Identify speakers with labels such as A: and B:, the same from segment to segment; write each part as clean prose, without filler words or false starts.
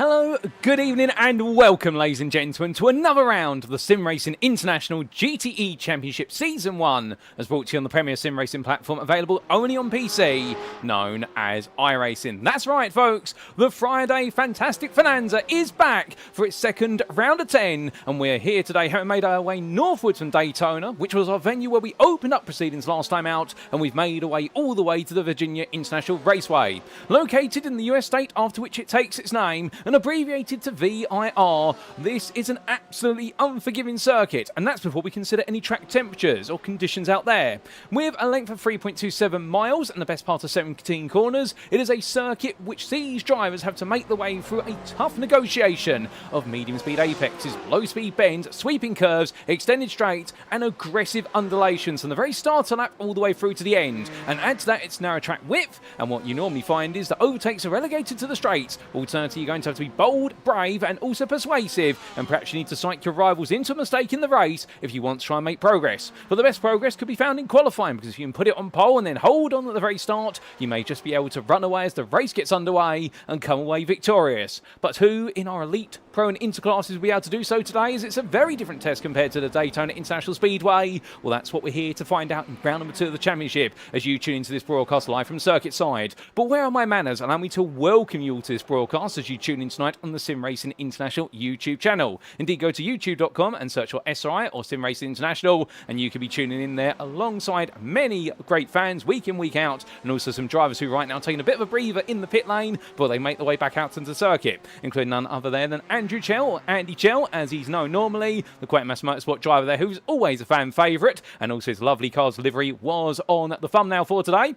A: Hello, good evening and welcome ladies and gentlemen to another round of the SimRacing International GTE Championship Season 1 as brought to you on the premier sim racing platform available only on PC, known as iRacing. That's right folks, the Friday Fantastic Finanza is back for its second round of 10 and we're here today having made our way northwards from Daytona, which was our venue where we opened up proceedings last time out, and we've made our way all the way to the Virginia International Raceway. Located in the US state after which it takes its name, and abbreviated to VIR, this is an absolutely unforgiving circuit, and that's before we consider any track temperatures or conditions out there. With a length of 3.27 miles and the best part of 17 corners, it is a circuit which sees drivers have to make their way through a tough negotiation of medium speed apexes, low speed bends, sweeping curves, extended straights, and aggressive undulations from the very start of the lap all the way through to the end. And add to that its narrow track width, and what you normally find is that overtakes are relegated to the straights. Alternatively, you're going to have to be bold, brave, and also persuasive, and perhaps you need to psych your rivals into a mistake in the race if you want to try and make progress. But the best progress could be found in qualifying, because if you can put it on pole and then hold on at the very start, you may just be able to run away as the race gets underway and come away victorious. But who in our elite, pro and interclasses will be able to do so today, as it's a very different test compared to the Daytona International Speedway? Well, that's what we're here to find out in round number 2 of the championship as you tune into this broadcast live from circuit side. But where are my manners? Allow me to welcome you all to this broadcast as you tune in tonight on the SimRacing International YouTube channel. Indeed, go to youtube.com and search for SRI or SimRacing International, and you can be tuning in there alongside many great fans week in, week out, and also some drivers who right now are taking a bit of a breather in the pit lane before they make their way back out into the circuit, including none other there than Andrew Chell, or Andy Chell as he's known normally, the Quetmass Motorsport driver there who's always a fan favourite, and also his lovely car's livery was on the thumbnail for today.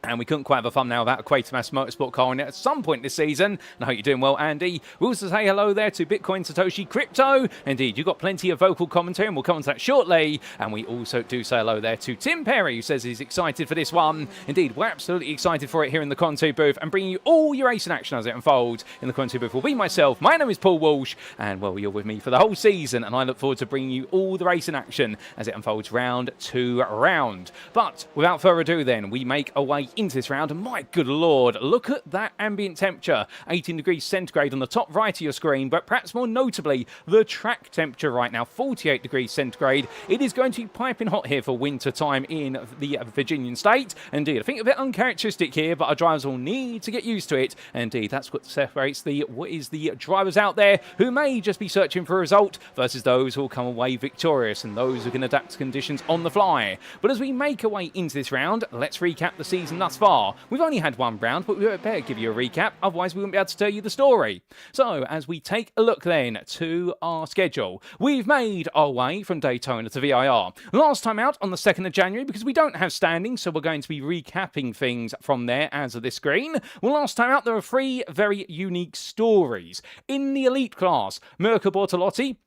A: And we couldn't quite have a thumbnail without a Quetmass Motorsport car in it at some point this season. And I hope you're doing well, Andy. We also say hello there to Bitcoin Satoshi Crypto. Indeed, you've got plenty of vocal commentary, and we'll come on to that shortly. And we also do say hello there to Tim Perry, who says he's excited for this one. Indeed, we're absolutely excited for it here in the Conto booth, and bringing you all your racing action as it unfolds. In the Conto booth will be myself. My name is Paul Walsh, and well, you're with me for the whole season, and I look forward to bringing you all the racing action as it unfolds round to round. But without further ado then, we make our way into this round, and my good lord, look at that ambient temperature, 18 degrees centigrade on the top right of your screen, but perhaps more notably the track temperature right now, 48 degrees centigrade. It is going to be piping hot here for winter time in the Virginian state. Indeed, I think a bit uncharacteristic here, but our drivers will need to get used to it. Indeed, that's what separates the drivers out there who may just be searching for a result versus those who will come away victorious and those who can adapt to conditions on the fly. But as we make our way into this round, let's recap the season thus far. We've only had one round, but we better give you a recap, otherwise we wouldn't be able to tell you the story. So, as we take a look then to our schedule, we've made our way from Daytona to VIR. Last time out on the 2nd of January, because we don't have standings, so we're going to be recapping things from there as of this screen. Well, last time out, there are 3 very unique stories. In the elite class, Mirko Bortolotti,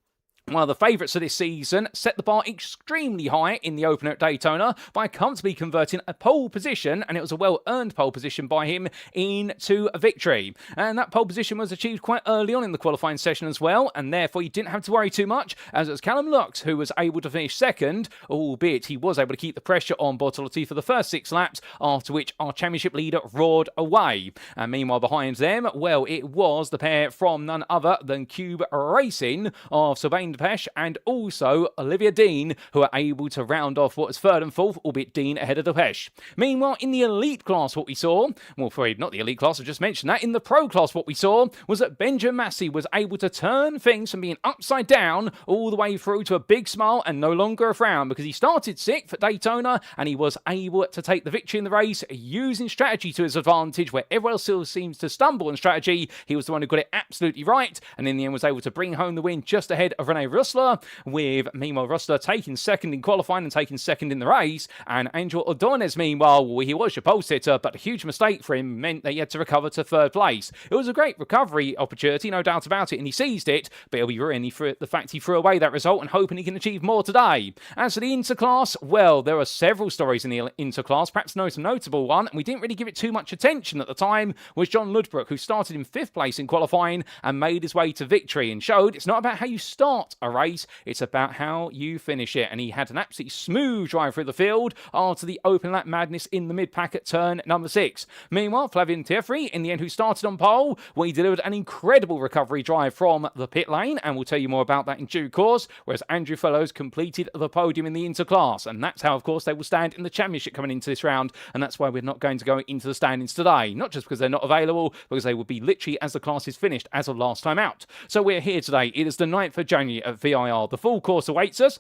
A: one of the favourites of this season, set the bar extremely high in the opener at Daytona by comfortably converting a pole position, and it was a well-earned pole position by him, into a victory. And that pole position was achieved quite early on in the qualifying session as well, and therefore you didn't have to worry too much, as it was Callum Lux who was able to finish second, albeit he was able to keep the pressure on Bortolotti for the first 6 laps, after which our championship leader roared away. And meanwhile behind them, well, it was the pair from none other than Cube Racing of Sylvain Delpech and also Olivier Dean, who are able to round off what was 3rd and 4th, albeit Dean ahead of Delpech. Meanwhile, in the elite class, what we saw, well, sorry, not the elite class, I just mentioned that, in the pro class, what we saw was that Benjamin Massey was able to turn things from being upside down all the way through to a big smile and no longer a frown, because he started 6th at Daytona and he was able to take the victory in the race using strategy to his advantage, where everyone else still seems to stumble in strategy. He was the one who got it absolutely right, and in the end was able to bring home the win just ahead of Rene Russler, with meanwhile Russler taking 2nd in qualifying and taking 2nd in the race, and Angel Ordonez meanwhile, well, he was your pole sitter, but a huge mistake for him meant that he had to recover to 3rd place. It was a great recovery opportunity, no doubt about it, and he seized it, but he'll be ruined for the fact he threw away that result and hoping he can achieve more today. As for the interclass, well, there are several stories in the interclass, perhaps the most notable one, and we didn't really give it too much attention at the time, was John Ludbrook, who started in 5th place in qualifying and made his way to victory, and showed it's not about how you start a race, it's about how you finish it. And he had an absolutely smooth drive through the field after the open lap madness in the mid-pack at turn number 6. Meanwhile, Flavien Thierry, in the end, who started on pole, well, he delivered an incredible recovery drive from the pit lane, and we'll tell you more about that in due course, whereas Andrew Fellows completed the podium in the interclass, and that's how, of course, they will stand in the championship coming into this round, and that's why we're not going to go into the standings today. Not just because they're not available, because they will be literally as the class is finished as of last time out. So we're here today. It is the 9th of January at VIR. The full course awaits us,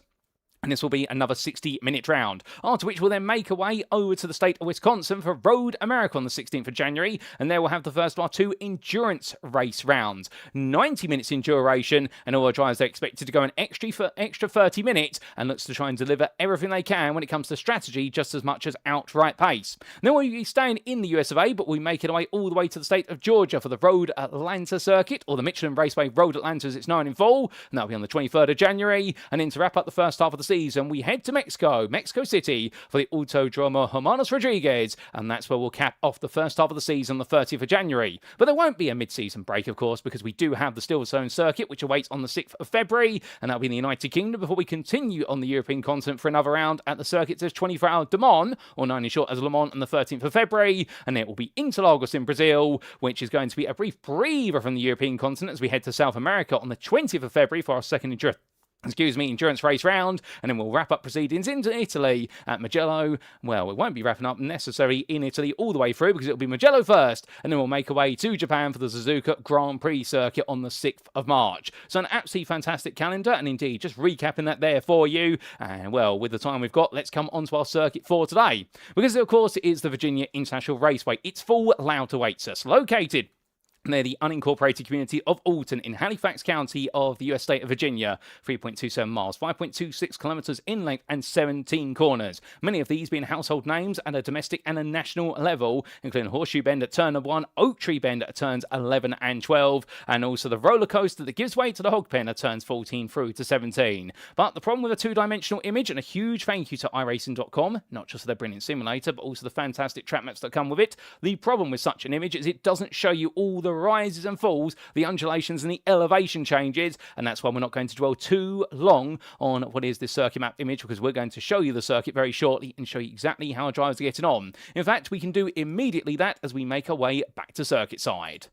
A: and this will be another 60-minute round, after which we'll then make our way over to the state of Wisconsin for Road America on the 16th of January, and there we'll have the first of our 2 endurance race rounds. 90 minutes in duration, and all our drivers are expected to go an extra 30 minutes, and looks to try and deliver everything they can when it comes to strategy just as much as outright pace. Then we'll be staying in the US of A, but we make it away all the way to the state of Georgia for the Road Atlanta circuit, or the Michelin Raceway Road Atlanta as it's known in full, and that'll be on the 23rd of January, and then to wrap up the first half of the season, we head to Mexico City, for the Autodromo Hermanos Rodriguez, and that's where we'll cap off the first half of the season, the 30th of January. But there won't be a mid-season break, of course, because we do have the Silverstone circuit, which awaits on the 6th of February, and that'll be in the United Kingdom before we continue on the European continent for another round at the circuits of 24-hour Le Mans, or known in short as Le Mans, on the 13th of February, and then it will be Interlagos in Brazil, which is going to be a brief breather from the European continent as we head to South America on the 20th of February for our second endurance race round, and then we'll wrap up proceedings into Italy at Mugello. Well, it won't be wrapping up necessarily in Italy all the way through, because it'll be Mugello first, and then we'll make our way to Japan for the Suzuka Grand Prix circuit on the 6th of March. So an absolutely fantastic calendar, and indeed, just recapping that there for you. And well, with the time we've got, let's come onto our circuit for today, because of course it is the Virginia International Raceway. Its full layout awaits us, located near the unincorporated community of Alton in Halifax County of the US state of Virginia. 3.27 miles, 5.26 kilometers in length, and 17 corners. Many of these being household names at a domestic and a national level, including Horseshoe Bend at turn 1, Oak Tree Bend at turns 11 and 12, and also the roller coaster that gives way to the Hog Pen at turns 14 through to 17. But the problem with a two-dimensional image, and a huge thank you to iRacing.com, not just for their brilliant simulator, but also the fantastic track maps that come with it, the problem with such an image is it doesn't show you all the rises and falls, the undulations and the elevation changes, and that's why we're not going to dwell too long on what is this circuit map image, because we're going to show you the circuit very shortly and show you exactly how our drivers are getting on. In fact, we can do immediately that as we make our way back to circuit side.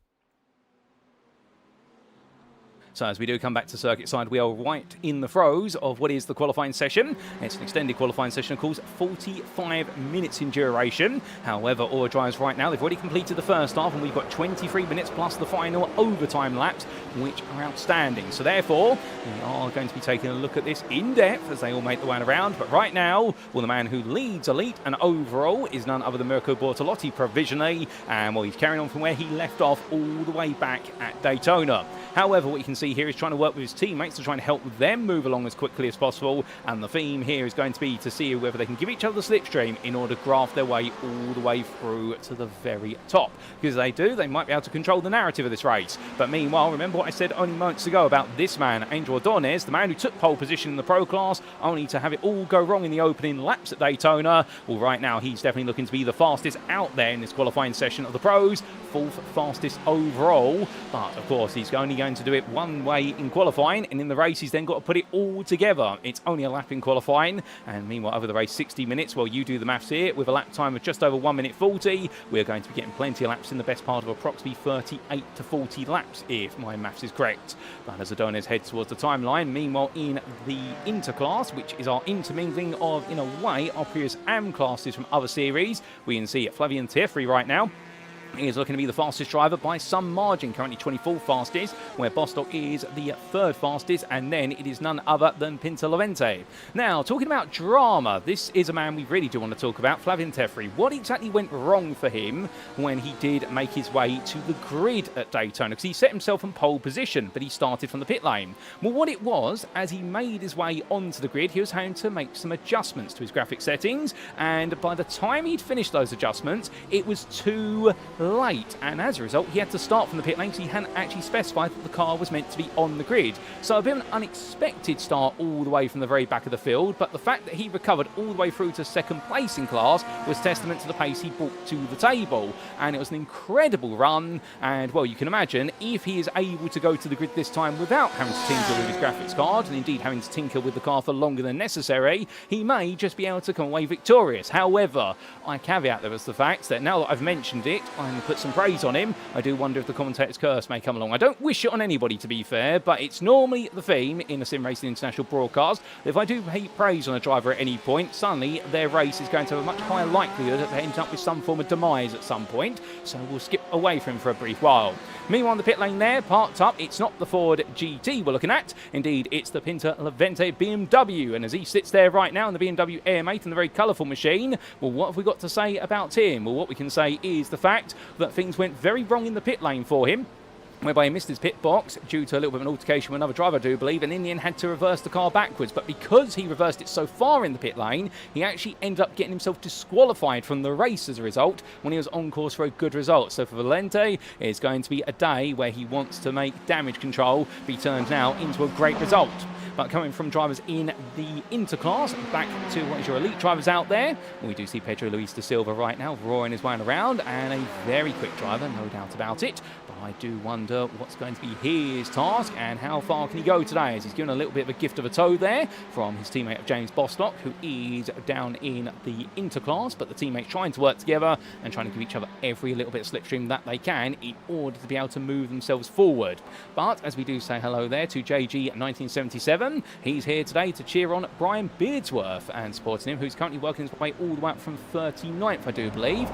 A: So as we do come back to circuit side, we are right in the throes of what is the qualifying session. It's an extended qualifying session, of course, 45 minutes in duration. However, all our drivers right now, they've already completed the first half, and we've got 23 minutes plus the final overtime laps, which are outstanding. So therefore, we are going to be taking a look at this in depth as they all make the way around. But right now, well, the man who leads elite and overall is none other than Mirko Bortolotti provisionally, and well, he's carrying on from where he left off all the way back at Daytona. However, what you can see here is trying to work with his teammates to try and help them move along as quickly as possible, and the theme here is going to be to see whether they can give each other the slipstream in order to graft their way all the way through to the very top. Because if they do, they might be able to control the narrative of this race. But meanwhile, remember what I said only moments ago about this man, Angel Ordonez, the man who took pole position in the Pro Class, only to have it all go wrong in the opening laps at Daytona. Well, right now, he's definitely looking to be the fastest out there in this qualifying session of the pros, 4th fastest overall. But, of course, he's only going to do it one way in qualifying, and in the race he's then got to put it all together. It's only a lap in qualifying, and meanwhile over the race 60 minutes, well, you do the maths here, with a lap time of just over 1 minute 40, we're going to be getting plenty of laps in the best part of approximately 38 to 40 laps, if my maths is correct. But as Ordonez heads towards the timeline, meanwhile in the interclass, which is our intermingling of, in a way, our previous AM classes from other series, we can see Flavien Thierry right now. He is looking to be the fastest driver by some margin, currently 24th fastest, where Bostock is the 3rd fastest, and then it is none other than Pinto Levente. Now, talking about drama, this is a man we really do want to talk about, Flavien Thierry. What exactly went wrong for him when he did make his way to the grid at Daytona? Because he set himself in pole position, but he started from the pit lane. Well, what it was, as he made his way onto the grid, he was having to make some adjustments to his graphic settings, and by the time he'd finished those adjustments, it was too late, and as a result he had to start from the pit lane because he hadn't actually specified that the car was meant to be on the grid. So a bit of an unexpected start all the way from the very back of the field, but the fact that he recovered all the way through to second place in class was testament to the pace he brought to the table, and it was an incredible run. And well, you can imagine if he is able to go to the grid this time without having to tinker with his graphics card, and indeed having to tinker with the car for longer than necessary, he may just be able to come away victorious. However, I caveat there was the fact that now that I've mentioned it, I'm going to put some praise on him. I do wonder if the commentator's curse may come along. I don't wish it on anybody, to be fair, but it's normally the theme in a SimRacing International broadcast that if I do heap praise on a driver at any point, suddenly their race is going to have a much higher likelihood of ending up with some form of demise at some point, so we'll skip away from him for a brief while. Meanwhile, in the pit lane there, parked up, it's not the Ford GT we're looking at. Indeed, it's the Pinter Levente BMW, and as he sits there right now in the BMW AM8 and the very colourful machine, well, what have we got to say about him? Well, what we can say is the fact that things went very wrong in the pit lane for him, whereby he missed his pit box due to a little bit of an altercation with another driver, I do believe, and in the end had to reverse the car backwards. But because he reversed it so far in the pit lane, he actually ended up getting himself disqualified from the race as a result when he was on course for a good result. So for Valente, it's going to be a day where he wants to make damage control be turned now into a great result. But coming from drivers in the interclass, back to what is your elite drivers out there, well, we do see Pedro Luis da Silva right now roaring his way around, and a very quick driver, no doubt about it. But I do wonder what's going to be his task and how far can he go today, as he's given a little bit of a gift of a toe there from his teammate of James Bostock, who is down in the interclass, but the teammates trying to work together and trying to give each other every little bit of slipstream that they can in order to be able to move themselves forward. But as we do say hello there to JG 1977, he's here today to cheer on Brian Beardsworth and supporting him, who's currently working his way all the way up from 39th, I do believe.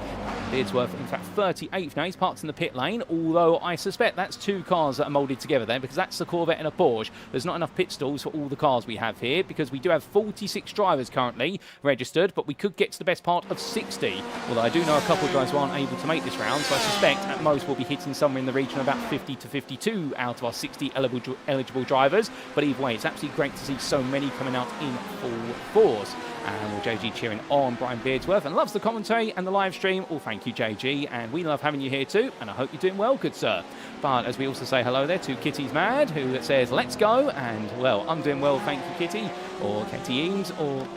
A: Beardsworth, in fact, 38th now. He's parked in the pit lane, although I suspect that's two cars that are moulded together there, because that's the Corvette and a Porsche. There's not enough pit stalls for all the cars we have here, because we do have 46 drivers currently registered, but we could get to the best part of 60. Although I do know a couple of drivers who aren't able to make this round, so I suspect at most we'll be hitting somewhere in the region of about 50 to 52 out of our 60 eligible drivers. But either way, it's absolutely great to see so many coming out in full force. And well, JG cheering on Brian Beardsworth and loves the commentary and the live stream. Well, thank you, JG, and we love having you here too, and I hope you're doing well, good sir. But as we also say hello there to Kitty's Mad, who says let's go, and well, I'm doing well, thank you, Kitty, or Katie Eames, or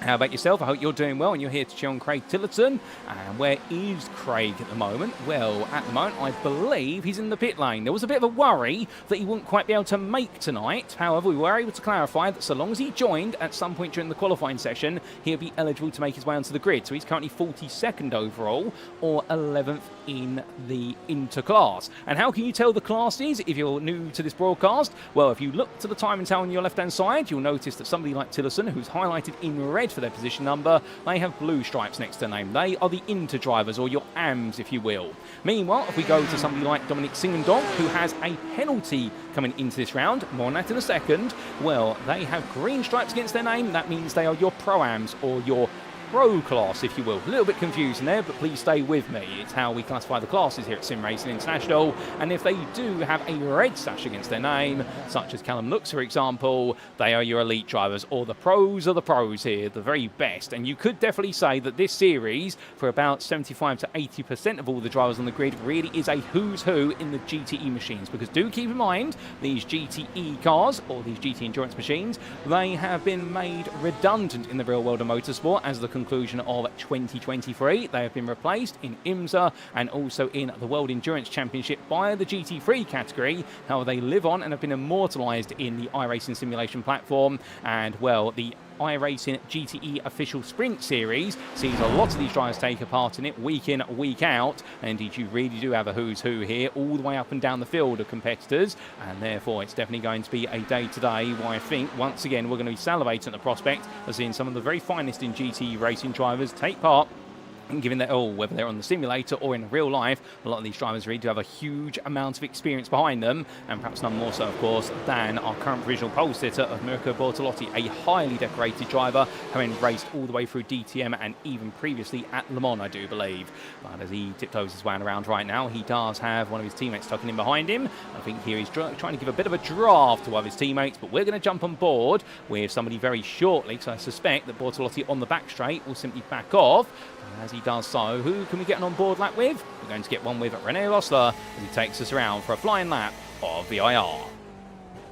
A: how about yourself? I hope you're doing well, and you're here to cheer on Craig Tillerton. And where is Craig at the moment? Well, at the moment, I believe he's in the pit lane. There was a bit of a worry that he wouldn't quite be able to make tonight. However, we were able to clarify that so long as he joined at some point during the qualifying session, he'll be eligible to make his way onto the grid. So he's currently 42nd overall, or 11th in the interclass. And how can you tell the classes if you're new to this broadcast? Well, if you look to the time and tell on your left-hand side, you'll notice that somebody like Tillerson, who's highlighted in red for their position number, they have blue stripes next to their name. They are the inter drivers, or your AMs, if you will. Meanwhile, if we go to somebody like Dominic Singendonk, who has a penalty coming into this round, more on that in a second, well, they have green stripes against their name. That means they are your pro-AMs, or your pro class, if you will. A little bit confusing there, but please stay with me. It's how we classify the classes here at SimRacing International, and if they do have a red sash against their name, such as Callum Lux, for example, they are your elite drivers, or the pros are the pros here, the very best. And you could definitely say that this series, for about 75 to 80% of all the drivers on the grid, really is a who's who in the GTE machines, because do keep in mind, these GTE cars, or these GT endurance machines, they have been made redundant in the real world of motorsport as the conclusion of 2023. They have been replaced in IMSA and also in the World Endurance Championship by the GT3 category. However, they live on and have been immortalised in the iRacing simulation platform, and well, the iRacing GTE official sprint series sees a lot of these drivers take a part in it week in, week out, and indeed you really do have a who's who here all the way up and down the field of competitors, and therefore it's definitely going to be a day today where I think once again we're going to be salivating at the prospect of seeing some of the very finest in GTE racing drivers take part. And given that, whether they're on the simulator or in real life, a lot of these drivers really do have a huge amount of experience behind them, and perhaps none more so, of course, than our current provisional pole sitter of Mirko Bortolotti, a highly decorated driver, having raced all the way through DTM and even previously at Le Mans, I do believe. But as he tiptoes his way around right now, he does have one of his teammates tucking in behind him. I think here he's trying to give a bit of a draft to one of his teammates, but we're going to jump on board with somebody very shortly, so I suspect that Bortolotti on the back straight will simply back off. As he he does so, who can we get an on-board lap with? We're going to get one with René Rosler as he takes us around for a flying lap of VIR.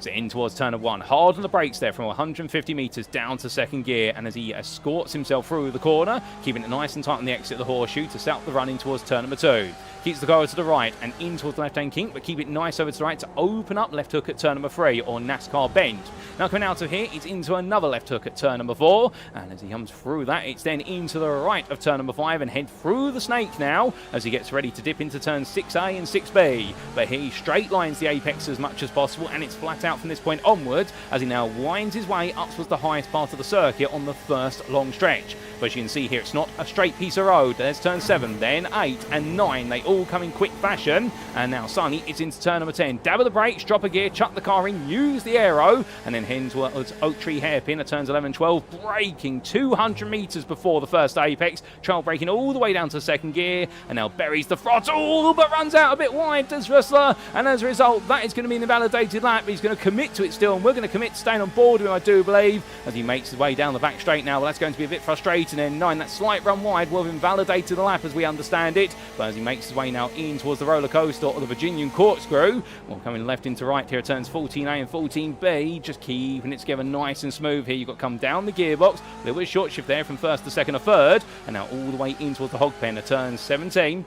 A: So in towards turn 1, hard on the brakes there from 150 metres down to second gear, and as he escorts himself through the corner, keeping it nice and tight on the exit of the horseshoe to set up the run in towards turn 2. Keeps the car to the right and in towards the left-hand kink, but keep it nice over to the right to open up left hook at turn 3, or NASCAR bend. Now coming out of here, it's into another left hook at turn 4, and as he comes through that, it's then into the right of turn 5 and head through the snake now as he gets ready to dip into turn 6A and 6B. But he straight lines the apex as much as possible, and it's flat out from this point onwards as he now winds his way up towards the highest part of the circuit on the first long stretch. But as you can see here, it's not a straight piece of road. There's turn 7, then 8 and 9. They all come in quick fashion. And now Sonny is into turn 10. Dab of the brakes, drop a gear, chuck the car in, use the aero, and then heads towards Oak Tree Hairpin at turns 11 and 12, braking 200 metres before the first apex. Trail braking all the way down to second gear, and now buries the throttle, but runs out a bit wide, does Rosler. And as a result, that is going to be an invalidated lap. He's going to commit to it still, and we're going to commit to staying on board with him, I do believe, as he makes his way down the back straight now. Well, that's going to be a bit frustrating. And 9, that slight run wide will have invalidated the lap as we understand it. But as he makes his way now in towards the roller coaster or the Virginian corkscrew, well, coming left into right here, turns 14A and 14B, just keeping it together nice and smooth here. You've got to come down the gearbox, a little bit of short shift there from first to second or third, and now all the way in towards the hog pen at turns 17.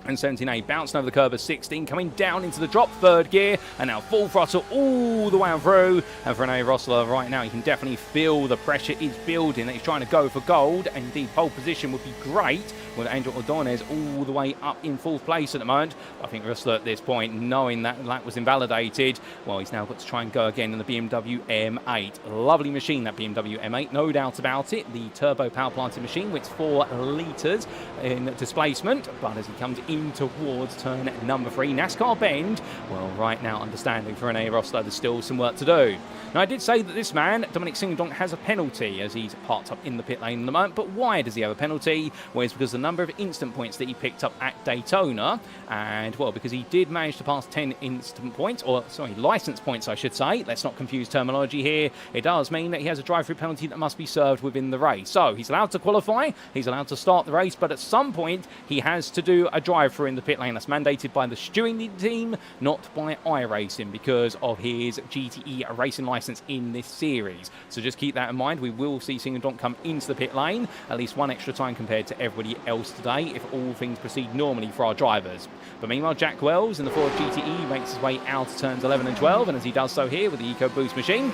A: And 17A bouncing over the curb at 16, coming down into the drop, third gear, and now full throttle all the way on through. And for René Rosler right now, you can definitely feel the pressure is building, that he's trying to go for gold, and indeed pole position would be great with Angel Ordonez all the way up in fourth place at the moment. I think Rosler at this point, knowing that lap was invalidated, well, he's now got to try and go again in the BMW M8. Lovely machine, that BMW M8, no doubt about it. The turbo power planted machine with 4 litres in displacement, but as he comes in towards turn 3, NASCAR bend, well, right now, understanding for René Rosler, there's still some work to do. Now, I did say that this man, Dominic Singledonk, has a penalty as he's parked up in the pit lane at the moment, but why does he have a penalty? Well, it's because the number of instant points that he picked up at Daytona, and, well, because he did manage to pass 10 instant points, or, sorry, license points, I should say. Let's not confuse terminology here. It does mean that he has a drive-through penalty that must be served within the race. So, he's allowed to qualify, he's allowed to start the race, but at some point, he has to do a drive-through in the pit lane. That's mandated by the steering team, not by iRacing, because of his GTE racing license in this series. So just keep that in mind. We will see Singledonk come into the pit lane at least one extra time compared to everybody else today, if all things proceed normally for our drivers. But meanwhile, Jack Wells in the Ford GTE makes his way out of turns 11 and 12, and as he does so here with the EcoBoost machine,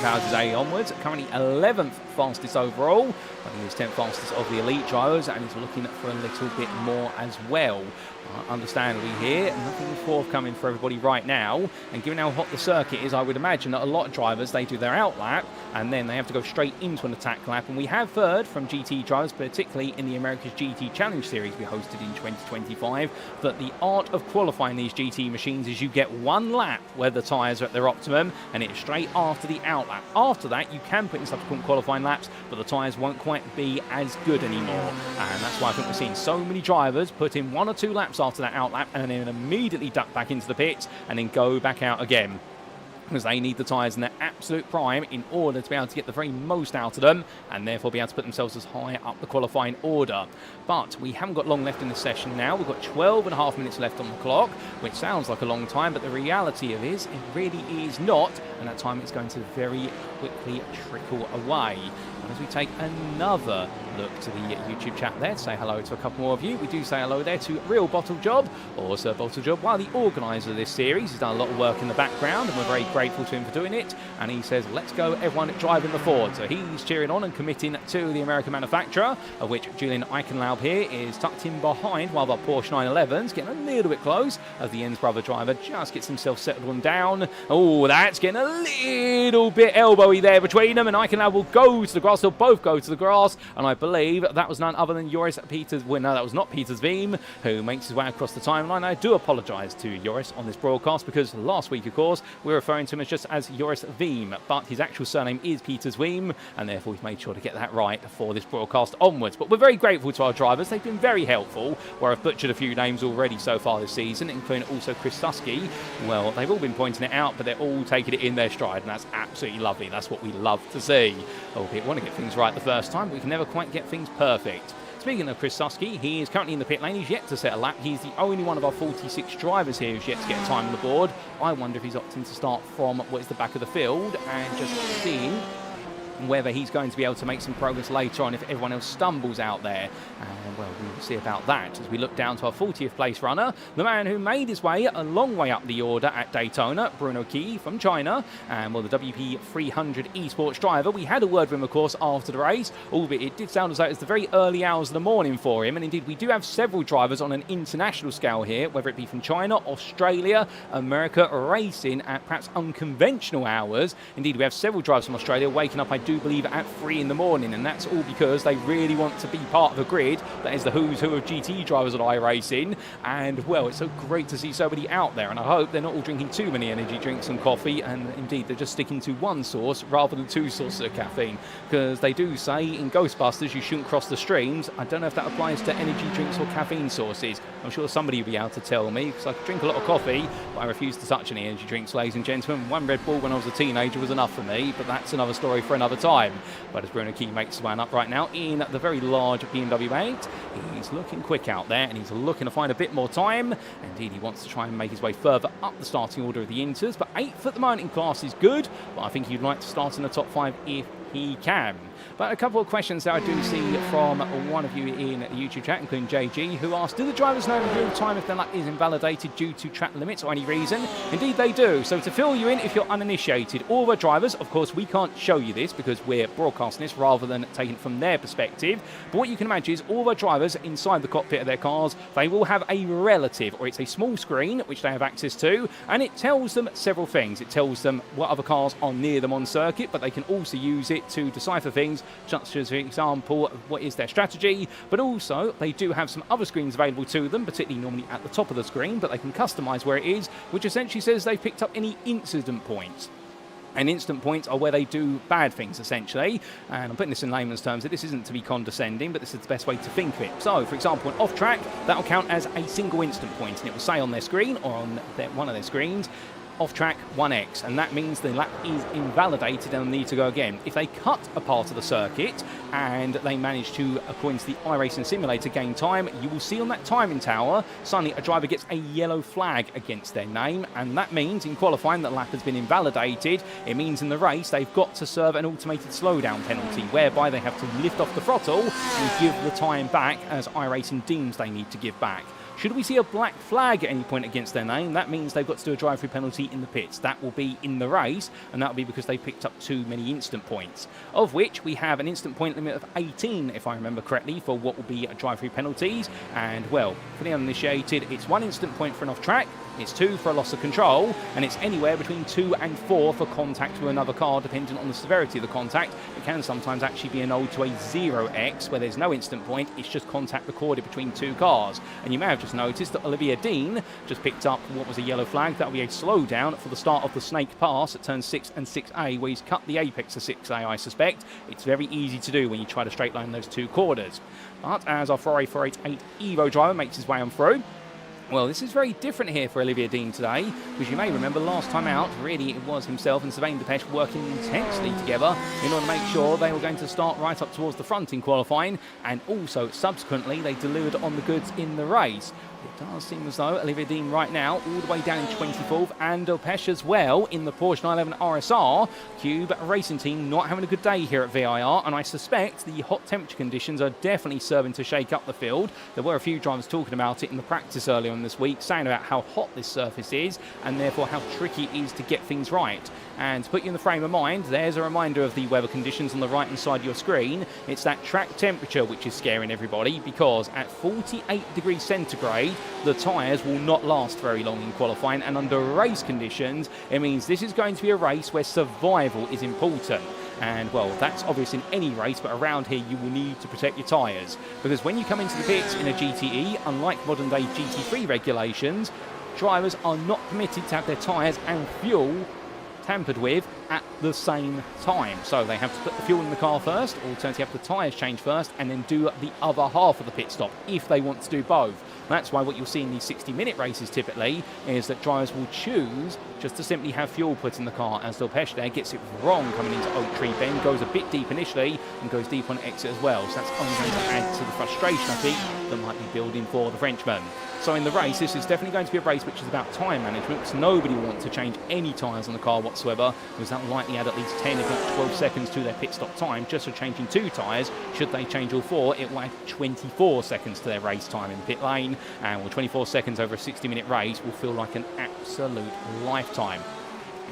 A: powers his A onwards, currently 11th fastest overall, but he is 10th fastest of the elite drivers, and he's looking for a little bit more as well. Understandably here, nothing forthcoming for everybody right now, and given how hot the circuit is, I would imagine that a lot of drivers, they do their out lap and then they have to go straight into an attack lap. And we have heard from GT drivers, particularly in the America's GT Challenge Series we hosted in 2025, that the art of qualifying these GT machines is you get one lap where the tyres are at their optimum, and it's straight after the out lap. After that, you can put in subsequent qualifying laps, but the tyres won't quite be as good anymore. And that's why I think we're seeing so many drivers put in 1 or 2 laps after that out lap and then immediately duck back into the pits and then go back out again, because they need the tyres in their absolute prime in order to be able to get the very most out of them and therefore be able to put themselves as high up the qualifying order. But we haven't got long left in this session now. We've got 12 and a half minutes left on the clock, which sounds like a long time, but the reality of it is, it really is not, and that time it's going to very quickly trickle away. And as we take another look to the YouTube chat there to say hello to a couple more of you, we do say hello there to Real Bottle Job, or Sir Bottle Job, while the organiser of this series has done a lot of work in the background, and we're very grateful to him for doing it. And he says, let's go everyone driving the Ford. So he's cheering on and committing to the American manufacturer, of which Julian Eichenlaub here is tucked in behind, while the Porsche 911's getting a little bit close as the Enns brother driver just gets himself settled on down. Oh, that's getting a little bit elbowy there between them, and Eichenlaub will go to the grass. They'll both go to the grass, and I believe that was none other than Joris Peters. Well, no, that was not Peters Veem, who makes his way across the timeline. I do apologise to Joris on this broadcast, because last week, of course, we were referring to him as just as Joris Veem, but his actual surname is Peters Veem, and therefore we've made sure to get that right for this broadcast onwards. But we're very grateful to our drivers. They've been very helpful, where I've butchered a few names already so far this season, including also Chris Susky. Well, they've all been pointing it out, but they're all taking it in their stride, and that's absolutely lovely. That's what we love to see. Albeit want to get things right the first time, but we can never quite get things perfect. speaking of Chris Susky, he is currently in the pit lane. He's yet to set a lap. He's the only one of our 46 drivers here who's yet to get a time on the board. I wonder if he's opting to start from what is the back of the field and just seeing whether he's going to be able to make some progress later on if everyone else stumbles out there. And, well, we will see about that as we look down to our 40th place runner, the man who made his way a long way up the order at Daytona, Bruno Qi from China, and, well, the WP 300 esports driver. We had a word with him, of course, after the race, albeit it did sound as though it was the very early hours of the morning for him, and indeed we do have several drivers on an international scale here, whether it be from China, Australia, America, racing at perhaps unconventional hours. Indeed, we have several drivers from Australia waking up, I do believe, at 3 in the morning, and that's all because they really want to be part of a grid that is the who's who of GTE drivers at iRacing. And, well, it's so great to see somebody out there, and I hope they're not all drinking too many energy drinks and coffee, and indeed they're just sticking to one source rather than 2 sources of caffeine, because they do say in Ghostbusters you shouldn't cross the streams. I don't know if that applies to energy drinks or caffeine sources. I'm sure somebody will be able to tell me, because I drink a lot of coffee, but I refuse to touch any energy drinks, ladies and gentlemen. 1 Red Bull when I was a teenager was enough for me, but that's another story for another time. But as Bruno Qi makes his way up right now in the very large BMW 8, he's looking quick out there, and he's looking to find a bit more time. Indeed, he wants to try and make his way further up the starting order of the Inters, but 8th at the moment in class is good, but I think he'd like to start in the top 5 if he can. But a couple of questions that I do see from one of you in the YouTube chat, including JG, who asked, do the drivers know in real time if their lap is invalidated due to track limits or any reason? Indeed they do. So to fill you in, if you're uninitiated, all the drivers, of course we can't show you this because we're broadcasting this rather than taking it from their perspective, but what you can imagine is all the drivers inside the cockpit of their cars, they will have a relative, or it's a small screen which they have access to, and it tells them several things. It tells them what other cars are near them on circuit, but they can also use it to decipher things such as, for example, what is their strategy, but also they do have some other screens available to them, particularly normally at the top of the screen, but they can customize where it is, which essentially says they've picked up any incident points. And instant points are where they do bad things, essentially. And I'm putting this in layman's terms, that this isn't to be condescending, but this is the best way to think of it. So, for example, an off-track, that'll count as a single instant point, and it will say on their screen, or on one of their screens, off-track 1x, and that means the lap is invalidated and they'll need to go again. If they cut a part of the circuit and they manage to, according to the iRacing simulator, gain time, you will see on that timing tower, suddenly a driver gets a yellow flag against their name, and that means in qualifying that lap has been invalidated. It means in the race they've got to serve an automated slowdown penalty, whereby they have to lift off the throttle and give the time back as iRacing deems they need to give back. Should we see a black flag at any point against their name, that means they've got to do a drive-through penalty in the pits. That will be in the race, and that will be because they picked up too many instant points, of which we have an instant point limit of 18, if I remember correctly, for what will be drive-through penalties. And, well, for the uninitiated, it's 1 instant point for an off-track, it's 2 for a loss of control, and it's anywhere between 2 and 4 for contact with another car, depending on the severity of the contact. It can sometimes actually be an ode to a 0x, where there's no instant point, it's just contact recorded between 2 cars. And you may have just noticed that Olivier just picked up what was a yellow flag. That will be a slowdown for the start of the Snake Pass at turns 6 and 6A, where he's cut the apex of 6A, I suspect. It's very easy to do when you try to straight line those 2 corners. But as our Ferrari 488 Evo driver makes his way on through, well, this is very different here for Olivier today, because you may remember last time out, really it was himself and Sylvain Delpech working intensely together in order to make sure they were going to start right up towards the front in qualifying, and also subsequently they delivered on the goods in the race. It does seem as though Olivier right now all the way down in 24th, and Delpech as well in the Porsche 911 RSR. Cube Racing Team not having a good day here at VIR, and I suspect the hot temperature conditions are definitely serving to shake up the field. There were a few drivers talking about it in the practice earlier on this week, saying about how hot this surface is and therefore how tricky it is to get things right. And to put you in the frame of mind, there's a reminder of the weather conditions on the right hand side of your screen. It's that track temperature which is scaring everybody, because at 48 degrees centigrade the tyres will not last very long in qualifying, and under race conditions it means this is going to be a race where survival is important. And, well, that's obvious in any race, but around here you will need to protect your tyres, because when you come into the pits in a GTE, unlike modern day GT3 regulations, drivers are not permitted to have their tyres and fuel tampered with at the same time. So they have to put the fuel in the car first, alternatively have the tyres change first, and then do the other half of the pit stop if they want to do both. That's why what you'll see in these 60-minute races typically is that drivers will choose just to simply have fuel put in the car, as Delpech there gets it wrong coming into Oak Tree Bend, goes a bit deep initially and goes deep on exit as well. So that's only going to add to the frustration, I think, that might be building for the Frenchman. So in the race, this is definitely going to be a race which is about time management, because nobody wants to change any tyres on the car whatsoever, because that will likely add at least 10 if not 12 seconds to their pit stop time. Just for changing 2 tyres, should they change all 4, it will add 24 seconds to their race time in pit lane, and 24 seconds over a 60-minute race will feel like an absolute lifetime.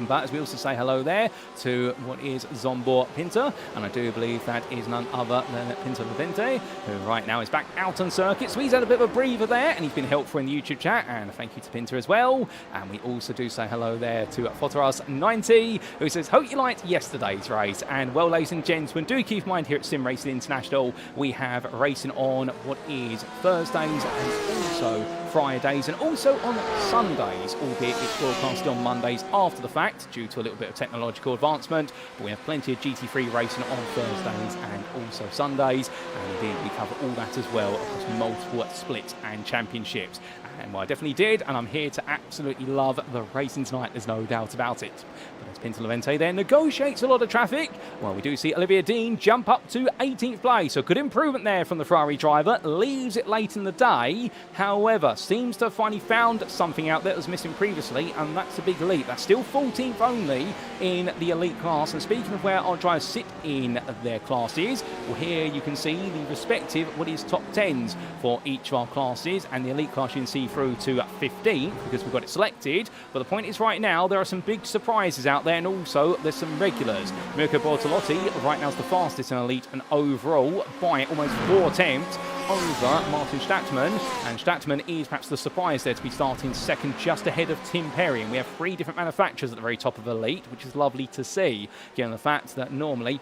A: But as we also say hello there to what is Zombor Pinter, and I do believe that is none other than Pinter Levente, who right now is back out on circuit. So he's had a bit of a breather there, and he's been helpful in the YouTube chat, and thank you to Pinter as well. And we also do say hello there to Foteras90, who says, hope you liked yesterday's race. And well, ladies and gentlemen, do keep in mind here at SimRacing International, we have racing on what is Thursdays and also Fridays, and also on Sundays, albeit it's broadcasted on Mondays after the fact due to a little bit of technological advancement. But we have plenty of GT3 racing on Thursdays and also Sundays, and indeed we cover all that as well across multiple splits and championships. And well, I definitely did, and I'm here to absolutely love the racing tonight, there's no doubt about it. But as Pinter Levente there negotiates a lot of traffic, well, we do see Olivier Dean jump up to 18th place, so good improvement there from the Ferrari driver, leaves it late in the day, however, seems to have finally found something out that was missing previously, and that's a big leap. That's still 14th only in the elite class, and speaking of where our drivers sit in their classes, well, here you can see the respective, what is top 10s for each of our classes, and the elite class you can see through to 15th because we've got it selected. But the point is right now there are some big surprises out there, and also there's some regulars. Mirko Bortolotti right now is the fastest in elite and overall by almost 4 attempts over Martin Statman, and Statman is perhaps the surprise there to be starting second just ahead of Tim Perry, and we have 3 different manufacturers at the very top of elite, which is lovely to see given the fact that normally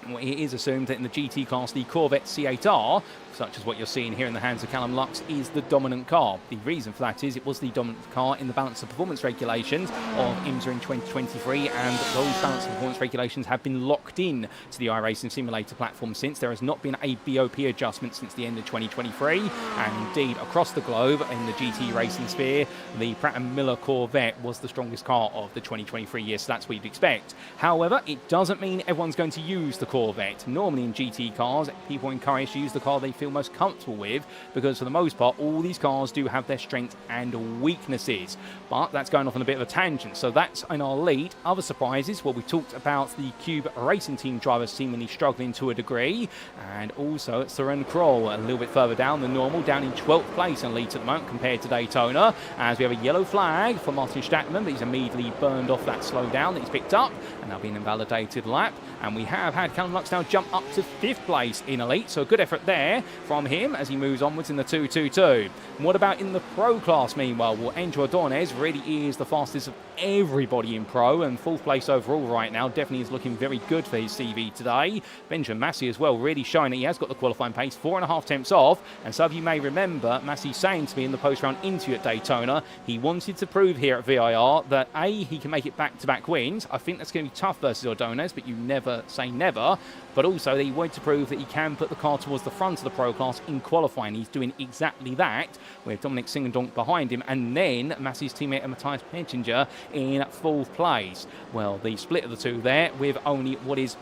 A: it is assumed that in the GT class the Corvette C8R, such as what you're seeing here in the hands of Callum Lux, is the dominant car. The reason for that is it was the dominant car in the balance of performance regulations of IMSA in 2023, and those balance of performance regulations have been locked in to the iRacing simulator platform since. There has not been a BOP adjustment since the end of 2023, and indeed across the globe in the GT racing sphere, the Pratt & Miller Corvette was the strongest car of the 2023 year, so that's what you'd expect. However, it doesn't mean everyone's going to use the Corvette. Normally in GT cars, people are encouraged to use the car they feel most comfortable with, because for the most part all these cars do have their strengths and weaknesses. But that's going off on a bit of a tangent, so that's in our lead. Other surprises, well, we talked about the Cube Racing Team drivers seemingly struggling to a degree, and also Søren Kroll a little bit further down than normal, down in 12th place in lead at the moment compared to Daytona, as we have a yellow flag for Martin Statman, but he's immediately burned off that slowdown that he's picked up, and that'll be an invalidated lap. And we have had Callum Lux now jump up to 5th place in elite, so a good effort there from him as he moves onwards in the 222. And what about in the pro class meanwhile? Well, Angel Adornes really is the fastest of everybody in pro, and 4th place overall right now, definitely is looking very good for his CV today. Benjamin Massey as well, really showing that he has got the qualifying pace, 4.5 tenths off, and some of you may remember Massey saying to me in the post-round interview at Daytona, he wanted to prove here at VIR that A, he can make it back-to-back wins. I think that's going to be tough versus Ordonez, but you never say never. But also he wanted to prove that he can put the car towards the front of the pro class in qualifying. He's doing exactly that with Dominic Singendonk behind him, and then Massey's teammate Matthias Pettinger in 4th place. Well, the split of the two there with only what is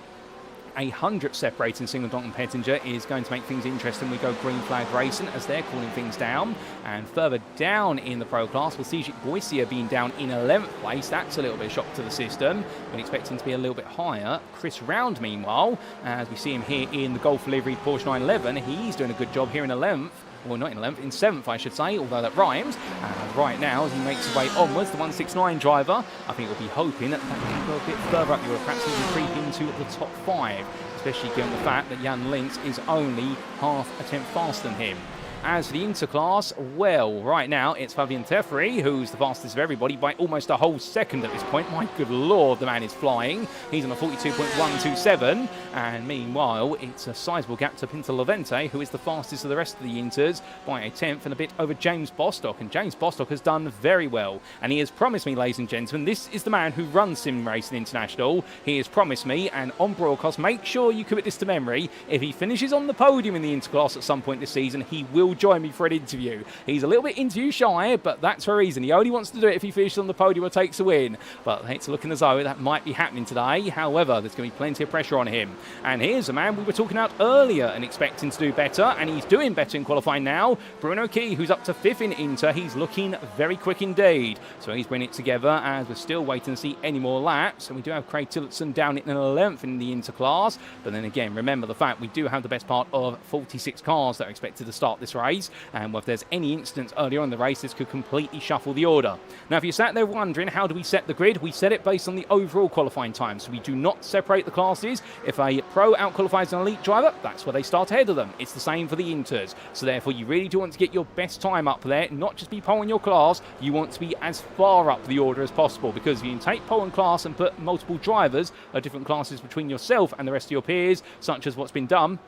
A: 100 separating Singendonk and Pettinger is going to make things interesting. We go green flag racing as they're calling things down. And further down in the pro class, we'll see Boisia being down in 11th place. That's a little bit of shock to the system. We're expecting to be a little bit higher. Chris Round, meanwhile, as we see him here in the Golf livery Porsche 911, he's doing a good job here in 11th. Well, not in 11th, in 7th, I should say, although that rhymes. And right now, as he makes his way onwards, the 169 driver, I think we'll be hoping that that can go a bit further up. You'll perhaps even creep into the top 5, especially given the fact that Jan Links is only half a tenth faster than him. as for the interclass, well, right now it's Fabian Teferi, who's the fastest of everybody by almost a whole second at this point. My good lord, the man is flying. He's on a 42.127, and meanwhile, it's a sizable gap to Pinto Levente, who is the fastest of the rest of the Inters by a tenth and a bit over James Bostock. And James Bostock has done very well, and he has promised me, ladies and gentlemen, this is the man who runs SimRacing International. He has promised me, and on broadcast, make sure you commit this to memory, if he finishes on the podium in the interclass at some point this season, he will join me for an interview. He's a little bit interview shy, but that's for a reason. He only wants to do it if he finishes on the podium or takes a win. But it's looking as though that might be happening today. However, there's going to be plenty of pressure on him. And here's a man we were talking about earlier and expecting to do better, and he's doing better in qualifying now. Bruno Key, who's up to 5th in Inter. He's looking very quick indeed. So he's bringing it together as we're still waiting to see any more laps. And we do have Craig Tillotson down in 11th in the interclass. But then again, remember the fact we do have the best part of 46 cars that are expected to start this race, and if there's any incidents earlier on in the race, this could completely shuffle the order. Now, if you sat there wondering how do we set the grid, we set it based on the overall qualifying time, so we do not separate the classes. If a pro out-qualifies an elite driver, that's where they start ahead of them. It's the same for the Inters, so therefore you really do want to get your best time up there, not just be pole in your class, you want to be as far up the order as possible, because if you can take pole and class and put multiple drivers of different classes between yourself and the rest of your peers, such as what's been done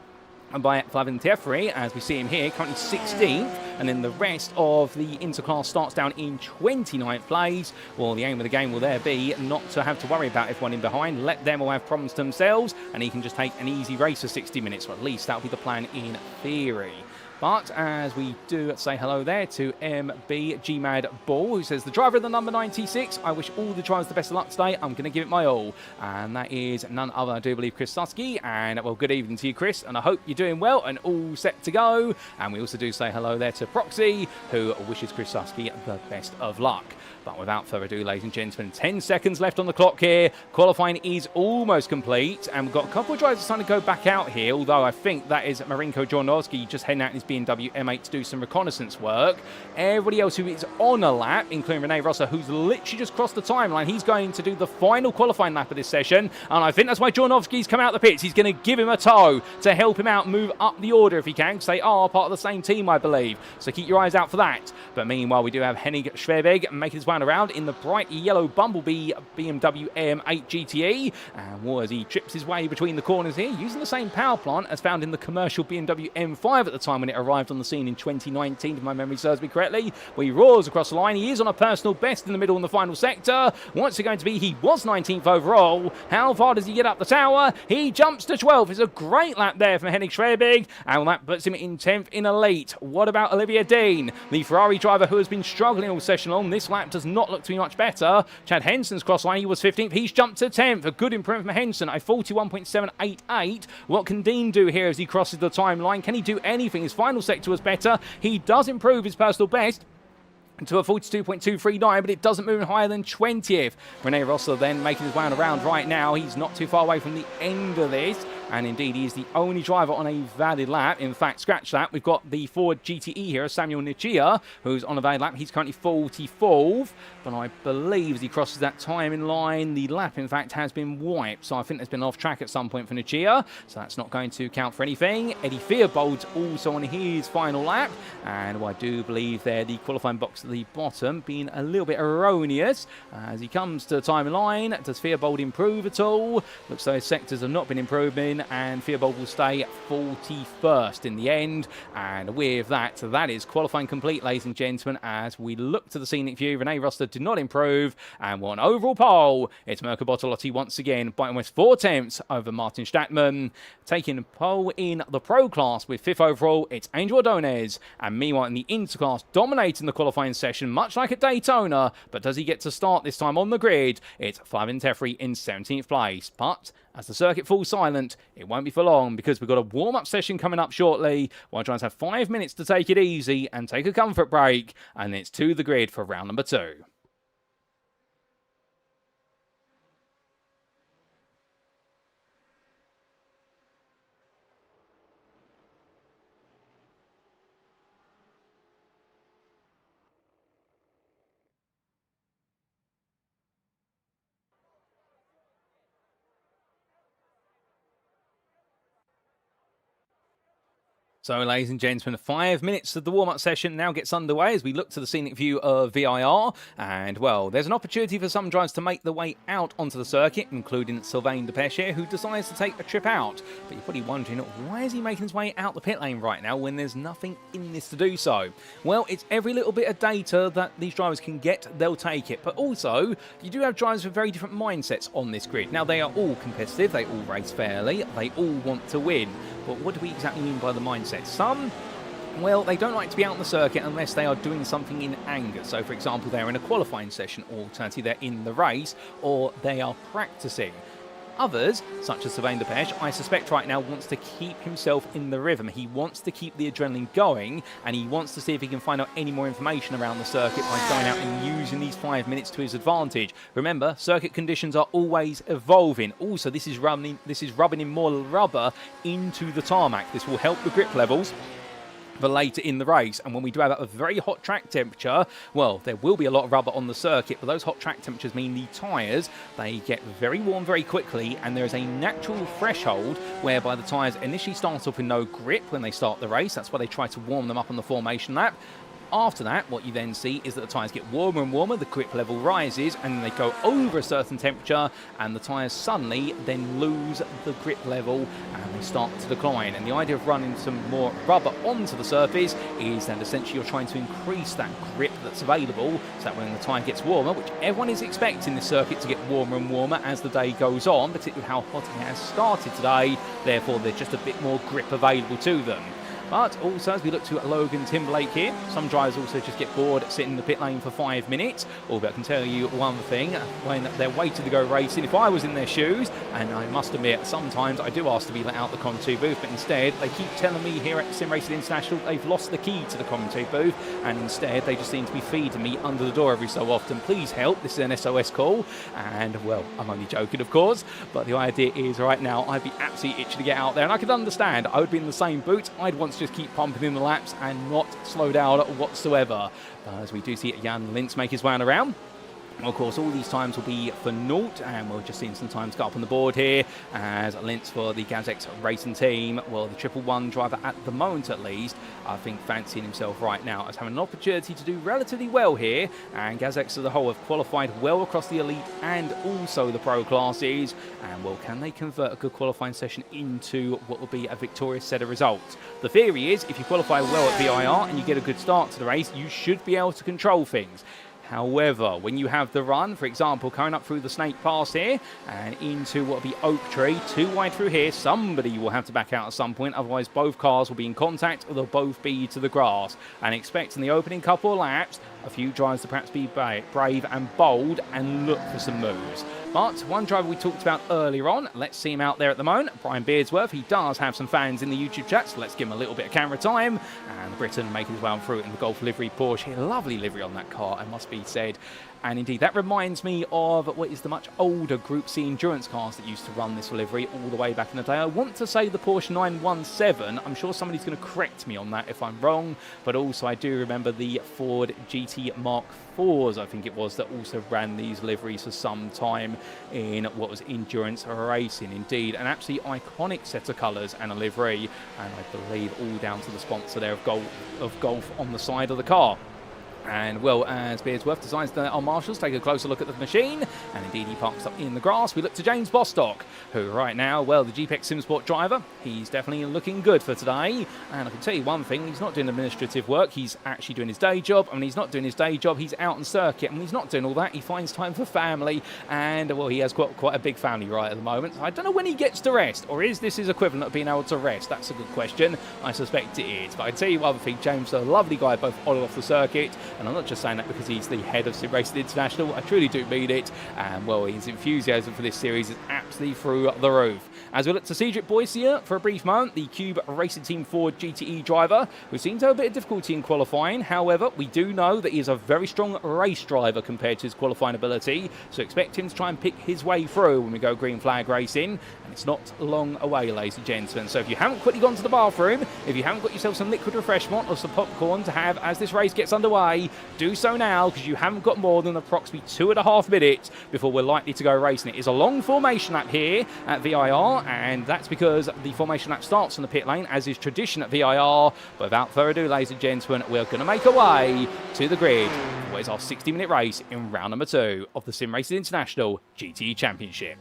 A: by Flavin Teferi, as we see him here, currently 16th, and then the rest of the interclass starts down in 29th place. Well, the aim of the game will there be not to have to worry about everyone in behind, let them all have problems themselves, and he can just take an easy race for 60 minutes, or at least that'll be the plan in theory. But as we do say hello there to MB GMAD Ball, who says, the driver of the number 96, I wish all the drivers the best of luck today. I'm going to give it my all. And that is none other, I do believe, Chris Susky. And well, good evening to you, Chris. And I hope you're doing well and all set to go. And we also do say hello there to Proxy, who wishes Chris Susky the best of luck. But without further ado, ladies and gentlemen, 10 seconds left on the clock here. Qualifying is almost complete, and we've got a couple of drivers starting to go back out here, although I think that is Marinko Jornowski just heading out in his BMW M8 to do some reconnaissance work. Everybody else who is on a lap, including Rene Rosser, who's literally just crossed the timeline, he's going to do the final qualifying lap of this session, and I think that's why Jornowski's come out the pits. He's going to give him a tow to help him out move up the order if he can, because they are part of the same team, I believe. So keep your eyes out for that. But meanwhile, we do have Henning Schwebeg making his way around in the bright yellow Bumblebee BMW M8 GTE, and as he trips his way between the corners here, using the same power plant as found in the commercial BMW M5 at the time when it arrived on the scene in 2019, if my memory serves me correctly. Well, he roars across the line. He is on a personal best in the middle in the final sector. What's it going to be? He was 19th overall. How far does he get up the tower? He jumps to 12th. It's a great lap there from Henning Schwebig, and that puts him in 10th in elite. What about Olivier Dean, the Ferrari driver who has been struggling all session long? This lap does not look to be much better. Chad Henson's cross line, he was 15th. He's jumped to 10th. A good improvement from Henson, a 41.788. What can Dean do here as he crosses the timeline? Can he do anything? His final sector was better. He does improve his personal best to a 42.239, but it doesn't move higher than 20th. Rene Rosser then making his way around right now. He's not too far away from the end of this, and indeed he is the only driver on a valid lap. In fact, scratch that, we've got the Ford GTE here, Samuel Nichia, who's on a valid lap. He's currently 44th, but I believe as he crosses that time in line, the lap in fact has been wiped, so I think there's been off track at some point for Nichia, so that's not going to count for anything. Eddie Fearbold's also on his final lap, and I do believe there the qualifying box at the bottom being a little bit erroneous as he comes to the timeline. Does Fearbold improve at all? Looks though his sectors have not been improving, and Fearbold will stay 41st in the end. And with that, that is qualifying complete, ladies and gentlemen, as we look to the scenic view. Rene Rosser did not improve, and one overall pole. It's Mirko Bortolotti once again by almost 4 tenths over Martin Statman. Taking pole in the pro class with 5th overall, it's Angel Ordonez, and meanwhile in the interclass dominating the qualifying session, much like at Daytona, but does he get to start this time on the grid? It's Flavin Teferi in 17th place, but as the circuit falls silent, it won't be for long, because we've got a warm-up session coming up shortly. While trying to have 5 minutes to take it easy and take a comfort break, and it's to the grid for round number 2. So, ladies and gentlemen, 5 minutes of the warm-up session now gets underway as we look to the scenic view of VIR. And, well, there's an opportunity for some drivers to make their way out onto the circuit, including Sylvain Delpech here, who decides to take a trip out. But you're probably wondering, why is he making his way out the pit lane right now when there's nothing in this to do so? Well, it's every little bit of data that these drivers can get, they'll take it. But also, you do have drivers with very different mindsets on this grid. Now, they are all competitive, they all race fairly, they all want to win. But what do we exactly mean by the mindset? Some, well, they don't like to be out on the circuit unless they are doing something in anger. So, for example, they're in a qualifying session, or alternatively, they're in the race, or they are practicing. Others, such as Sylvain Delpech, I suspect right now wants to keep himself in the rhythm. He wants to keep the adrenaline going, and he wants to see if he can find out any more information around the circuit by going out and using these 5 minutes to his advantage. Remember, circuit conditions are always evolving. Also, this is rubbing in more rubber into the tarmac. This will help the grip levels for later in the race. And when we do have a very hot track temperature, well, there will be a lot of rubber on the circuit, but those hot track temperatures mean the tyres, they get very warm very quickly, and there is a natural threshold whereby the tyres initially start off with no grip when they start the race. That's why they try to warm them up on the formation lap. After that, what you then see is that the tyres get warmer and warmer, the grip level rises, and they go over a certain temperature, and the tyres suddenly then lose the grip level, and they start to decline. And the idea of running some more rubber onto the surface is that essentially you're trying to increase that grip that's available, so that when the tyre gets warmer, which everyone is expecting the circuit to get warmer and warmer as the day goes on, particularly how hot it has started today, therefore there's just a bit more grip available to them. But also, as we look to Logan Timberlake here, some drivers also just get bored sitting in the pit lane for 5 minutes. Although I can tell you one thing, when they're waiting to go racing, if I was in their shoes, and I must admit, sometimes I do ask to be let out the Comm2 booth, but instead, they keep telling me here at SimRacing International they've lost the key to the Comm2 booth, and instead they just seem to be feeding me under the door every so often. Please help, this is an SOS call. And, well, I'm only joking, of course, but the idea is right now I'd be absolutely itching to get out there, and I could understand, I would be in the same boot, I'd want to just keep pumping in the laps and not slow down whatsoever. But as we do see Jan Lintz make his way around, well, of course, all these times will be for naught, and we're just seeing some times go up on the board here as Lintz for the GazX racing team. Well, the 111 driver at the moment, at least, I think fancying himself right now as having an opportunity to do relatively well here, and GazX as a whole have qualified well across the elite and also the pro classes. And, well, can they convert a good qualifying session into what will be a victorious set of results? The theory is, if you qualify well at VIR and you get a good start to the race, you should be able to control things. However, when you have the run, for example, coming up through the Snake Pass here and into what will be Oak Tree, too wide through here, somebody will have to back out at some point, otherwise both cars will be in contact or they'll both be to the grass. And expect in the opening couple of laps, a few drivers to perhaps be brave and bold and look for some moves. But one driver we talked about earlier on, let's see him out there at the moment, Brian Beardsworth. He does have some fans in the YouTube chat, so let's give him a little bit of camera time. And Britain making his way on through it in the Golf livery Porsche. Lovely livery on that car, it must be said. And indeed, that reminds me of what is the much older Group C endurance cars that used to run this livery all the way back in the day. I want to say the Porsche 917. I'm sure somebody's going to correct me on that if I'm wrong. But also, I do remember the Ford GT Mark IVs, I think it was, that also ran these liveries for some time in what was endurance racing. Indeed, an absolutely iconic set of colours and a livery. And I believe all down to the sponsor there of Golf on the side of the car. And, well, as Beardsworth decides our marshals take a closer look at the machine, and indeed he parks up in the grass, we look to James Bostock, who right now, well, the GPEX SimSport driver, he's definitely looking good for today. And I can tell you one thing, he's not doing administrative work, he's actually doing his day job. And when he's not doing his day job, he's out on circuit. And when he's not doing all that, he finds time for family. And, well, he has quite a big family right at the moment. I don't know when he gets to rest, or is this his equivalent of being able to rest? That's a good question. I suspect it is. But I can tell you one thing, James is a lovely guy, both on and off the circuit. And I'm not just saying that because he's the head of SimRacing International. I truly do mean it. And, well, his enthusiasm for this series is absolutely through the roof. As we look to Cedric Boysier for a brief moment, the Cube Racing Team Ford GTE driver, who seems to have a bit of difficulty in qualifying. However, we do know that he is a very strong race driver compared to his qualifying ability. So expect him to try and pick his way through when we go green flag racing. And it's not long away, ladies and gentlemen. So if you haven't quickly gone to the bathroom, if you haven't got yourself some liquid refreshment or some popcorn to have as this race gets underway, do so now, because you haven't got more than approximately 2.5 minutes before we're likely to go racing. It is a long formation lap here at VIR, and that's because the formation lap starts on the pit lane, as is tradition at VIR. But without further ado, ladies and gentlemen, we're going to make our way to the grid for what is our 60-minute race in round number 2 of the SimRacing International GTE Championship.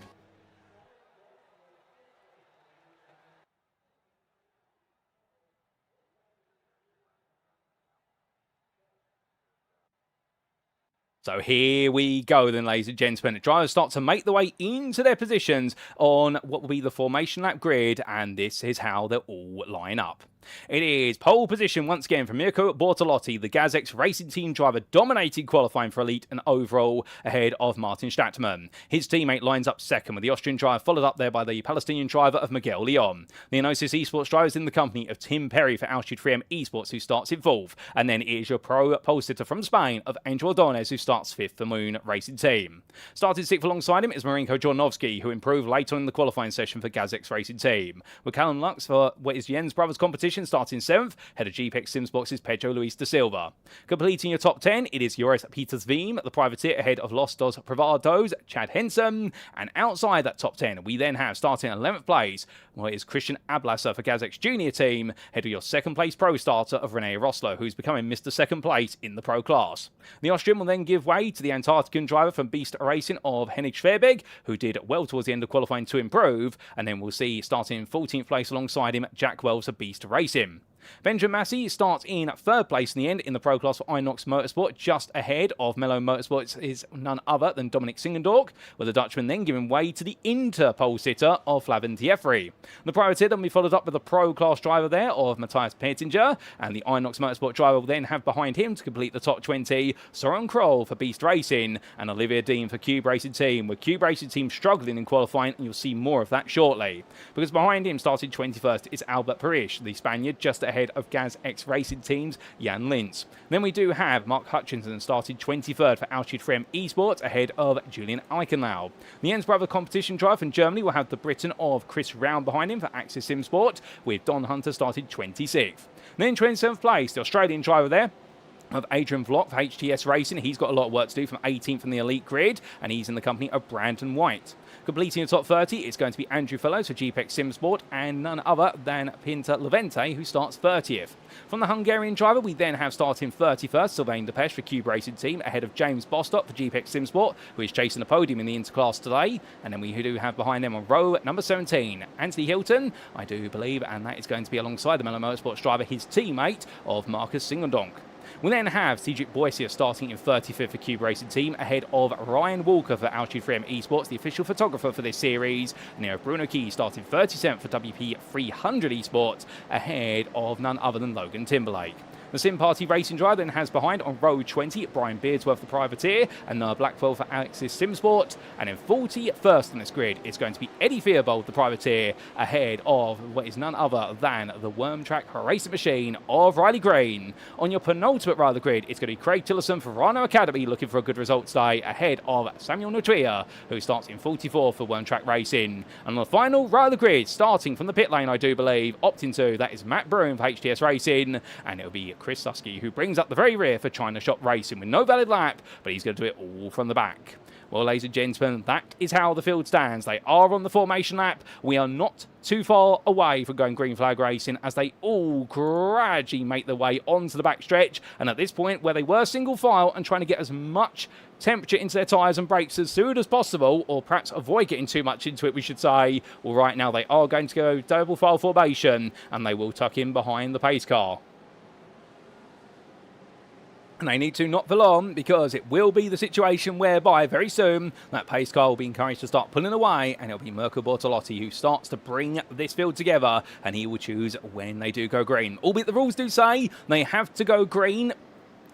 A: So here we go then, ladies and gentlemen. Drivers start to make the way into their positions on what will be the formation lap grid, and this is how they'll all line up. It is pole position once again for Mirko Bortolotti, the GazX Racing Team driver, dominating qualifying for Elite and overall ahead of Martin Stadtmann. His teammate lines up second, with the Austrian driver followed up there by the Palestinian driver of Miguel Leon. The Enosis Esports driver is in the company of Tim Perry for Altitude 3M Esports, who starts in 4th. And then it is your pro pole sitter from Spain of Angel Ordonez, who starts 5th for Moon Racing Team. Started 6th alongside him is Mirko Bortolotti, who improved later on in the qualifying session for GazX Racing Team. With Callum Lux for what is Jens Brothers competition starting 7th, head of GTE Simsbox's Pedro Luis da Silva. Completing your top 10, it is Joris Peters Veem, the privateer, ahead of Los Dos Privados, Chad Henson. And outside that top 10, we then have starting 11th place, well, it is Christian Ablasser for GazX Junior Team, head of your 2nd place pro starter of Rene Rosler, who's becoming Mr. 2nd place in the pro class. The Austrian will then give way to the Antarctican driver from Beast Racing of Hennig Schwerberg, who did well towards the end of qualifying to improve, and then we'll see starting in 14th place alongside him, Jack Wells of Beast Racing. Benjamin Massey starts in 3rd place in the end in the pro class for Inox Motorsport, just ahead of Mello Motorsports is none other than Dominic Singendork, with the Dutchman then giving way to the Inter-pole sitter of Flavin Tiefri. The privateer then will be followed up with the pro class driver there of Matthias Pettinger, and the Inox Motorsport driver will then have behind him to complete the top 20, Soren Kroll for Beast Racing, and Olivier Dean for Cube Racing Team, with Cube Racing Team struggling in qualifying, and you'll see more of that shortly. Because behind him, starting 21st, is Albert Parrish, the Spaniard, just ahead of GazX Racing Team's Jan Lintz. Then we do have Mark Hutchinson started 23rd for Altitude 3M Esports, ahead of Julian Eichenlau. The Jens Brother competition driver from Germany will have the Briton of Chris Round behind him for Axis Simsport, with Don Hunter started 26th. Then in 27th place, the Australian driver there of Adrian Vlock for HTS Racing. He's got a lot of work to do from 18th in the Elite Grid, and he's in the company of Brandon White. Completing the top 30, it's going to be Andrew Fellows for GPEX Simsport, and none other than Pinter Levente, who starts 30th. From the Hungarian driver, we then have starting 31st, Sylvain Delpech for Cube Racing Team, ahead of James Bostock for GPEX Simsport, who is chasing the podium in the Interclass today. And then we do have behind them on row number 17, Anthony Hilton, I do believe, and that is going to be alongside the Mello Motorsports driver, his teammate of Marcus Singendonk. We then have Cedric Boisier starting in 35th for Cube Racing Team, ahead of Ryan Walker for Altitude 3M Esports, the official photographer for this series. And here Bruno Key starting 37th for WP 300 Esports, ahead of none other than Logan Timberlake. The Sim Party Racing driver then has behind on row 20 Brian Beardsworth, the privateer, and Noah Blackwell for Alexis Simsport. And in 41st on this grid, it's going to be Eddie Fearbold, the privateer, ahead of what is none other than the Worm Track Racing Machine of Riley Green. On your penultimate row of the grid, it's going to be Craig Tillison for Rhino Academy, looking for a good result today, ahead of Samuel Nutria, who starts in 44th for Worm Track Racing. And on the final row of the grid, starting from the pit lane, I do believe, opting to, that is Matt Broom for HTS Racing, and it'll be Chris Susky, who brings up the very rear for China Shop Racing with no valid lap, but he's going to do it all from the back. Well, ladies and gentlemen, that is how the field stands. They are on the formation lap. We are not too far away from going green flag racing, as they all gradually make their way onto the back stretch. And at this point, where they were single file and trying to get as much temperature into their tyres and brakes as soon as possible, or perhaps avoid getting too much into it, we should say, well, right now they are going to go double file formation, and they will tuck in behind the pace car. And they need to not for long, because it will be the situation whereby very soon that pace car will be encouraged to start pulling away, and it'll be Mirko Bortolotti who starts to bring this field together, and he will choose when they do go green. Albeit the rules do say they have to go green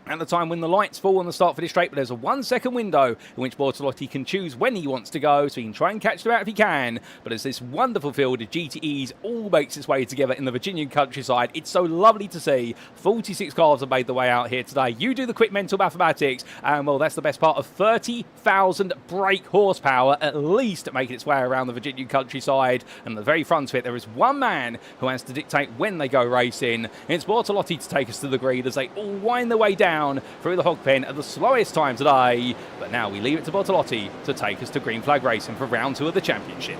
A: at the time when the lights fall on the start for this straight, but there's a 1 second window in which Bortolotti can choose when he wants to go, so he can try and catch them out if he can. But as this wonderful field of GTEs all makes its way together in the Virginian countryside, it's so lovely to see. 46 cars have made their way out here today. You do the quick mental mathematics, and well, that's the best part of 30,000 brake horsepower at least making its way around the Virginian countryside. And at the very front of it, there is one man who has to dictate when they go racing. It's Bortolotti to take us to the grid as they all wind their way down through the hog pen at the slowest time today. But now we leave it to Bortolotti to take us to green flag racing for round 2 of the championship.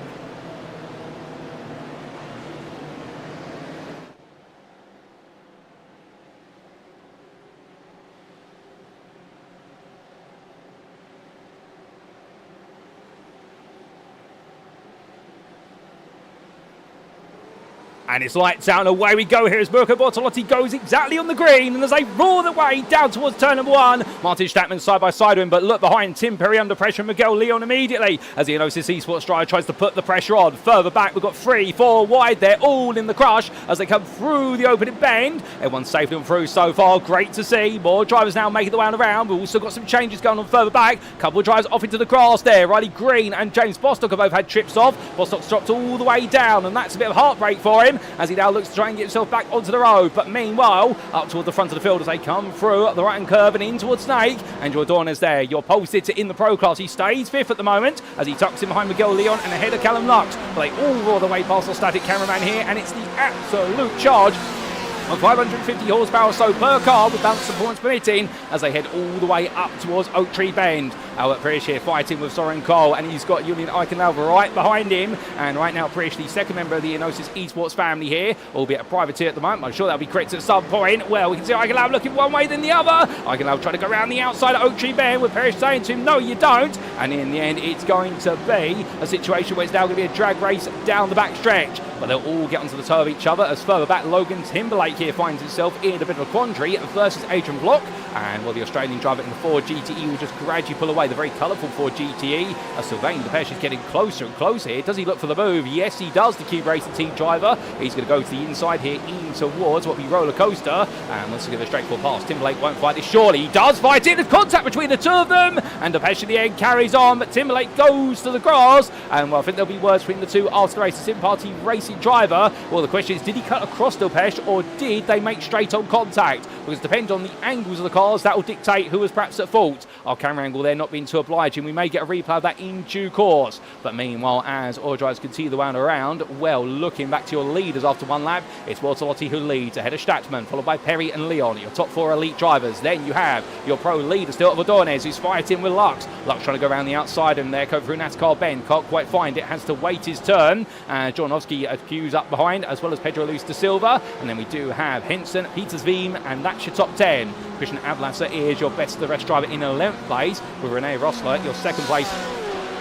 A: And it's lights out and away we go here as Mirko Bortolotti goes exactly on the green. And as they roar the way down towards turn number 1, Martin Statman side by side with him. But look behind, Tim Perry under pressure, Miguel Leon immediately as the Enosis Esports driver tries to put the pressure on. Further back, we've got 3, 4 wide. They're all in the crush as they come through the opening bend. Everyone's safely on through so far. Great to see. More drivers now making the way around. We've also got some changes going on further back. Couple of drivers off into the grass there. Riley Green and James Bostock have both had trips off. Bostock's dropped all the way down, and that's a bit of heartbreak for him as he now looks to try and get himself back onto the road. But meanwhile, up towards the front of the field as they come through the right-hand curve and in towards Snake. And your Dorner's there. Your pole sitter in the Pro Class. He stays 5th at the moment as he tucks in behind Miguel Leon and ahead of Callum Lux. But they all roar the way past the static cameraman here, and it's the absolute charge of 550 horsepower or so per car with balance performance permitting as they head all the way up towards Oak Tree Bend. Albert Prish here fighting with Soren Cole, and he's got Julian Eichenlaub right behind him. And right now Prish, the second member of the Enosis Esports family here, albeit a privateer at the moment. I'm sure that'll be correct at some point. Well, we can see Eichenlaub looking one way then the other. Eichenlaub trying to go around the outside of Oak Tree Bend with Prish saying to him, no you don't. And in the end it's going to be a situation where it's now going to be a drag race down the back stretch. But they'll all get onto the toe of each other as further back Logan Timberlake here finds himself in a bit of a quandary versus Adrian Block. And well, the Australian driver in the Ford GTE will just gradually pull away the very colourful Ford GTE as Sylvain Delpech is getting closer and closer here. Does he look for the move? Yes, he does, the Cube Racing team driver. He's going to go to the inside here in towards what will be roller coaster. And once again, a straightforward pass. Timberlake won't fight this. Surely he does fight it. There's contact between the two of them. And Delpech in the end carries on, but Timberlake goes to the grass. And well, I think there'll be words between the two after the race. The Sim Party Racing driver. Well, the question is, did he cut across Delpech or did they make straight on contact? Because depending on the angles of the cars, that will dictate who was perhaps at fault. Our camera angle there not being too obliging. We may get a replay of that in due course. But meanwhile, as all drivers continue the round around, well, looking back to your leaders after one lap, it's Bortolotti who leads ahead of Statman, followed by Perry and Leon, your top 4 elite drivers. Then you have your pro leader still at Vadornes, who's fighting with Lux. Lux trying to go around the outside and there, go through NASCAR bend. Can't quite find it, has to wait his turn. Jonovsky accused up behind, as well as Pedro Luis da Silva. And then we do have Henson, Peters Veem, and that's your top 10. Christian Ablasser is your best of the rest driver in 11th place, with Rene Rossler, your second place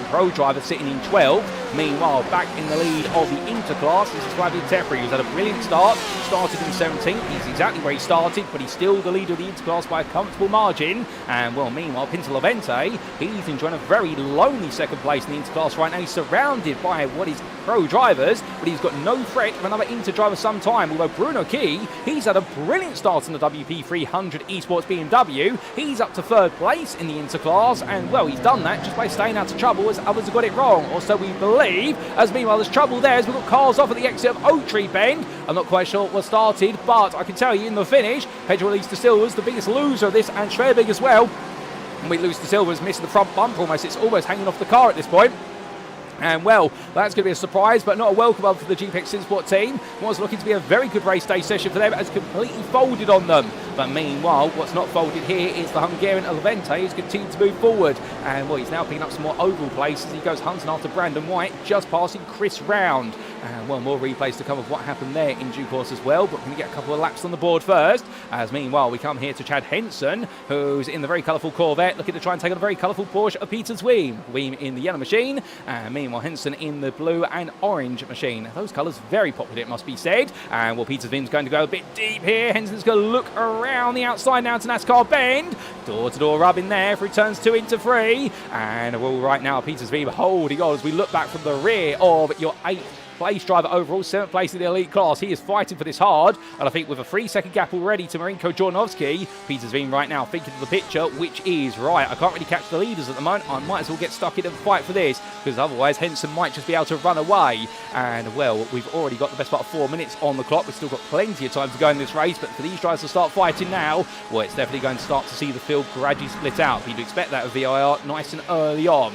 A: pro driver, sitting in 12th. Meanwhile, back in the lead of the Interclass, this is Flavio Tepri, who's had a brilliant start. Started in 17th. He's exactly where he started, but he's still the leader of the Interclass by a comfortable margin. And well, meanwhile, Pintalavente, he's enjoying a very lonely second place in the Interclass right now. He's surrounded by what is pro drivers, but he's got no threat of another Inter driver sometime. Although Bruno Key, he's had a brilliant start in the WP300 Esports BMW. He's up to 3rd place in the Interclass, and well, he's done that just by staying out of trouble as others have got it wrong, or so we believe. As meanwhile, there's trouble there as we've got cars off at the exit of Oak Tree Bend. I'm not quite sure what was started, but I can tell you in the finish, Pedro Luis da Silva was the biggest loser of this, and Schwerbig as well. And Luis da Silva's missing the front bumper almost. It's almost hanging off the car at this point. And well, that's going to be a surprise, but not a welcome one for the GPEX Simsport team. Was looking to be a very good race day session for them, but has completely folded on them. But meanwhile, what's not folded here is the Hungarian Levente, who's continued to move forward. And well, he's now picking up some more oval place as he goes hunting after Brandon White, just passing Chris Round. And well, more replays to come of what happened there in due course as well, but we're going to get a couple of laps on the board first. As meanwhile, we come here to Chad Henson, who's in the very colourful Corvette, looking to try and take on a very colourful Porsche of Peters Weem. Weem in the yellow machine, and meanwhile Henson in the blue and orange machine. Those colours very popular, it must be said. And well, Peters Weem's going to go a bit deep here. Henson's going to look around the outside now to NASCAR bend. Door-to-door rub in there through turns 2 into 3. And well, right now Peters Weem holding on as we look back from the rear of your 8th place driver overall, 7th place in the elite class. He is fighting for this hard, and I think with a 3-second gap already to Mirko Bortolotti, Peters Veem right now thinking of the picture, which is right. I can't really catch the leaders at the moment. I might as well get stuck in and fight for this, because otherwise Henson might just be able to run away. And well, we've already got the best part of 4 minutes on the clock. We've still got plenty of time to go in this race, but for these drivers to start fighting now, well, it's definitely going to start to see the field gradually split out. You'd expect that of VIR nice and early on.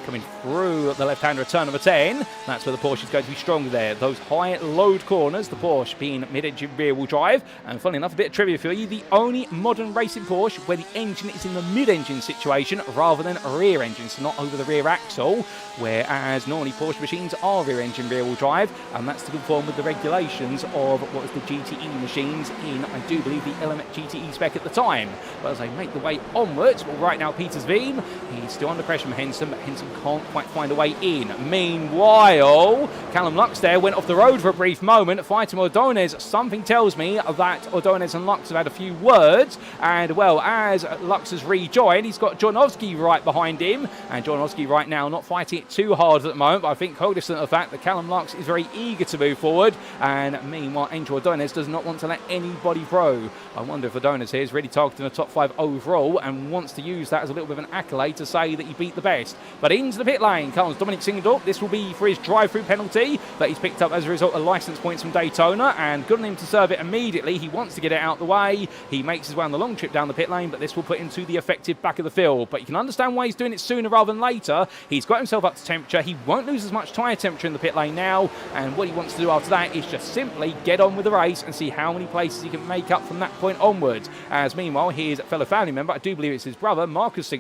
A: Coming through the left-hander at turn number 10. That's where the Porsche is going to be stronger there. Those high load corners, the Porsche being mid-engine rear-wheel drive. And funnily enough, a bit of trivia for you, the only modern racing Porsche where the engine is in the mid-engine situation rather than rear engine, so not over the rear axle, whereas normally Porsche machines are rear-engine rear-wheel drive, and that's to conform with the regulations of what was the GTE machines in, I do believe, the Element GTE spec at the time. But as they make the way onwards, well, right now Peters Veem, he's still under pressure from Henson, but Henson can't quite find a way in. Meanwhile, Callum Lux there went off the road for a brief moment, fighting Ordonez. Something tells me that Ordonez and Lux have had a few words, and well, as Lux has rejoined, he's got Jornowski right behind him, and Jornowski right now not fighting it too hard at the moment, but I think cognizant of the fact that Callum Lux is very eager to move forward, and meanwhile Angel Ordonez does not want to let anybody through. I wonder if Ordonez here is really targeting the top 5 overall and wants to use that as a little bit of an accolade to say that he beat the best. But into the pit lane comes Dominic Singendorf. This will be for his drive-through penalty that he's picked up as a result of licence points from Daytona, and good on him to serve it immediately. He wants to get it out the way. He makes his way on the long trip down the pit lane, but this will put him to the effective back of the field. But you can understand why he's doing it sooner rather than later. He's got himself up to temperature. He won't lose as much tyre temperature in the pit lane now, and what he wants to do after that is just simply get on with the race and see how many places he can make up from that point onwards. As meanwhile, his fellow family member, I do believe it's his brother, Marcus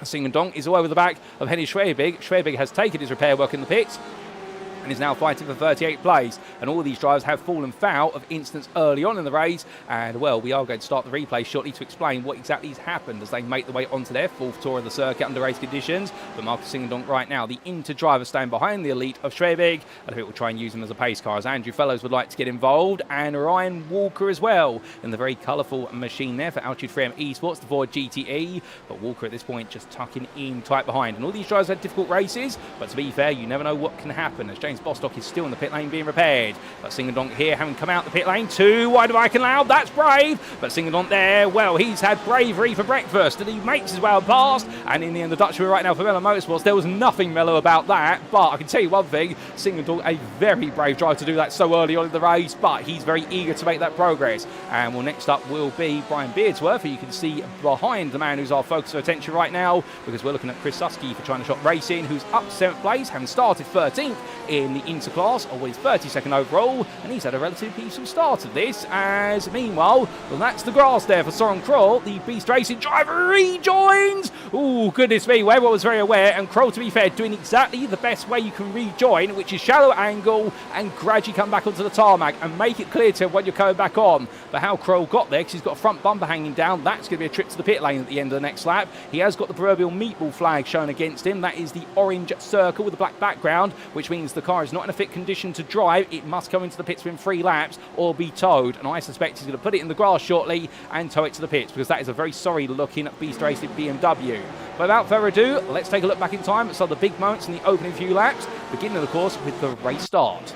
A: Singendong, is all over the back of Henny Schwebig. Schwebig has taken his repair work in the pits and is now fighting for 38th place. And all these drivers have fallen foul of incidents early on in the race. And, well, we are going to start the replay shortly to explain what exactly has happened as they make their way onto their 4th tour of the circuit under race conditions. But Marcus Singendonk right now, the inter-driver, staying behind the elite of Schwebig. I think we'll try and use him as a pace car, as Andrew Fellows would like to get involved. And Ryan Walker as well, in the very colourful machine there for Altitude 3M Esports, the Ford GTE. But Walker at this point just tucking in tight behind. And all these drivers had difficult races, but to be fair, you never know what can happen, as James Bostock is still in the pit lane being repaired. But Singendonk here having come out the pit lane, too wide of Ike and Loud, that's brave. But Singendonk there, well, he's had bravery for breakfast, and he makes his way past. And in the end, the Dutchman right now for Mellow Motorsports, there was nothing mellow about that. But I can tell you one thing, Singendonk, a very brave driver to do that so early on in the race, but he's very eager to make that progress. And well, next up will be Brian Beardsworth, who you can see behind the man who's our focus of attention right now, because we're looking at Chris Susky for China Shop Racing, who's up 7th place, having started 13th in the Interclass, or he's 32nd overall, and he's had a relatively peaceful start of this. As meanwhile, well, that's the grass there for Soren Kroll, the Beast Racing driver, rejoins. Oh, goodness me, everyone was very aware, and Kroll, to be fair, doing exactly the best way you can rejoin, which is shallow angle and gradually come back onto the tarmac and make it clear to him when you're coming back on. But how Kroll got there, because he's got a front bumper hanging down, that's going to be a trip to the pit lane at the end of the next lap. He has got the proverbial meatball flag shown against him. That is the orange circle with the black background, which means the car is not in a fit condition to drive. It must come into the pits within 3 laps or be towed, and I suspect he's going to put it in the grass shortly and tow it to the pits, because that is a very sorry looking Beast Racing BMW. But without further ado, let's take a look back in time at some of the big moments in the opening few laps, beginning of course with the race start.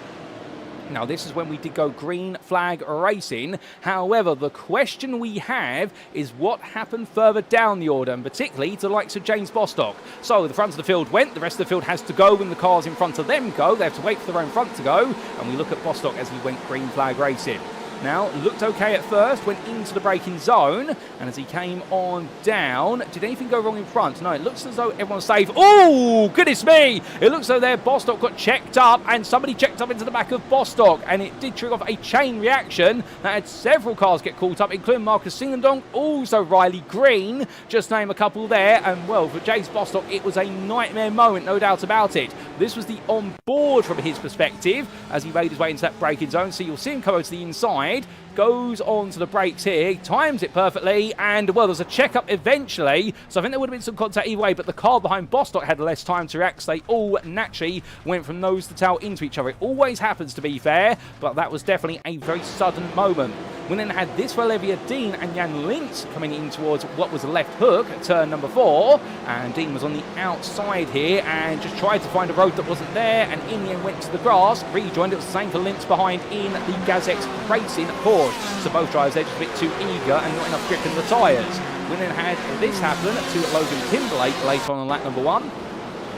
A: Now, this is when we did go green flag racing. However, the question we have is what happened further down the order, and particularly to the likes of James Bostock. So the front of the field went, the rest of the field has to go when the cars in front of them go. They have to wait for their own front to go, and we look at Bostock as he went green flag racing. Now, looked okay at first, went into the braking zone, and as he came on down, did anything go wrong in front? No, it looks as though everyone's safe. Oh, goodness me! It looks as though there Bostock got checked up, and somebody checked up into the back of Bostock, and it did trigger off a chain reaction that had several cars get caught up, including Marcus Singendonk, also Riley Green, just name a couple there, and well, for James Bostock, it was a nightmare moment, no doubt about it. This was the on-board from his perspective, as he made his way into that braking zone, so you'll see him come over to the inside, goes on to the brakes here, times it perfectly, and well, there's a check-up eventually, so I think there would have been some contact either way, but the car behind Bostock had less time to react, so they all naturally went from nose to tail into each other. It always happens, to be fair, but that was definitely a very sudden moment. We then had this for Olivier Dean and Jan Lintz coming in towards what was a left hook at turn number 4, and Dean was on the outside here and just tried to find a road that wasn't there, and in the end went to the grass, rejoined. It was the same for Lintz behind in the Gazex Racing Porsche, so both drivers there just a bit too eager and not enough grip in the tyres. We then had this happen to Logan Timberlake later on lap number 1.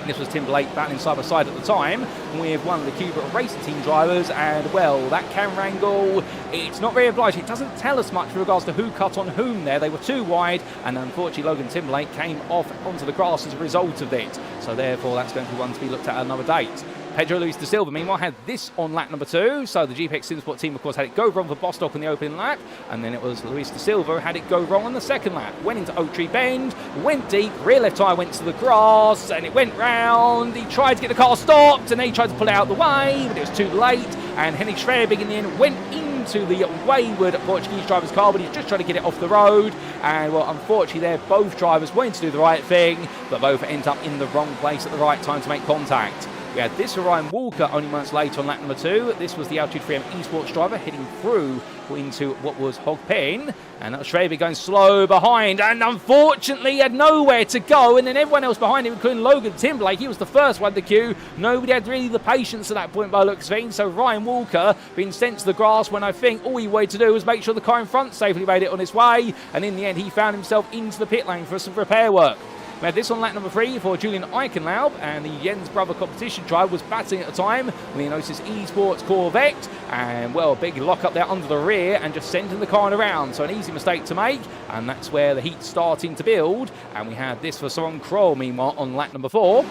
A: This was Timberlake battling side by side at the time with one of the Cuba Racing Team drivers, and well, that camera angle, it's not very obliging. It doesn't tell us much with regards to who cut on whom there. They were too wide, and unfortunately Logan Timberlake came off onto the grass as a result of it. So therefore that's going to be one to be looked at another date. Pedro Luis da Silva, meanwhile, had this on lap number 2. So the GPX SimSport team, of course, had it go wrong for Bostock on the opening lap. And then it was Luis da Silva who had it go wrong on the second lap. Went into Oak Tree Bend, went deep, rear left tyre went to the grass, and it went round. He tried to get the car stopped, and then he tried to pull it out of the way, but it was too late. And Henning Schwebig in the end went into into the wayward Portuguese driver's car, but he's just trying to get it off the road. And, well, unfortunately there, both drivers wanted to do the right thing, but both end up in the wrong place at the right time to make contact. We had this for Ryan Walker only months later on lap number 2. This was the Altitude 3M eSports driver heading through into what was Hog Pen. And that was Schreiber going slow behind, and unfortunately had nowhere to go. And then everyone else behind him, including Logan Timberlake, he was the first one to queue. Nobody had really the patience at that point by the looks of things. So Ryan Walker being sent to the grass when I think all he wanted to do was make sure the car in front safely made it on its way. And in the end, he found himself into the pit lane for some repair work. We had this on lap number 3 for Julian Eichenlaub, and the Jens Brother competition driver was battling at the time when he noticed this eSports Corvette, and, well, a big lock up there under the rear and just sending the car around. So an easy mistake to make, and that's where the heat's starting to build. And we had this for Søren Kroll, meanwhile, on lap number 4.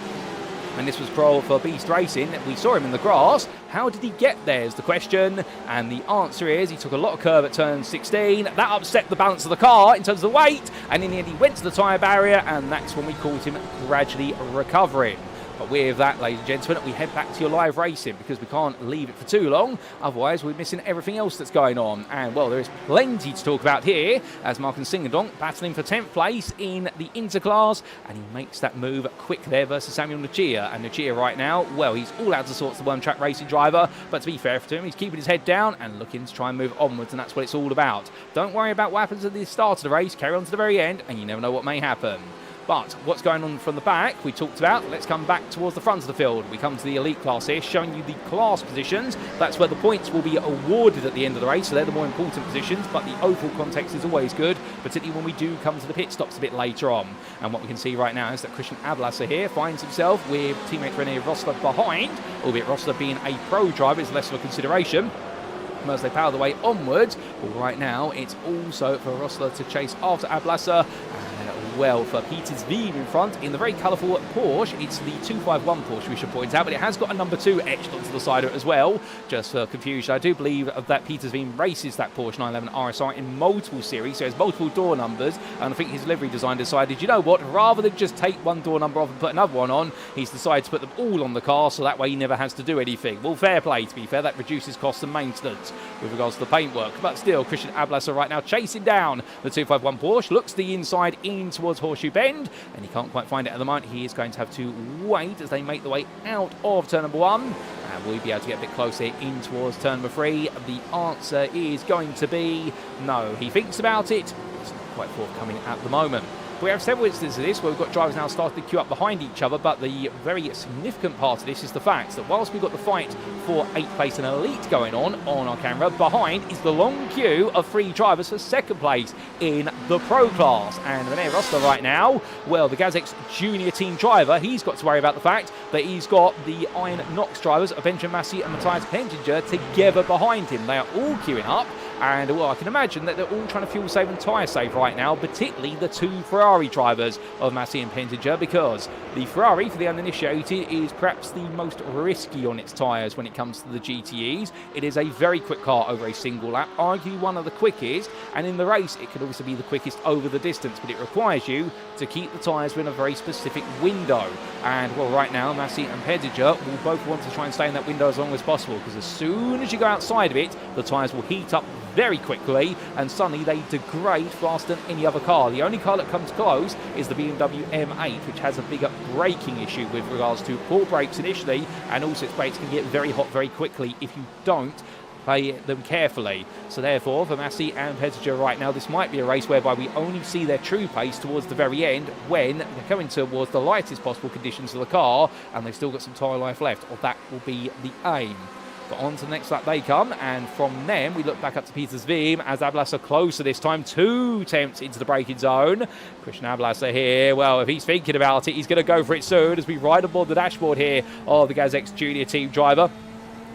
A: And this was Kroll for Beast Racing. We saw him in the grass. How did he get there is the question. And the answer is he took a lot of curve at turn 16. That upset the balance of the car in terms of the weight. And in the end, he went to the tyre barrier. And that's when we caught him gradually recovering. But with that, ladies and gentlemen, we head back to your live racing because we can't leave it for too long. Otherwise, we're missing everything else that's going on. And, well, there is plenty to talk about here as Martin Singerdonk battling for 10th place in the Interclass. And he makes that move quick there versus Samuel Nechia. And Nechia right now, well, he's all out of sorts, the one-track racing driver. But to be fair to him, he's keeping his head down and looking to try and move onwards. And that's what it's all about. Don't worry about what happens at the start of the race. Carry on to the very end, and you never know what may happen. But what's going on from the back, we talked about. Let's come back towards the front of the field. We come to the elite class here, showing you the class positions. That's where the points will be awarded at the end of the race, so they're the more important positions. But the oval context is always good, particularly when we do come to the pit stops a bit later on. And what we can see right now is that Christian Ablasser here finds himself with teammate René Rosler behind, albeit Rosler being a pro driver is less of a consideration. As they power the way onwards, well, right now it's also for Rosler to chase after Ablasser. Well, for Peters Veem in front in the very colourful Porsche. It's the 251 Porsche, we should point out, but it has got a number 2 etched onto the side of it as well. Just for confusion, I do believe that Peters Veem races that Porsche 911 RSI in multiple series, so there's multiple door numbers, and I think his livery design decided, you know what, rather than just take one door number off and put another one on, he's decided to put them all on the car, so that way he never has to do anything. Well, fair play, to be fair, that reduces costs and maintenance with regards to the paintwork. But still, Christian Ablasser right now chasing down the 251 Porsche, looks the inside in towards Horseshoe Bend, and he can't quite find it at the moment. He is going to have to wait as they make the way out of turn number 1, and will we be able to get a bit closer in towards turn number 3? The answer is going to be no. He thinks about it. It's not quite forthcoming at the moment. We have several instances of this where we've got drivers now starting to queue up behind each other, but the very significant part of this is the fact that whilst we've got the fight for 8th place and elite going on our camera, behind is the long queue of 3 drivers for 2nd place in the pro class. And René Rosler right now, well, the Gazx junior team driver, he's got to worry about the fact that he's got the Iron Knox drivers of Benjamin Massey and Matthias Pentinger together behind him. They are all queuing up. And, well, I can imagine that they're all trying to fuel save and tyre save right now, particularly the 2 Ferrari drivers of Massey and Pentinger, because the Ferrari, for the uninitiated, is perhaps the most risky on its tyres when it comes to the GTEs. It is a very quick car over a single lap, arguably one of the quickest, and in the race it could also be the quickest over the distance, but it requires you to keep the tyres within a very specific window. And, well, right now, Massey and Pentinger will both want to try and stay in that window as long as possible, because as soon as you go outside of it, the tyres will heat up very quickly, and suddenly they degrade faster than any other car. The only car that comes close is the BMW M8, which has a bigger braking issue with regards to poor brakes initially, and also its brakes can get very hot very quickly if you don't play them carefully. So therefore, for Massey and Pentinger right now, this might be a race whereby we only see their true pace towards the very end when they're coming towards the lightest possible conditions of the car, and they've still got some tyre life left, or that will be the aim. But on to the next lap they come, and from them we look back up to Peters Veem as Ablasser closer this time, 2 attempts into the braking zone. Christian Ablasser here, well, if he's thinking about it, he's going to go for it soon as we ride aboard the dashboard here of the Gazx junior team driver.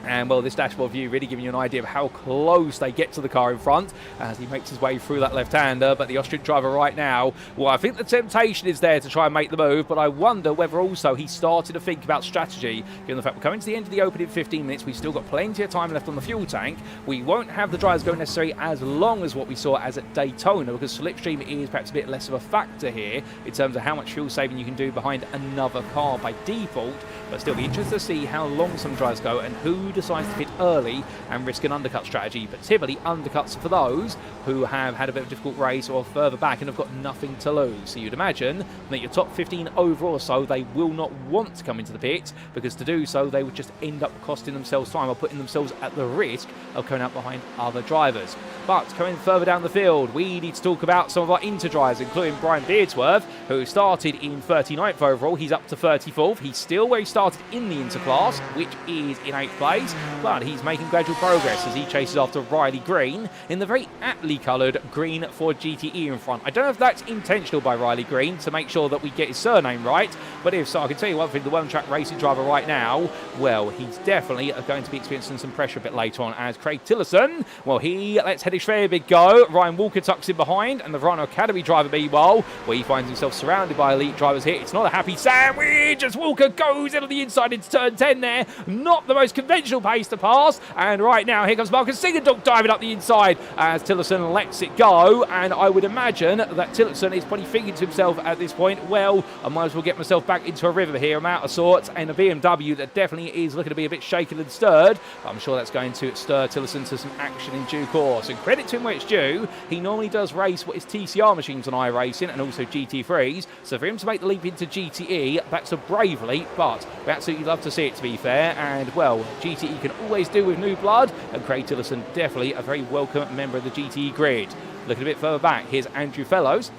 A: And, well, this dashboard view really giving you an idea of how close they get to the car in front as he makes his way through that left-hander. But the Austrian driver right now, well, I think the temptation is there to try and make the move, but I wonder whether also he started to think about strategy, given the fact we're coming to the end of the opening 15 minutes. We've still got plenty of time left on the fuel tank. We won't have the drivers go necessarily as long as what we saw as at Daytona, because slipstream is perhaps a bit less of a factor here in terms of how much fuel saving you can do behind another car by default. But still be interested to see how long some drivers go and who decides to pit early and risk an undercut strategy. But typically, undercuts for those who have had a bit of a difficult race or further back and have got nothing to lose. So you'd imagine that your top 15 overall or so, they will not want to come into the pit, because to do so, they would just end up costing themselves time or putting themselves at the risk of coming out behind other drivers. But coming further down the field, we need to talk about some of our inter-drivers, including Brian Beardsworth, who started in 39th overall. He's up to 34th. He's still where he started in the interclass, which is in 8th place, but he's making gradual progress as he chases after Riley Green in the very aptly coloured green for GTE in front. I don't know if that's intentional by Riley Green to make sure that we get his surname right, but if so, I can tell you one thing, the one-track racing driver right now, well, he's definitely going to be experiencing some pressure a bit later on, as Craig Tillerson, well, he lets Hedish Fair a big go. Ryan Walker tucks in behind, and the Verano Academy driver, meanwhile, where he finds himself surrounded by elite drivers here. It's not a happy sandwich as Walker goes into the inside into turn 10 there. Not the most conventional pace to pass, and right now, here comes Marcus Singendonk diving up the inside as Tillerson lets it go, and I would imagine that Tillerson is probably thinking to himself at this point, well, I might as well get myself back into a river here. I'm out of sorts, and a BMW that definitely is looking to be a bit shaken and stirred. I'm sure that's going to stir Tillerson to some action in due course. And credit to him where it's due, he normally does race what is TCR machines on iRacing and also GT3s. So for him to make the leap into GTE, that's a brave leap, but we absolutely love to see it, to be fair. And well, GTE can always do with new blood, and Craig Tillerson definitely a very welcome member of the GTE grid. Looking a bit further back, here's Andrew Fellows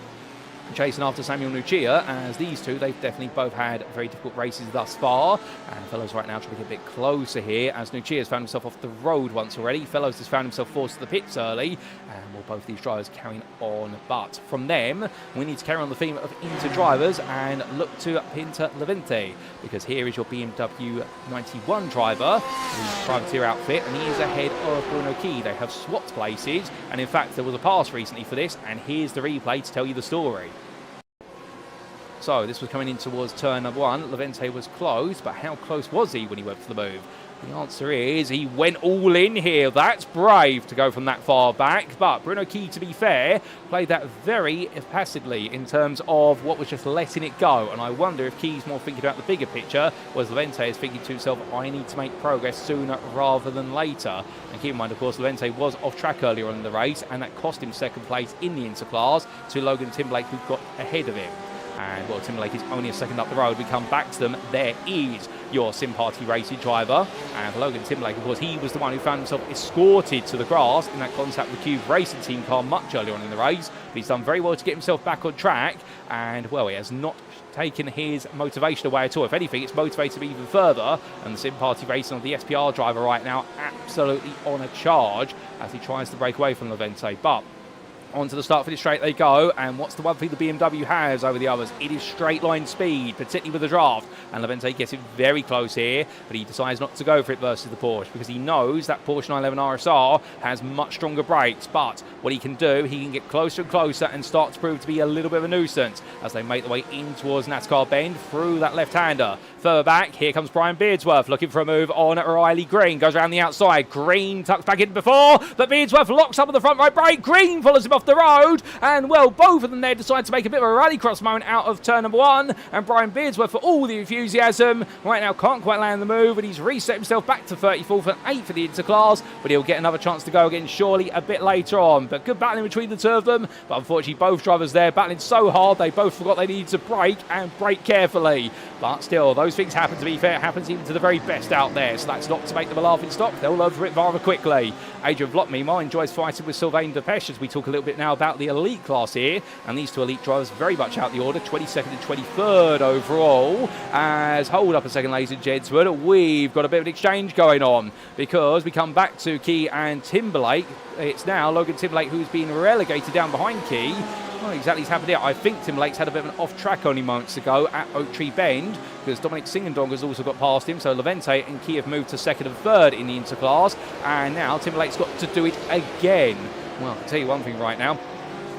A: chasing after Samuel Nuccia, as these two, they've definitely both had very difficult races thus far, and Fellows right now trying to get a bit closer here as Nuccia has found himself off the road once already. Fellows has found himself forced to the pits early, and well, both of these drivers carrying on, but from them we need to carry on the theme of inter-drivers and look to Pinter Levente, because here is your BMW 91 driver, the privateer outfit, and he is ahead of Bruno Key. They have swapped places, and in fact there was a pass recently for this, and here's the replay to tell you the story. So this was coming in towards turn number 1. Levente was close, but how close was he when he went for the move? The answer is he went all in here. That's brave to go from that far back. But Bruno Key, to be fair, played that very passively in terms of what was just letting it go. And I wonder if Key's more thinking about the bigger picture, whereas Levente is thinking to himself, I need to make progress sooner rather than later. And keep in mind, of course, Levente was off track earlier on in the race, and that cost him second place in the interclass to Logan Timberlake, who got ahead of him. And well, Timberlake is only a second up the road. We come back to them. There is your Sim Party Racing driver. And for Logan Timberlake, of course, he was the one who found himself escorted to the grass in that contact with the Cube Racing Team car much earlier on in the race. But he's done very well to get himself back on track. And well, he has not taken his motivation away at all. If anything, it's motivated him even further. And the Sim Party Racing of the SPR driver right now absolutely on a charge as he tries to break away from Levente. But onto the start finish straight they go, and what's the one thing the BMW has over the others? It is straight line speed, particularly with the draft, and Levente gets it very close here, but he decides not to go for it versus the Porsche, because he knows that Porsche 911 RSR has much stronger brakes. But what he can do, he can get closer and closer and start to prove to be a little bit of a nuisance as they make their way in towards NASCAR Bend through that left-hander. Further back, here comes Brian Beardsworth looking for a move on Riley Green. Goes around the outside. Green tucks back in before, but Beardsworth locks up on the front right brake. Green follows him off the road, and well, both of them there decide to make a bit of a rallycross moment out of turn number 1, and Brian Beardsworth, for all the enthusiasm, right now can't quite land the move, and he's reset himself back to 34th and 8th for the interclass, but he'll get another chance to go again surely a bit later on. But good battling between the two of them, but unfortunately both drivers there battling so hard they both forgot they needed to brake and brake carefully. But still, those things happen, to be fair. It happens even to the very best out there, so that's not to make them a laughing stock. They'll learn from it rather quickly. Adrian Vlot, meanwhile, enjoys fighting with Sylvain Delpech as we talk a little bit now about the elite class here, and these two elite drivers very much out the order, 22nd and 23rd overall. As hold up a second, ladies and gentlemen, we've got a bit of an exchange going on, because we come back to Key and Timberlake. It's now Logan Timberlake who's been relegated down behind Key. What exactly has happened here? I think Timberlake's had a bit of an off-track only moments ago at Oak Tree Bend, because Dominic Singendong has also got past him, so Levente and Key have moved to 2nd and 3rd in the interclass, and now Timberlake's got to do it again. Well, I can tell you one thing right now,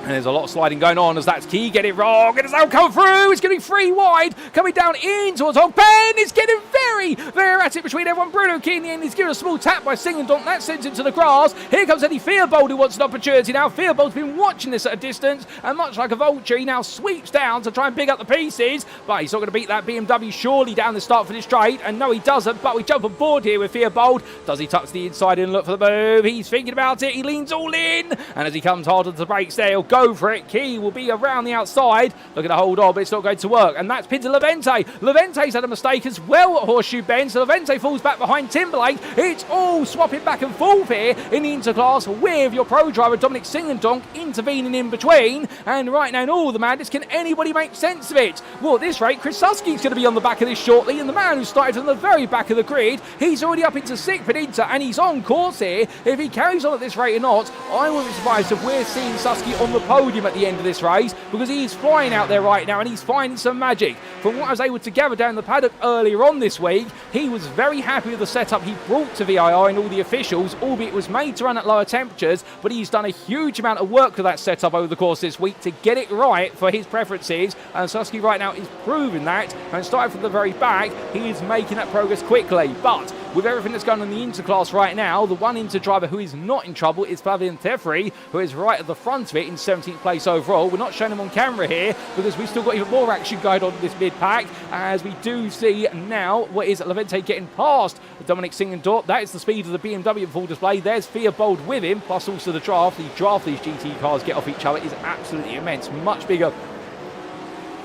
A: And there's a lot of sliding going on as that's Key. Get it wrong. It has now come through. It's getting 3 wide. Coming down in towards Hogpen. It's getting very erratic between everyone. Bruno Key in the end. He's given a small tap by Singendonk. That sends him to the grass. Here comes Eddie Fearbold who wants an opportunity now. Fearbold's been watching this at a distance. And much like a vulture, he now sweeps down to try and pick up the pieces. But he's not going to beat that BMW surely down the start for this straight. And no, he doesn't. But we jump on board here with Fearbold. Does he touch the inside and look for the move? He's thinking about it. He leans all in. And as he comes hard onto the brakes there, he'll go for it. Key will be around the outside, looking to hold on, but it's not going to work. And that's pinned to Levente. Levente's had a mistake as well at Horseshoe Bend, so Levente falls back behind Timberlake. It's all swapping back and forth here in the interclass with your pro driver Dominic Singendonk intervening in between. And right now in all the madness, can anybody make sense of it? Well, at this rate, Chris Susky's going to be on the back of this shortly, and the man who started from the very back of the grid, he's already up into 6th at Inter, and he's on course here. If he carries on at this rate or not, I wouldn't be surprised if we're seeing Susky on the podium at the end of this race, because he's flying out there right now and he's finding some magic. From what I was able to gather down the paddock earlier on this week, he was very happy with the setup he brought to VIR and all the officials, albeit it was made to run at lower temperatures, but he's done a huge amount of work with that setup over the course this week to get it right for his preferences, and Susky right now is proving that, and starting from the very back, he is making that progress quickly. But with everything that's going on in the interclass right now, the one Inter driver who is not in trouble is Flavien Thefri, who is right at the front of it in 17th place overall. We're not showing him on camera here because we've still got even more action going on in this mid-pack, as we do see now what is Levente getting past Dominic Singendorf. That is the speed of the BMW in full display. There's Fearbold with him, plus also the draft. The draft these GT cars get off each other is absolutely immense, much bigger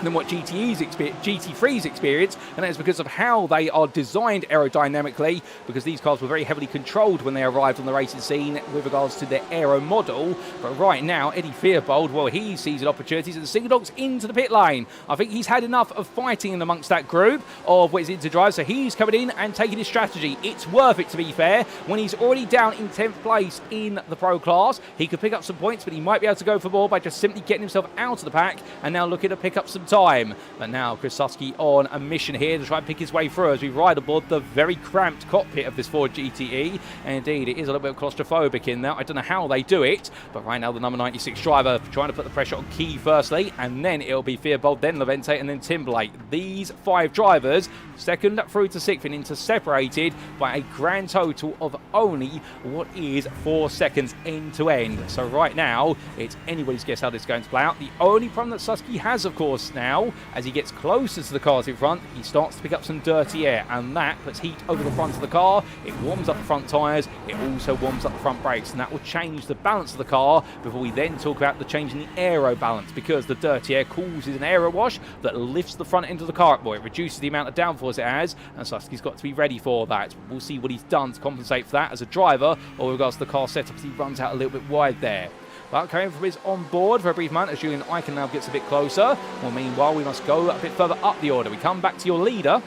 A: than what GT3's experience, and that is because of how they are designed aerodynamically, because these cars were very heavily controlled when they arrived on the racing scene with regards to their aero model. But right now, Eddie Fearbold, well, he sees an opportunities, and Singedonk's into the pit lane. I think he's had enough of fighting in amongst that group of what is Inter drive, so he's coming in and taking his strategy. It's worth it, to be fair. When he's already down in 10th place in the pro class, he could pick up some points, but he might be able to go for more by just simply getting himself out of the pack and now looking to pick up some time. But now Chris Susky on a mission here to try and pick his way through as we ride aboard the very cramped cockpit of this Ford GTE. And indeed, it is a little bit claustrophobic in there. I don't know how they do it, but right now the number 96 driver trying to put the pressure on Key firstly, and then it'll be Fearbold, then Levente, and then Timberlake. These 5 drivers, second through to 6th and Inter, separated by a grand total of only what is 4 seconds end to end. So right now, it's anybody's guess how this is going to play out. The only problem that Susky has, of course, now, as he gets closer to the cars in front, he starts to pick up some dirty air, and that puts heat over the front of the car. It warms up the front tyres, it also warms up the front brakes, and that will change the balance of the car before we then talk about the change in the aero balance, because the dirty air causes an aero wash that lifts the front end of the car up more. It reduces the amount of downforce it has, and Susky's got to be ready for that. We'll see what he's done to compensate for that as a driver, or with regards to the car setup, as he runs out a little bit wide there. But coming from his on board for a brief moment as Julian Eichen now gets a bit closer. Well, meanwhile, we must go a bit further up the order. We come back to your leader.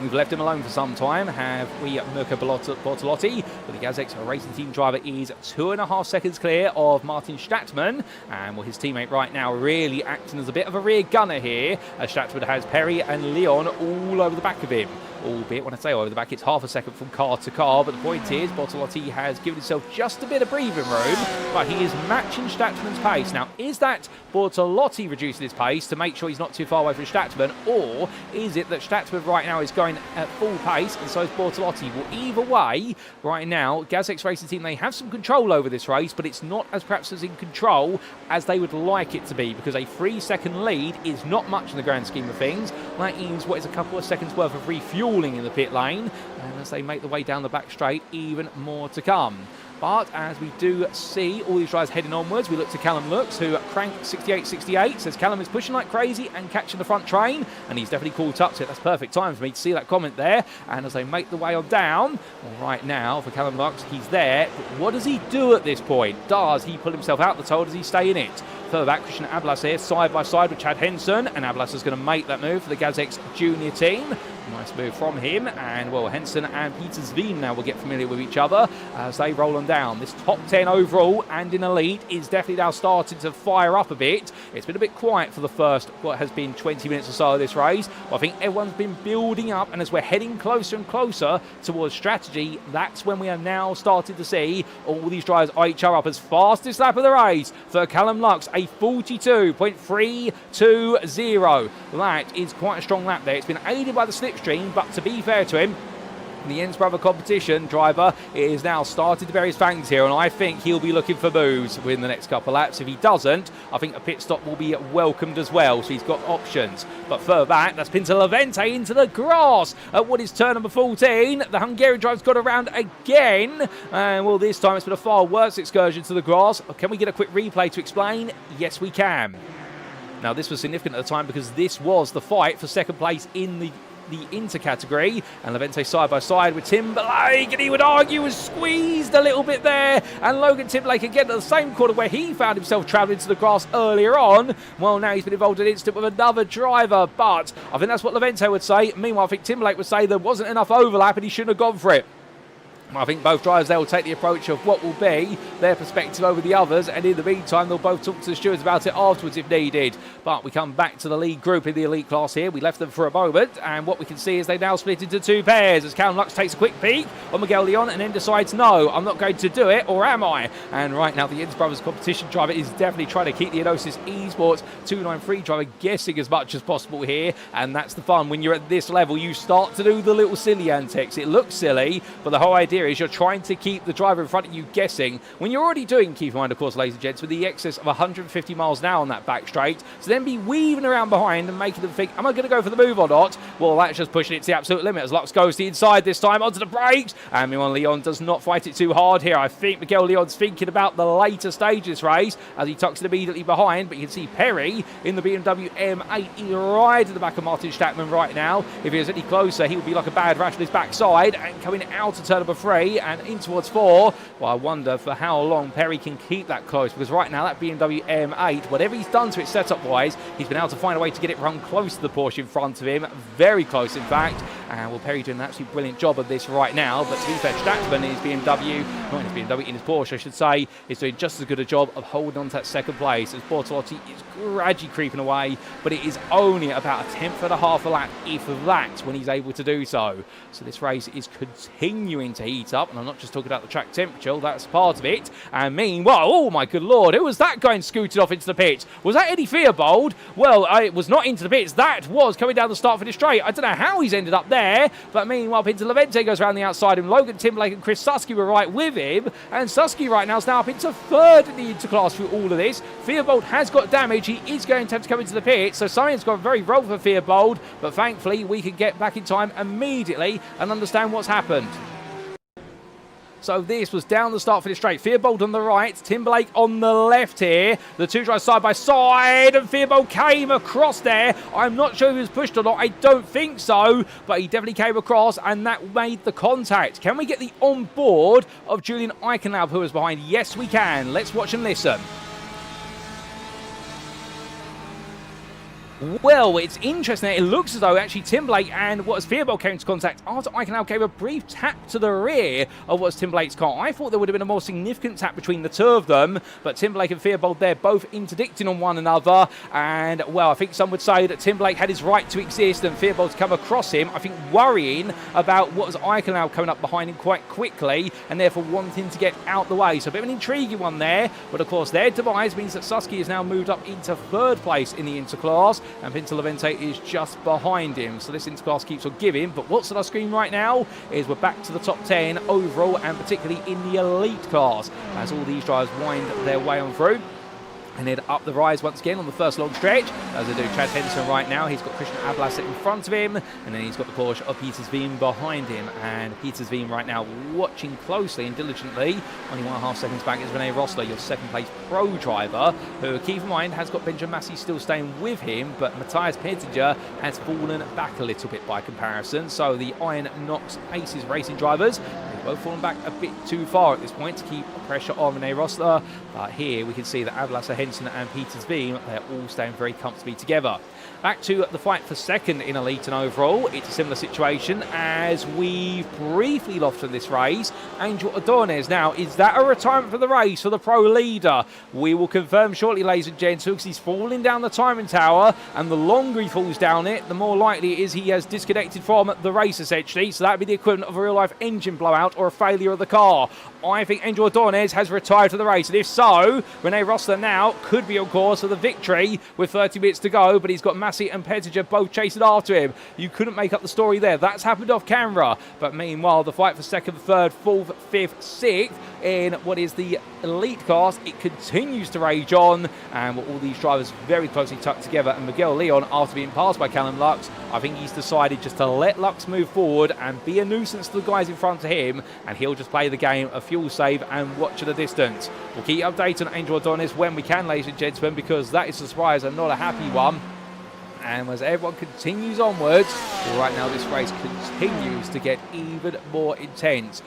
A: We've left him alone for some time. Have we Mirko Bortolotti, but the Gazex Racing Team driver is 2.5 seconds clear of Martin Statman, and well, his teammate right now really acting as a bit of a rear gunner here, as Statman has Perry and Leon all over the back of him. Albeit, when I say over the back, it's half a second from car to car, but the point is, Bortolotti has given himself just a bit of breathing room, but he is matching Statman's pace. Now, is that Bortolotti reducing his pace to make sure he's not too far away from Statman, or is it that Statman right now is going at full pace, and so is Bortolotti? Well, either way, right now, Gazex Racing Team, they have some control over this race, but it's not as perhaps as in control as they would like it to be, because a 3-second lead is not much in the grand scheme of things. That is what is a couple of seconds worth of refueling in the pit lane, and as they make the way down the back straight, even more to come. But as we do see all these drivers heading onwards, we look to Callum Lux, who cranked 68.68, says Callum is pushing like crazy and catching the front train, and he's definitely caught up to it. That's perfect time for me to see that comment there. And as they make the way on down, well, right now for Callum Lux, he's there, but what does he do at this point? Does he pull himself out the toe, or does he stay in it? Further back, Christian Ablas here, side by side with Chad Henson, and Ablas is going to make that move for the Gazex junior team. Nice move from him, and well, Henson and Sylvain now will get familiar with each other as they roll on down. This top 10 overall and in elite is definitely now starting to fire up a bit. It's been a bit quiet for the first, what has been 20 minutes or so of this race, but I think everyone's been building up, and as we're heading closer and closer towards strategy, that's when we are now starting to see all these drivers eye each other up. As fastest lap of the race for Callum Lux, a 42.320. That is quite a strong lap there. It's been aided by the slipstream, but to be fair to him, the Jens Brother competition driver is now started to bear his fangs here, and I think he'll be looking for moves within the next couple of laps. If he doesn't, I think a pit stop will be welcomed as well, so he's got options. But further back, that's Pinto Levente into the grass at what is turn number 14. The Hungarian driver's got around again, and well, this time it's been a far worse excursion to the grass. Can we get a quick replay to explain? Yes, we can. Now, this was significant at the time because this was the fight for second place in the Inter category, and Levente side by side with Timberlake, and he would argue was squeezed a little bit there, and Logan Timberlake again at the same corner where he found himself travelling to the grass earlier on. Well, now he's been involved in an incident with another driver, but I think that's what Levente would say. Meanwhile, I think Timberlake would say there wasn't enough overlap and he shouldn't have gone for it. I think both drivers, they will take the approach of what will be their perspective over the others, and in the meantime they'll both talk to the stewards about it afterwards if needed. But we come back to the lead group in the elite class here. We left them for a moment, and what we can see is they now split into two pairs as Callum Lux takes a quick peek on Miguel Leon and then decides, no, I'm not going to do it, or am I? And right now the Jens Brothers competition driver is definitely trying to keep the Enosis Esports 293 driver guessing as much as possible here, and that's the fun. When you're at this level, you start to do the little silly antics. It looks silly, but the whole idea is you're trying to keep the driver in front of you guessing when you're already doing, keep in mind of course ladies and gents, with the excess of 150 miles an hour on that back straight, to then be weaving around behind and making them think, am I going to go for the move or not? Well, that's just pushing it to the absolute limit as Lux goes to the inside this time onto the brakes, and meanwhile Leon does not fight it too hard here. I think Miguel Leon's thinking about the later stage of this race as he tucks it immediately behind, but you can see Perry in the BMW M8, he rides at the back of Martin Statman right now. If he was any closer, he would be like a bad rash on his backside, and coming out to turn number 3 and in towards 4. Well, I wonder for how long Perry can keep that close, because right now that BMW M8, whatever he's done to it setup wise, he's been able to find a way to get it run close to the Porsche in front of him, very close in fact. And well, Perry doing an absolutely brilliant job of this right now, but to be fair, Statman in his BMW, not in his BMW, in his Porsche I should say, is doing just as good a job of holding on to that second place as Bortolotti is gradually creeping away, but it is only about a tenth and a half a lap, if that, when he's able to do so. So this race is continuing to heat up, and I'm not just talking about the track temperature, that's part of it. And meanwhile, oh my good lord, who was that going scooted off into the pits? Was that Eddie Fearbold? Well, it was not into the pits, that was coming down the start finish straight. I don't know how he's ended up there, but meanwhile Pinto Levente goes around the outside him. Logan Timberlake and Chris Susky were right with him, and Susky right now is now up into third in the interclass through all of this. Fearbold has got damage, he is going to have to come into the pits, so something's gone very wrong for Fearbold, but thankfully we can get back in time immediately and understand what's happened. So this was down the start finish straight. Fearbold on the right, Timberlake on the left here. The two drive side by side, and Fearbold came across there. I'm not sure if he was pushed or not. I don't think so, but he definitely came across, and that made the contact. Can we get the on board of Julian Eichenlaub, who was behind? Yes, we can. Let's watch and listen. Well, it's interesting. It looks as though actually Timberlake and what was Fearbold came into contact after Eichenlaub gave a brief tap to the rear of what's Timberlake's car. I thought there would have been a more significant tap between the two of them, but Timberlake and Fearbold, they're both interdicting on one another. And, well, I think some would say that Timberlake had his right to exist and Fearbold's come across him, I think worrying about what was Eichenlaub coming up behind him quite quickly and therefore wanting to get out the way. So a bit of an intriguing one there, but of course their demise means that Susky is now moved up into third place in the interclass, and Pinto Levente is just behind him. So this interclass keeps on giving, but what's on our screen right now is we're back to the top 10 overall, and particularly in the elite class, as all these drivers wind their way on through and head up the rise once again on the first long stretch, as they do. Chad Henderson right now, he's got Christian Ablasset in front of him, and then he's got the Porsche of Peter Sylvain behind him, and Peter Sylvain right now watching closely and diligently. Only 1.5 seconds back is Rene Rosler, your second place pro driver, who, keep in mind, has got Benjamin Massey still staying with him, but Matthias Pettinger has fallen back a little bit by comparison. So the Iron Knox Aces racing drivers, both falling back a bit too far at this point to keep pressure on René Rosler. But here we can see that Avlas Henson and Peters Beam, they're all staying very comfortably together. Back to the fight for second in elite and overall. It's a similar situation as we've briefly lost in this race. Angel Adornes now, is that a retirement for the race for the pro leader? We will confirm shortly, ladies and gents, because he's falling down the timing tower, and the longer he falls down it, the more likely it is he has disconnected from the race essentially. So that would be the equivalent of a real life engine blowout or a failure of the car. I think Angel Adornes has retired for the race, and if so, René Rosler now could be on course for the victory with 30 minutes to go, but he's got Massey and Pettinger both chasing after him. You couldn't make up the story there. That's happened off camera. But meanwhile, the fight for second, third, fourth, fifth, sixth in what is the elite class, it continues to rage on, and with all these drivers very closely tucked together, and Miguel Leon, after being passed by Callum Lux, I think he's decided just to let Lux move forward and be a nuisance to the guys in front of him, and he'll just play the game of fuel save and watch at a distance. We'll keep updating on Angel Adonis when we can, ladies and gentlemen, because that is a surprise and not a happy one. And as everyone continues onwards, right now this race continues to get even more intense.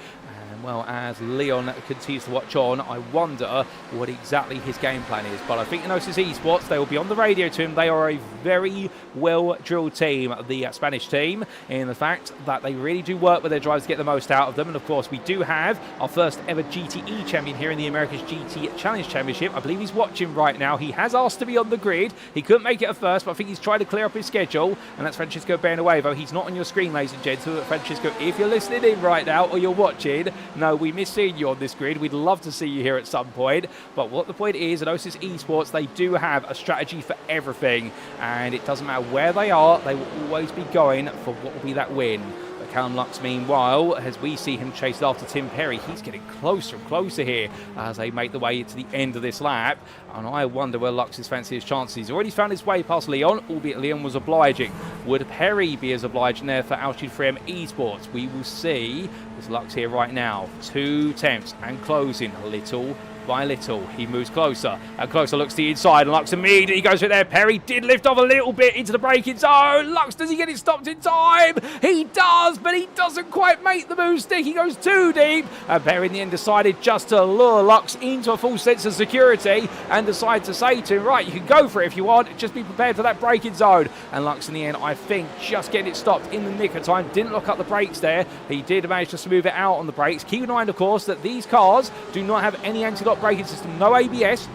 A: Well, as Leon continues to watch on, I wonder what exactly his game plan is. But I think in Oasis Esports, they will be on the radio to him. They are a very well-drilled team, the Spanish team, in the fact that they really do work with their drivers to get the most out of them. And of course, we do have our first ever GTE champion here in the America's GTE Challenge Championship. I believe he's watching right now. He has asked to be on the grid. He couldn't make it at first, but I think he's trying to clear up his schedule. And that's Francisco Bernuevo. He's not on your screen, ladies and gentlemen. Francisco, if you're listening in right now or you're watching, no, we miss seeing you on this grid. We'd love to see you here at some point. But what the point is, at Oasis Esports, they do have a strategy for everything. And it doesn't matter where they are, they will always be going for what will be that win. But Callum Lux, meanwhile, as we see him chased after Tim Perry, he's getting closer and closer here as they make the way to the end of this lap. And I wonder where Lux's fancy his chances. He's already found his way past Leon, albeit Leon was obliging. Would Perry be as obliging there for Altitude 3M Esports? We will see. There's Lux here right now. 2 attempts and closing little by little. He moves closer and closer, looks to the inside, and Lux immediately goes for it there. Perry did lift off a little bit into the braking zone. Lux, does he get it stopped in time? He does, but he doesn't quite make the move stick. He goes too deep, and Perry in the end decided just to lure Lux into a full sense of security and decided to say to him, right, you can go for it if you want, just be prepared for that braking zone. And Lux in the end, I think, just getting it stopped in the nick of time. Didn't lock up the brakes there. He did manage to smooth it out on the brakes. Keep in mind, of course, that these cars do not have any anti-lock braking system, no ABS.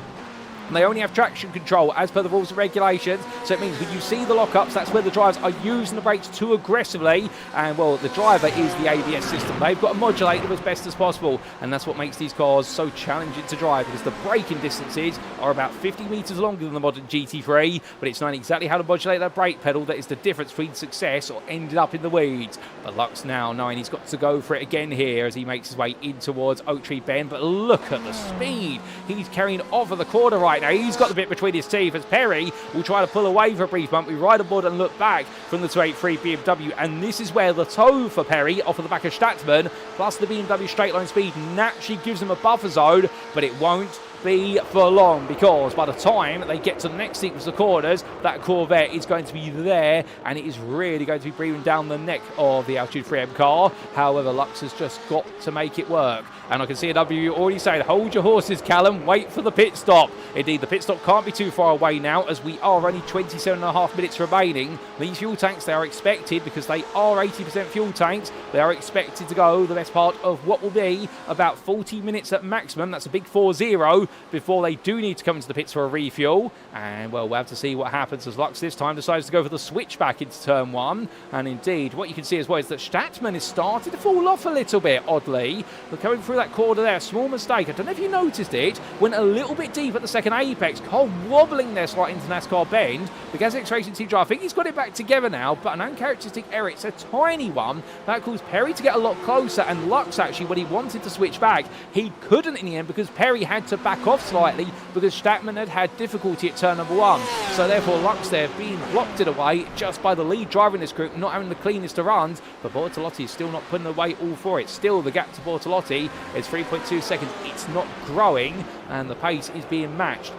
A: And they only have traction control as per the rules and regulations. So it means when you see the lockups, that's where the drivers are using the brakes too aggressively. And, well, the driver is the ABS system. They've got to modulate them as best as possible. And that's what makes these cars so challenging to drive, because the braking distances are about 50 metres longer than the modern GT3. But it's knowing exactly how to modulate that brake pedal that is the difference between success or ended up in the weeds. But Lux now knowing he's got to go for it again here as he makes his way in towards Oak Tree Bend. But look at the speed. He's carrying over the corner right now. He's got the bit between his teeth as Perry will try to pull away for a brief moment. We ride aboard and look back from the 283 BMW, and this is where the tow for Perry off of the back of Statzman plus the BMW straight line speed naturally gives him a buffer zone, but it won't be for long, because by the time they get to the next sequence of corners, that Corvette is going to be there, and it is really going to be breathing down the neck of the Altitude 3M car. However, Lux has just got to make it work. And I can see a W already saying, hold your horses, Callum, wait for the pit stop. Indeed, the pit stop can't be too far away now, as we are only 27.5 minutes remaining. These fuel tanks, they are expected, because they are 80% fuel tanks, they are expected to go the best part of what will be about 40 minutes at maximum. That's a big 4-0 before they do need to come into the pits for a refuel. And, well, we'll have to see what happens as Lux this time decides to go for the switchback into turn 1. And indeed, what you can see as well is that Statzman is starting to fall off a little bit, oddly. We're coming through that corner there, a small mistake. I don't know if you noticed it, went a little bit deep at the second apex. Car wobbling there slightly into NASCAR bend. The GasX Racing team driver, I think he's got it back together now, but an uncharacteristic error. It's a tiny one that caused Perry to get a lot closer, and Lux actually, when he wanted to switch back, he couldn't in the end, because Perry had to back off slightly because Statzman had difficulty at turn number 1. So therefore Lux there being blocked in a way just by the lead driver in this group, not having the cleanest of runs. But Bortolotti is still not putting away all for it. Still the gap to Bortolotti is 3.2 seconds. It's not growing, and the pace is being matched.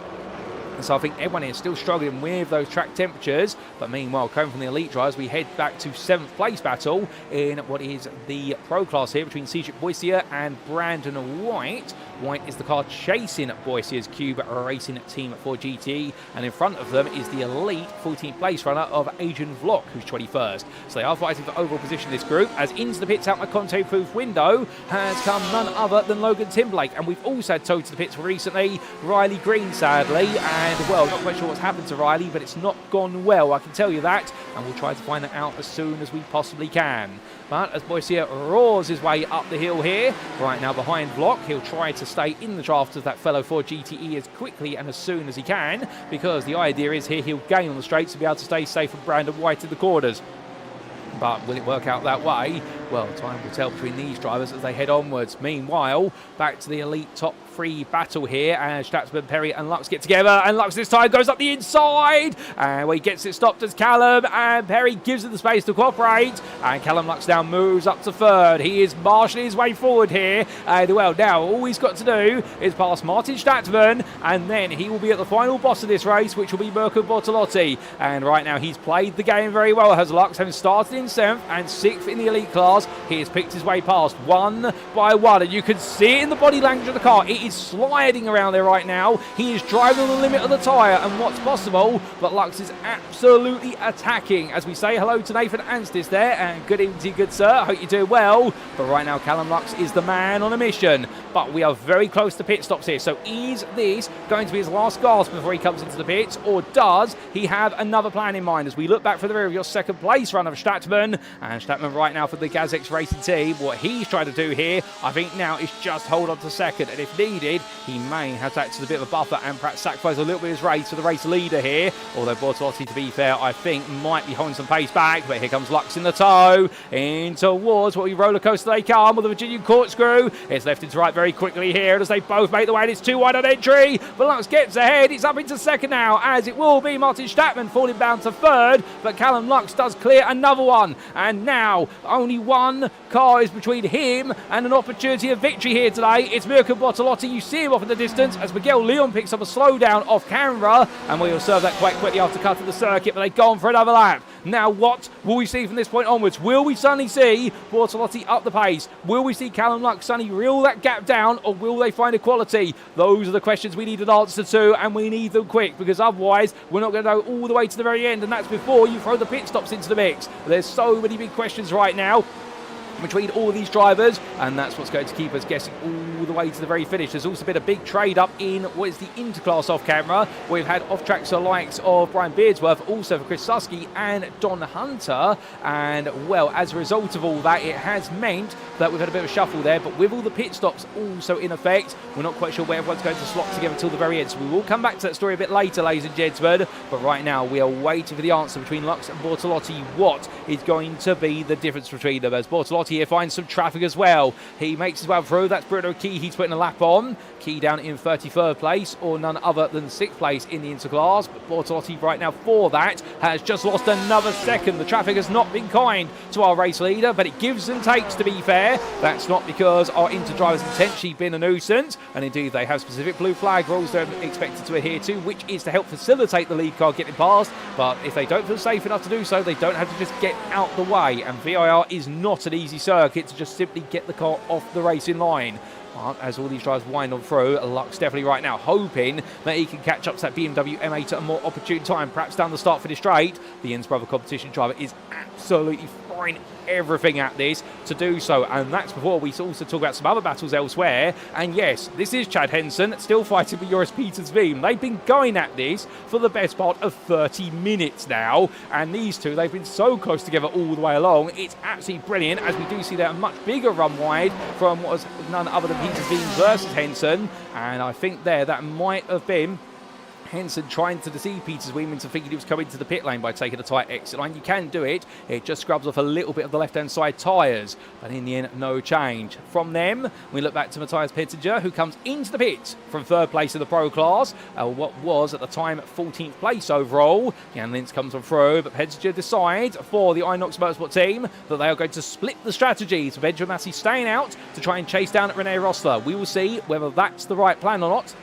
A: So I think everyone is still struggling with those track temperatures. But meanwhile, coming from the elite drivers, we head back to 7th place battle in what is the pro class here between Cedric Boissier and Brandon White. White is the car chasing Boissier's Cube Racing Team for GTE, and in front of them is the elite 14th place runner of Adrian Vlock, who's 21st. So they are fighting for overall position in this group, as into the pits out my Conte-proof window has come none other than Logan Timblake. And we've also had towed to the pits recently Riley Green, sadly, and well, not quite sure what's happened to Riley, but it's not gone well, I can tell you that, and we'll try to find that out as soon as we possibly can. But as Boissier roars his way up the hill here, right now behind Vlock, he'll try to stay in the draft of that fellow for GTE as quickly and as soon as he can, because the idea is here he'll gain on the straights to be able to stay safe from Brandon White in the corners. But will it work out that way? Well, time will tell between these drivers as they head onwards. Meanwhile, back to the elite top 3 battle here as Statsman, Perry and Lux get together, and Lux this time goes up the inside, and well, he gets it stopped as Callum, and Perry gives him the space to cooperate, and Callum Lux now moves up to 3rd. He is marshalling his way forward here, and well, now all he's got to do is pass Martin Statsman, and then he will be at the final boss of this race, which will be Mirko Bortolotti. And right now he's played the game very well, has Lux, having started in 7th and 6th in the elite class. He has picked his way past one by one, and you can see it in the body language of the car. It is sliding around there right now. He is driving on the limit of the tyre and what's possible, but Lux is absolutely attacking. As we say hello to Nathan Anstis there, and good evening to you, good sir. I hope you're doing well. But right now, Callum Lux is the man on a mission. But we are very close to pit stops here. So is this going to be his last gasp before he comes into the pits, or does he have another plan in mind? As we look back for the rear of your 2nd place runner of Statman, and Statman right now for the Gazex Racing team, what he's trying to do here, I think now, is just hold on to 2nd, and if needed, he may have to act as a bit of a buffer and perhaps sacrifice a little bit of his race for the race leader here. Although Bortolotti, to be fair, I think might be holding some pace back. But here comes Lux in the tow, in towards what we roller coaster they come with the Virginian corkscrew. It's left into right very quickly here as they both make the way, and it's too wide on entry. But Lux gets ahead. It's up into 2nd now, as it will be Martin Statman falling down to 3rd. But Callum Lux does clear another one, and now only one car is between him and an opportunity of victory here today. It's Mirko Bortolotti. You see him off in the distance as Miguel Leon picks up a slowdown off camera, and we'll serve that quite quickly after cutting the circuit, but they've gone for another lap. Now what will we see from this point onwards? Will we suddenly see Bortolotti up the pace? Will we see Callum Lux suddenly reel that gap down, or will they find equality? Those are the questions we need an answer to, and we need them quick, because otherwise we're not going to go all the way to the very end, and that's before you throw the pit stops into the mix. There's so many big questions right now between all these drivers, and that's what's going to keep us guessing all the way to the very finish. There's also been a big trade up in what is the interclass off camera. We've had off tracks the likes of Brian Beardsworth, also for Chris Susky and Don Hunter, and well, as a result of all that, it has meant that we've had a bit of a shuffle there. But with all the pit stops also in effect, we're not quite sure where everyone's going to slot together until the very end, so we will come back to that story a bit later, ladies and gentlemen. But right now we are waiting for the answer between Lux and Bortolotti. What is going to be the difference between them, as Bortolotti here finds some traffic as well. He makes his way through. That's Bruno Key he's putting a lap on. Key down in 33rd place, or none other than 6th place in the interclass. But Bortolotti right now for that has just lost another second. The traffic has not been kind to our race leader, but it gives and takes, to be fair. That's not because our inter-drivers intentionally been a nuisance, and indeed they have specific blue flag rules they're expected to adhere to, which is to help facilitate the lead car getting past. But if they don't feel safe enough to do so, they don't have to just get out the way, and VIR is not an easy circuit to just simply get the car off the racing line. But as all these drivers wind on through, Lux definitely right now hoping that he can catch up to that BMW M8 at a more opportune time, perhaps down the start finish straight. The Inns Brother competition driver is absolutely throwing everything at this to do so, and that's before we also talk about some other battles elsewhere. And yes, this is Chad Henson still fighting with Joris Peters Veem. They've been going at this for the best part of 30 minutes now, and these two, they've been so close together all the way along. It's absolutely brilliant, as we do see there a much bigger run wide from what was none other than Peters Veem versus Henson, and I think there that might have been Henson trying to deceive Peters Veem into thinking he was coming to the pit lane by taking a tight exit line. You can do it. It just scrubs off a little bit of the left-hand side tyres. But in the end, no change. From them, we look back to Matthias Pettinger, who comes into the pit from 3rd place in the Pro class. What was, at the time, 14th place overall. Jan Lintz comes on through, but Pettinger decides for the Inox Motorsport team that they are going to split the strategies. Benjamin Massey staying out to try and chase down Rene Rosler. We will see whether that's the right plan or not.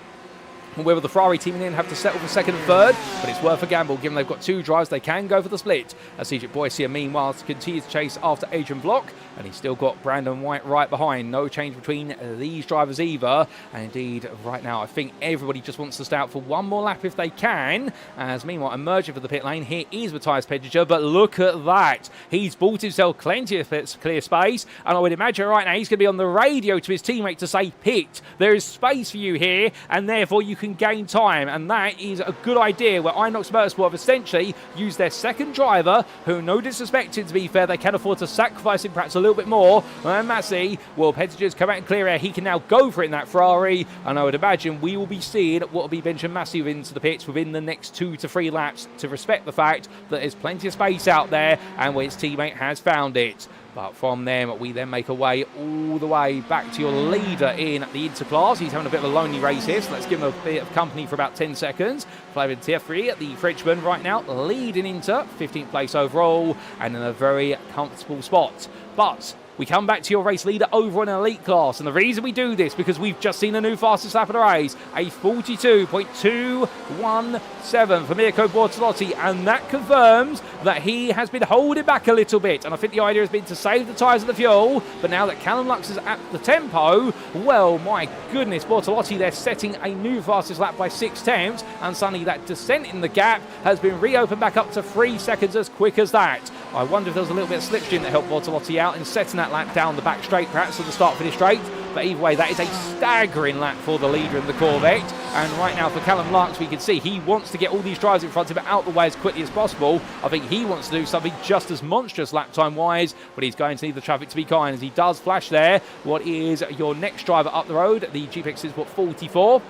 A: Whether the Ferrari team in have to settle for second and third, but it's worth a gamble given they've got 2 drives. They can go for the split. As Cedric Boycia meanwhile continues to chase after Adrian Block, and he's still got Brandon White right behind. No change between these drivers either. And indeed, right now, I think everybody just wants to stay out for one more lap if they can. As meanwhile, emerging for the pit lane, here is Matthias Pettinger, but look at that. He's bought himself plenty of clear space, and I would imagine right now he's going to be on the radio to his teammate to say, pit, there is space for you here, and therefore you can gain time. And that is a good idea where Inox Motorsport have essentially used their second driver, who, no disrespected to be fair, they can afford to sacrifice him perhaps a little bit more. And Massey, well, Pettinger's come out in clear air. He can now go for it in that Ferrari, and I would imagine we will be seeing what will be Benjamin Massey into the pits within the next 2 to 3 laps to respect the fact that there's plenty of space out there and where his teammate has found it. But from them, we then make our way all the way back to your leader in the Interclass. He's having a bit of a lonely race here, so let's give him a bit of company for about 10 seconds. Flavien Thierry, the Frenchman, right now leading Inter, 15th place overall, and in a very comfortable spot. But we come back to your race leader over in an elite class, and the reason we do this because we've just seen a new fastest lap of the race, a 42.217 for Mirko Bortolotti, and that confirms that he has been holding back a little bit, and I think the idea has been to save the tyres and the fuel. But now that Callum Lux is at the tempo, well, my goodness, Bortolotti, they're setting a new fastest lap by 6 tenths, and suddenly that descent in the gap has been reopened back up to 3 seconds as quick as that. I wonder if there was a little bit of slipstream that helped Bortolotti out in setting that lap down the back straight, perhaps, to the start-finish straight. But either way, that is a staggering lap for the leader in the Corvette. And right now for Callum Lux, we can see he wants to get all these drivers in front of him out the way as quickly as possible. I think he wants to do something just as monstrous lap time-wise, but he's going to need the traffic to be kind as he does flash there. What is your next driver up the road? The GPX is, 44?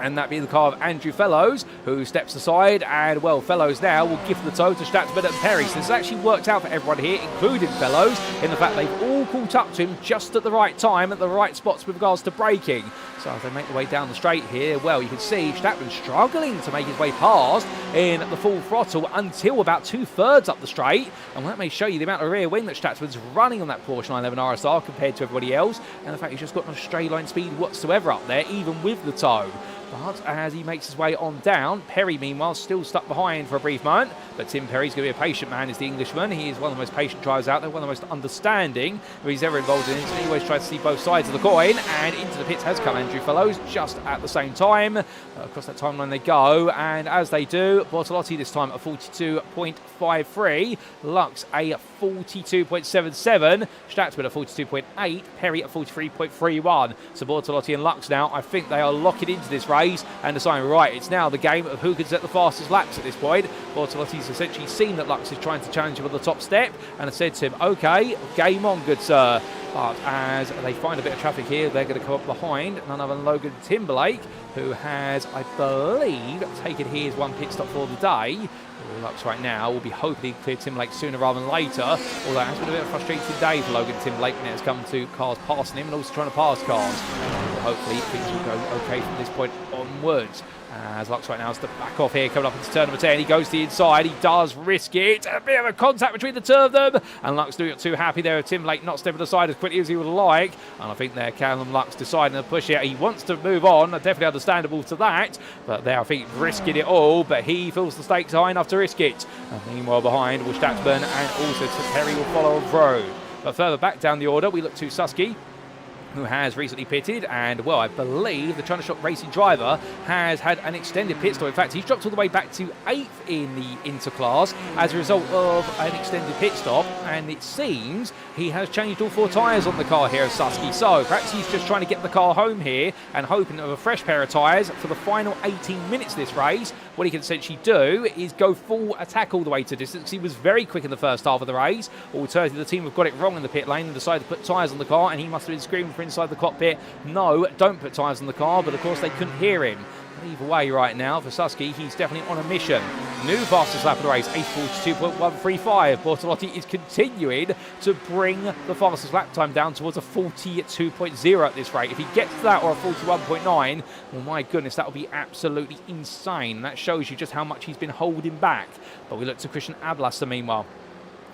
A: And that being the car of Andrew Fellows, who steps aside, and well, Fellows now will give the tow to Statsman and Perry. So this has actually worked out for everyone here, including Fellows, in the fact they've all caught up to him just at the right time, at the right spots with regards to braking. So as they make their way down the straight here, well, you can see Statsman struggling to make his way past in the full throttle until about 2/3 up the straight. And that may show you the amount of rear wing that Statsman's running on that Porsche 911 RSR compared to everybody else, and the fact he's just got no straight line speed whatsoever up there, even with the tow. But as he makes his way on down, Perry, meanwhile, still stuck behind for a brief moment. But Tim Perry's going to be a patient man, is the Englishman. He is one of the most patient drivers out there, one of the most understanding if he's ever involved in it. He always tries to see both sides of the coin. And into the pits has come Andrew Fellows just at the same time. Across that timeline they go. And as they do, Bortolotti this time a 42.53. Lux a 42.77. Statsman a 42.8. Perry at 43.31. So Bortolotti and Lux now, I think they are locking into this race and deciding, right, it's now the game of who can set the fastest laps at this point. Bortolotti's essentially seen that Lux is trying to challenge him on the top step and has said to him, okay, game on, good sir. But as they find a bit of traffic here, they're going to come up behind none other than Logan Timberlake, who has, I believe, taken his one pit stop for the day. Lux right now will be hoping to clear Timberlake sooner rather than later, although it has been a bit of a frustrating day for Logan Timberlake when it has come to cars passing him and also trying to pass cars. But hopefully things will go okay from this point onwards. As Lux right now has to back off here, coming up into turn number 10. He goes to the inside. He does risk it. A bit of a contact between the two of them. And Lux doing it too happy there. Timberlake not stepping aside as quickly as he would like. And I think there, Callum Lux deciding to push it. He wants to move on. Definitely understandable to that. But there, I think, risking it all. But he feels the stakes high enough to risk it. And meanwhile, behind will Statsman and also Perry will follow through. But further back down the order, we look to Susky, who has recently pitted, and well, I believe the China Shop Racing driver has had an extended pit stop. In fact, he's dropped all the way back to 8th in the Interclass as a result of an extended pit stop, and it seems he has changed all 4 tyres on the car here at Susky. So perhaps he's just trying to get the car home here and hoping of a fresh pair of tyres for the final 18 minutes of this race. What he can essentially do is go full attack all the way to distance. He was very quick in the first half of the race. Alternatively, the team have got it wrong in the pit lane and decided to put tyres on the car, and he must have been screaming for inside the cockpit, no, don't put tyres on the car, but of course they couldn't hear him. But either way right now, for Susky, he's definitely on a mission. New fastest lap of the race, a 42.135. Bortolotti is continuing to bring the fastest lap time down towards a 42.0 at this rate. If he gets to that or a 41.9, well, my goodness, that will be absolutely insane. That shows you just how much he's been holding back. But we look to Christian Ablasser meanwhile.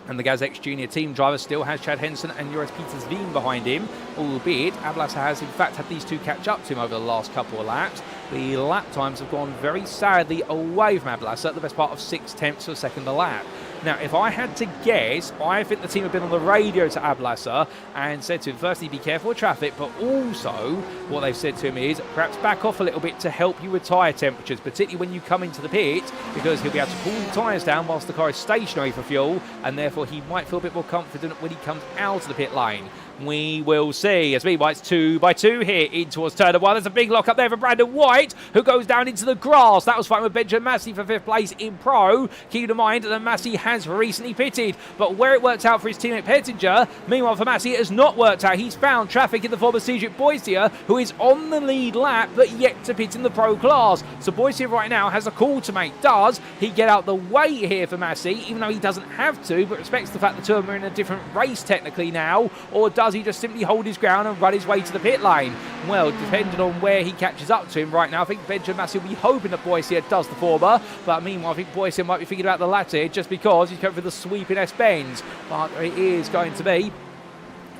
A: And the GazX Junior team driver still has Chad Henson and Joris Peters-Veen behind him, albeit Ablasser has in fact had these two catch up to him over the last couple of laps. the lap times have gone very sadly away from Ablasser at the best part of 6/10 of a second a lap. Now, if I had to guess, I think the team have been on the radio to Ablasser and said to him, firstly, be careful of traffic, but also what they've said to him is perhaps back off a little bit to help you with tyre temperatures, particularly when you come into the pit, because he'll be able to cool the tyres down whilst the car is stationary for fuel, and therefore he might feel a bit more confident when he comes out of the pit lane. We will see. As meanwhile, it's 2 by 2 here in towards turn 1. There's a big lock up there for Brandon White, who goes down into the grass. That was fighting with Benjamin Massey for 5th place in Pro. Keep in mind that Massey has recently pitted, but where it worked out for his teammate Pettinger, meanwhile for Massey, it has not worked out. He's found traffic in the form of Cedric Boysier, who is on the lead lap, but yet to pit in the Pro class. So Boysier right now has a call to make. Does he get out the way here for Massey, even though he doesn't have to, but respects the fact the two of them are in a different race technically now, or does he just simply hold his ground and run his way to the pit lane? Well, depending on where he catches up to him right now, I think Benjamin Massey will be hoping that Boysier does the former, but meanwhile I think Boysier might be thinking about the latter just because he's going for the sweeping S-bends. But it is going to be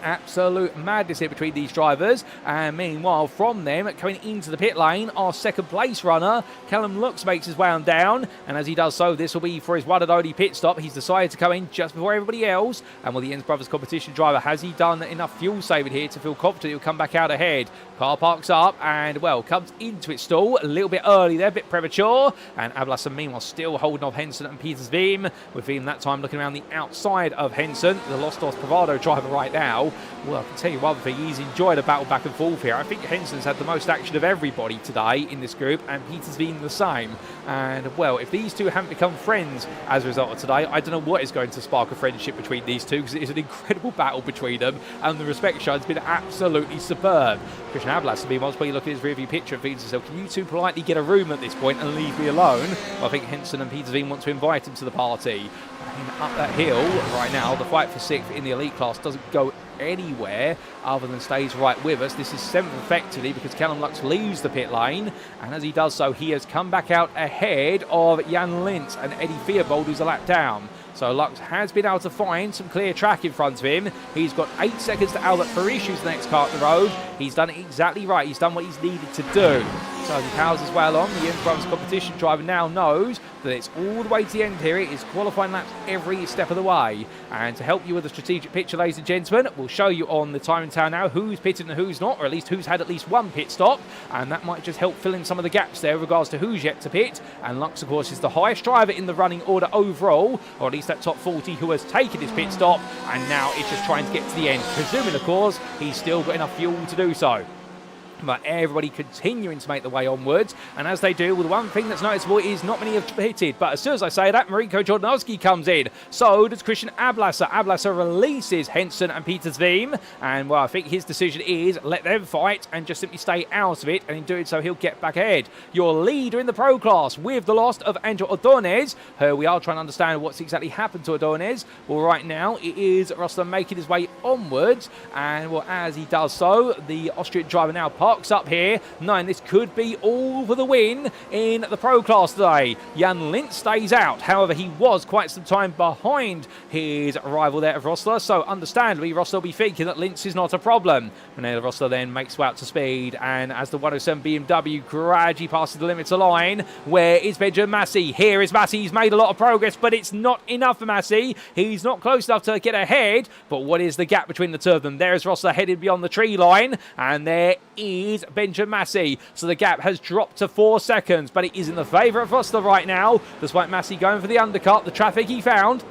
A: absolute madness here between these drivers, and meanwhile from them coming into the pit lane, our second place runner Callum Lux makes his way on down, and as he does so, this will be for his one and only pit stop. He's decided to come in just before everybody else, and will the Enns Brothers competition driver, has he done enough fuel saving here to feel confident he'll come back out ahead? Car parks up and, well, comes into its stall a little bit early there, a bit premature, and Ablasser meanwhile still holding off Henson and Peters Veem, with Veem that time looking around the outside of Henson, the Los Dos Bravado driver right now. Well, I can tell you one thing, he's enjoyed a battle back and forth here. I think Henson's had the most action of everybody today in this group, and Peters Veem the same. And, well, if these two haven't become friends as a result of today, I don't know what is going to spark a friendship between these two, because it is an incredible battle between them, and the respect shown has been absolutely superb. Christian Ablasser, meanwhile, when you look at his rearview picture and thinks to himself, can you two politely get a room at this point and leave me alone? Well, I think Henson and Peters Veem want to invite him to the party. And up that hill right now, the fight for 6th in the elite class doesn't go anywhere other than stays right with us. This is 7th effectively because Callum Lux leaves the pit lane, and as he does so, he has come back out ahead of Jan Lintz and Eddie Theobald, who's a lap down. So Lux has been able to find some clear track in front of him. He's got 8 seconds to Albert Farishu's the next car at the road. He's done it exactly right. He's done what he's needed to do. So as he powers his way along, the Enns Brothers competition driver now knows that it's all the way to the end here. It is qualifying laps every step of the way. And to help you with a strategic picture, ladies and gentlemen, we'll show you on the time in town now who's pitted and who's not, or at least who's had at least one pit stop. And that might just help fill in some of the gaps there with regards to who's yet to pit. And Lux, of course, is the highest driver in the running order overall, or at least that top 40 who has taken his pit stop. And now it's just trying to get to the end, presuming, of course, he's still got enough fuel to do so. But everybody continuing to make the way onwards, and as they do, well, the one thing that's noticeable is not many have pitted, but as soon as I say that, Mirko Bortolotti comes in. So does Christian Ablasser. Ablasser releases Henson and Peters Veem, and well, I think his decision is let them fight and just simply stay out of it, and in doing so he'll get back ahead. Your leader in the pro class with the loss of Angel Ordonez. We are trying to understand what's exactly happened to Ordonez. Well, right now it is Rosler making his way onwards, and well, as he does so, the Austrian driver now parks up here, knowing this could be all for the win in the pro class today. Jan Lintz stays out. However, he was quite some time behind his rival there of Rosler, so understandably Rosler will be thinking that Lintz is not a problem. And then Rosler then makes way out to speed, and as the 107 BMW gradually passes the limiter line, where is Benjamin Massey? Here is Massey. He's made a lot of progress, but it's not enough for Massey. He's not close enough to get ahead, but what is the gap between the two of them? There is Rosler headed beyond the tree line, and there is Benjamin Massey. So the gap has dropped to 4 seconds, but it is in the favour of Rosler right now, despite Massey going for the undercut. The traffic he found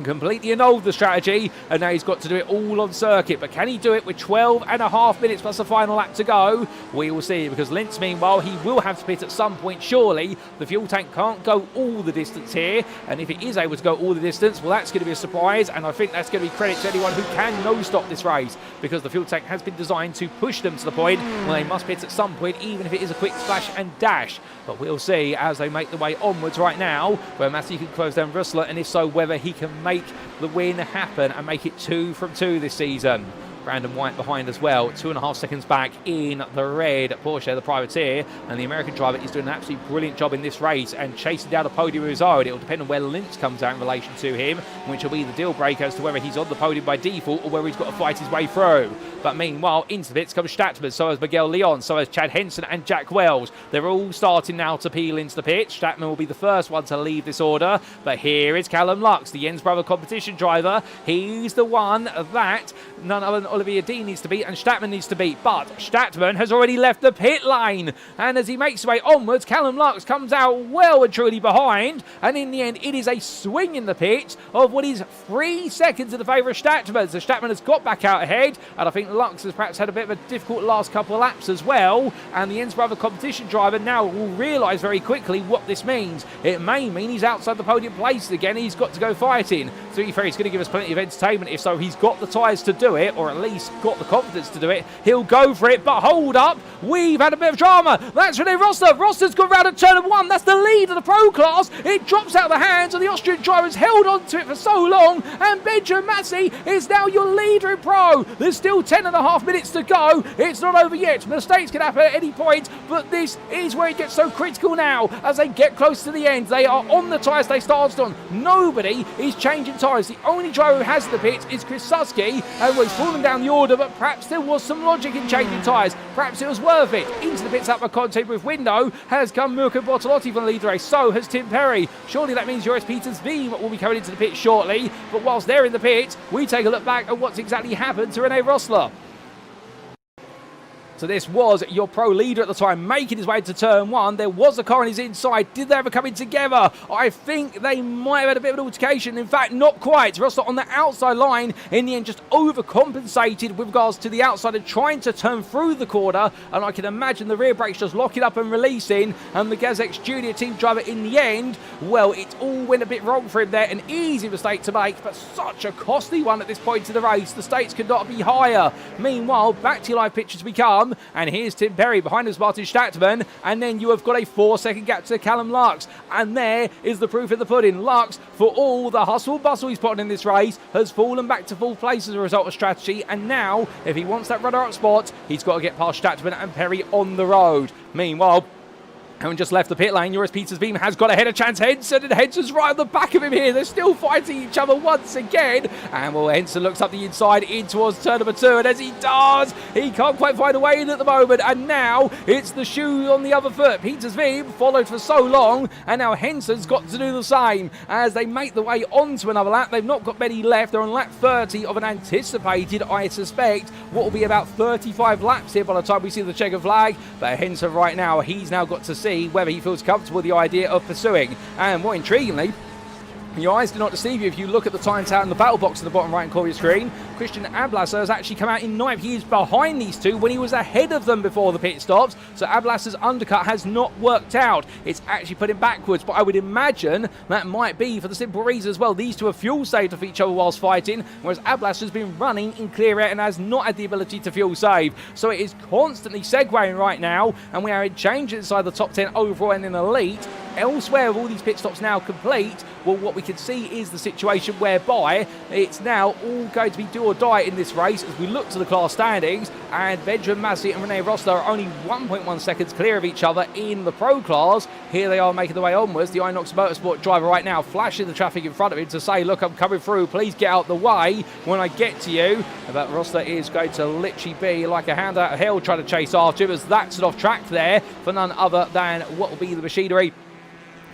A: completely annulled the strategy, and now he's got to do it all on circuit. But can he do it with 12.5 minutes plus a final lap to go? We will see, because Lintz, meanwhile, he will have to pit at some point, surely. The fuel tank can't go all the distance here, and if it is able to go all the distance, well, that's going to be a surprise, and I think that's going to be credit to anyone who can no-stop this race, because the fuel tank has been designed to push them to the point where they must pit at some point, even if it is a quick splash and dash. But we'll see as they make the way onwards right now, where Massey can close down Rosler, and if so, whether he can make the win happen and make it 2 from 2 this season. Brandon White behind as well, 2.5 seconds back in the red Porsche, the privateer, and the American driver is doing an absolutely brilliant job in this race and chasing down the podium of his own. It will depend on where Lynch comes out in relation to him, which will be the deal breaker as to whether he's on the podium by default or whether he's got to fight his way through. But meanwhile, into the pits comes Statman, so has Miguel Leon, so has Chad Henson and Jack Wells. They're all starting now to peel into the pits. Statman will be the first one to leave this order, but here is Callum Lux, the Jens Brother competition driver. He's the one that none other than Olivier needs to beat and Statman needs to beat, but Statman has already left the pit lane, and as he makes his way onwards, Callum Lux comes out well and truly behind, and in the end it is a swing in the pit of what is 3 seconds in the favour of Statman. So Statman has got back out ahead, and I think Lux has perhaps had a bit of a difficult last couple of laps as well, and the Jens Brother competition driver now will realise very quickly what this means. It may mean he's outside the podium place again. He's got to go fighting. So he's going to give us plenty of entertainment. If so, he's got the tyres to do it, or at least got the confidence to do it. He'll go for it, but hold up, we've had a bit of drama. That's René Rosler. Rosler's gone round at turn of 1. That's the lead of the Pro class. It drops out of the hands of the Austrian drivers, held on to it for so long, and Benjamin Massey is now your leader in Pro. There's still 10.5 minutes to go. It's not over yet. Mistakes can happen at any point, but this is where it gets so critical now as they get close to the end. They are on the tyres they started on. Nobody is changing tyres. The only driver who has the pits is Chris Susky, and he's fallen down the order, but perhaps there was some logic in changing tyres. Perhaps it was worth it. Into the pits up a content with window has come Mirko Bortolotti from the lead race. So has Tim Perry. Surely that means Joris Peters V will be coming into the pit shortly, but whilst they're in the pit, we take a look back at what's exactly happened to René Rosler. So this was your Pro leader at the time, making his way to turn 1. There was a car on his inside. Did they ever come in together? I think they might have had a bit of an altercation. In fact, not quite. Rosler on the outside line, in the end, just overcompensated with regards to the outside and trying to turn through the corner. And I can imagine the rear brakes just locking up and releasing. And the Gazex Junior team driver, in the end, well, it all went a bit wrong for him there. An easy mistake to make, but such a costly one at this point in the race. The stakes could not be higher. Meanwhile, back to your live pictures we come. And here's Tim Perry, behind us Martin Statman, and then you have got a 4-second gap to Callum Lux, and there is the proof in the pudding. Lux, for all the hustle bustle he's put on in this race, has fallen back to full place as a result of strategy, and now if he wants that runner-up spot, he's got to get past Statman and Perry on the road. Meanwhile, having just left the pit lane, Joris Peters Beam has got ahead of Chance Henson, and Henson's right on the back of him here. They're still fighting each other once again. And well, Henson looks up the inside in towards turn number 2, and as he does, he can't quite find a way in at the moment. And now it's the shoe on the other foot. Peters Beam followed for so long, and now Henson's got to do the same as they make the way onto another lap. They've not got many left. They're on lap 30 of an anticipated, I suspect, what will be about 35 laps here by the time we see the checkered flag. But Henson right now, he's now got to see whether he feels comfortable with the idea of pursuing. And more intriguingly, your eyes do not deceive you if you look at the times out in the battle box in the bottom right corner of your screen. Christian Ablasser has actually come out in ninth. He is behind these two when he was ahead of them before the pit stops. So Ablasser's undercut has not worked out. It's actually put him backwards, but I would imagine that might be for the simple reason as well. These two are fuel saved off each other whilst fighting, whereas Ablasser's been running in clear air and has not had the ability to fuel save. So it is constantly segueing right now, and we are in change inside the top 10 overall and in elite. Elsewhere, with all these pit stops now complete, well, what we can see is the situation whereby it's now all going to be do or die in this race as we look to the class standings, and Benjamin Massey and René Rosler are only 1.1 seconds clear of each other in the Pro class. Here they are making their way onwards. The Inox Motorsport driver right now flashing the traffic in front of him to say, look, I'm coming through, please get out the way when I get to you. But Rosler is going to literally be like a hand out of hell trying to chase after him, as that's an off track there for none other than what will be the machinery,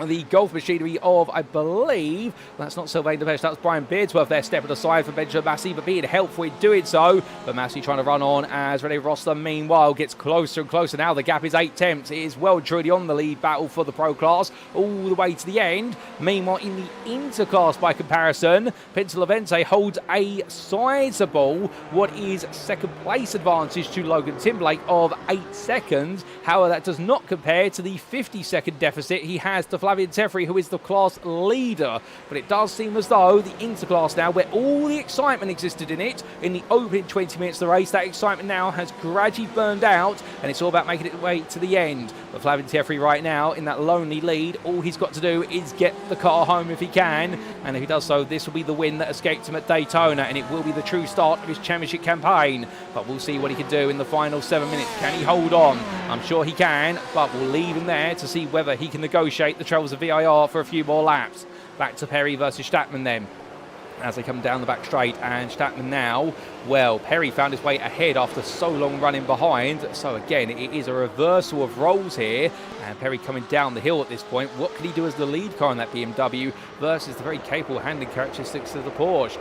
A: the golf machinery of, I believe, that's not Sylvain Delpech, that's Brian Beardsworth there stepping aside for Benjamin Massey, but being helpful in doing so. But Massey trying to run on as René Rosler, meanwhile, gets closer and closer. Now the gap is 8 tenths. It is well truly on the lead battle for the Pro class all the way to the end. Meanwhile, in the Interclass, by comparison, Pintalavente holds a sizable, what is second place advantage to Logan Timberlake of 8 seconds. However, that does not compare to the 50-second deficit he has to Flavien Teferi, who is the class leader. But it does seem as though the Interclass now, where all the excitement existed in it in the opening 20 minutes of the race, that excitement now has gradually burned out, and it's all about making its way to the end. But Flavin Tiefri right now in that lonely lead. All he's got to do is get the car home if he can. And if he does so, this will be the win that escaped him at Daytona. And it will be the true start of his championship campaign. But we'll see what he can do in the final 7 minutes. Can he hold on? I'm sure he can. But we'll leave him there to see whether he can negotiate the troubles of VIR for a few more laps. Back to Perry versus Statman then, as they come down the back straight. And Statman now, well, Perry found his way ahead after so long running behind. So again, it is a reversal of roles here, and Perry coming down the hill at this point. What can he do as the lead car in that BMW versus the very capable handling characteristics of the Porsche?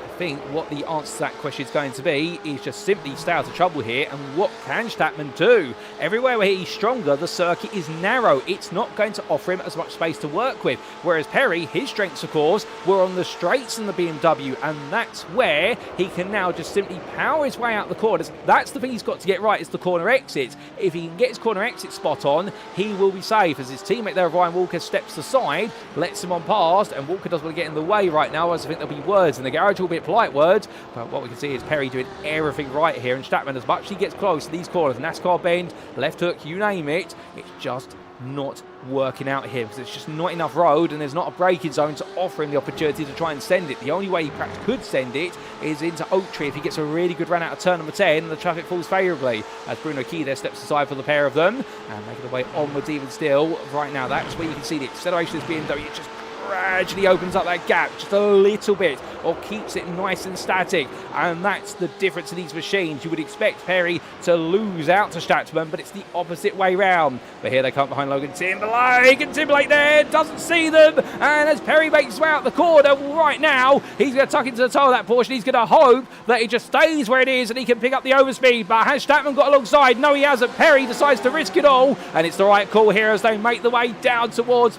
A: I think what the answer to that question is going to be is just simply stay out of trouble here. And what can Statman do? Everywhere where he's stronger, the circuit is narrow. It's not going to offer him as much space to work with. Whereas Perry, his strengths, of course, were on the straights in the BMW. And that's where he can now just simply power his way out the corners. That's the thing he's got to get right, is the corner exits. If he can get his corner exit spot on, he will be safe. As his teammate there, Ryan Walker, steps aside, lets him on past. And Walker doesn't want to get in the way right now, as I think there'll be words in the garage, albeit polite words, but what we can see is Perry doing everything right here, and Statman, as much as he gets close to these corners, NASCAR bend, left hook, you name it, it's just not working out here because it's just not enough road and there's not a braking zone to offer him the opportunity to try and send it. The only way he perhaps could send it is into Oak Tree if he gets a really good run out of turn number 10 and the traffic falls favourably, as Bruno Key there steps aside for the pair of them and making their way onwards even still. Right now, that's where you can see the acceleration of this BMW. It just gradually opens up that gap just a little bit, or keeps it nice and static, and that's the difference in these machines. You would expect Perry to lose out to Statman, but it's the opposite way round. But here they come behind Logan Timberlake, and Timberlake there doesn't see them, and as Perry makes his way out the corner, right now he's going to tuck into the toe of that Porsche. He's going to hope that it just stays where it is and he can pick up the overspeed. But has Statman got alongside? No, he hasn't. Perry decides to risk it all, and it's the right call here as they make the way down towards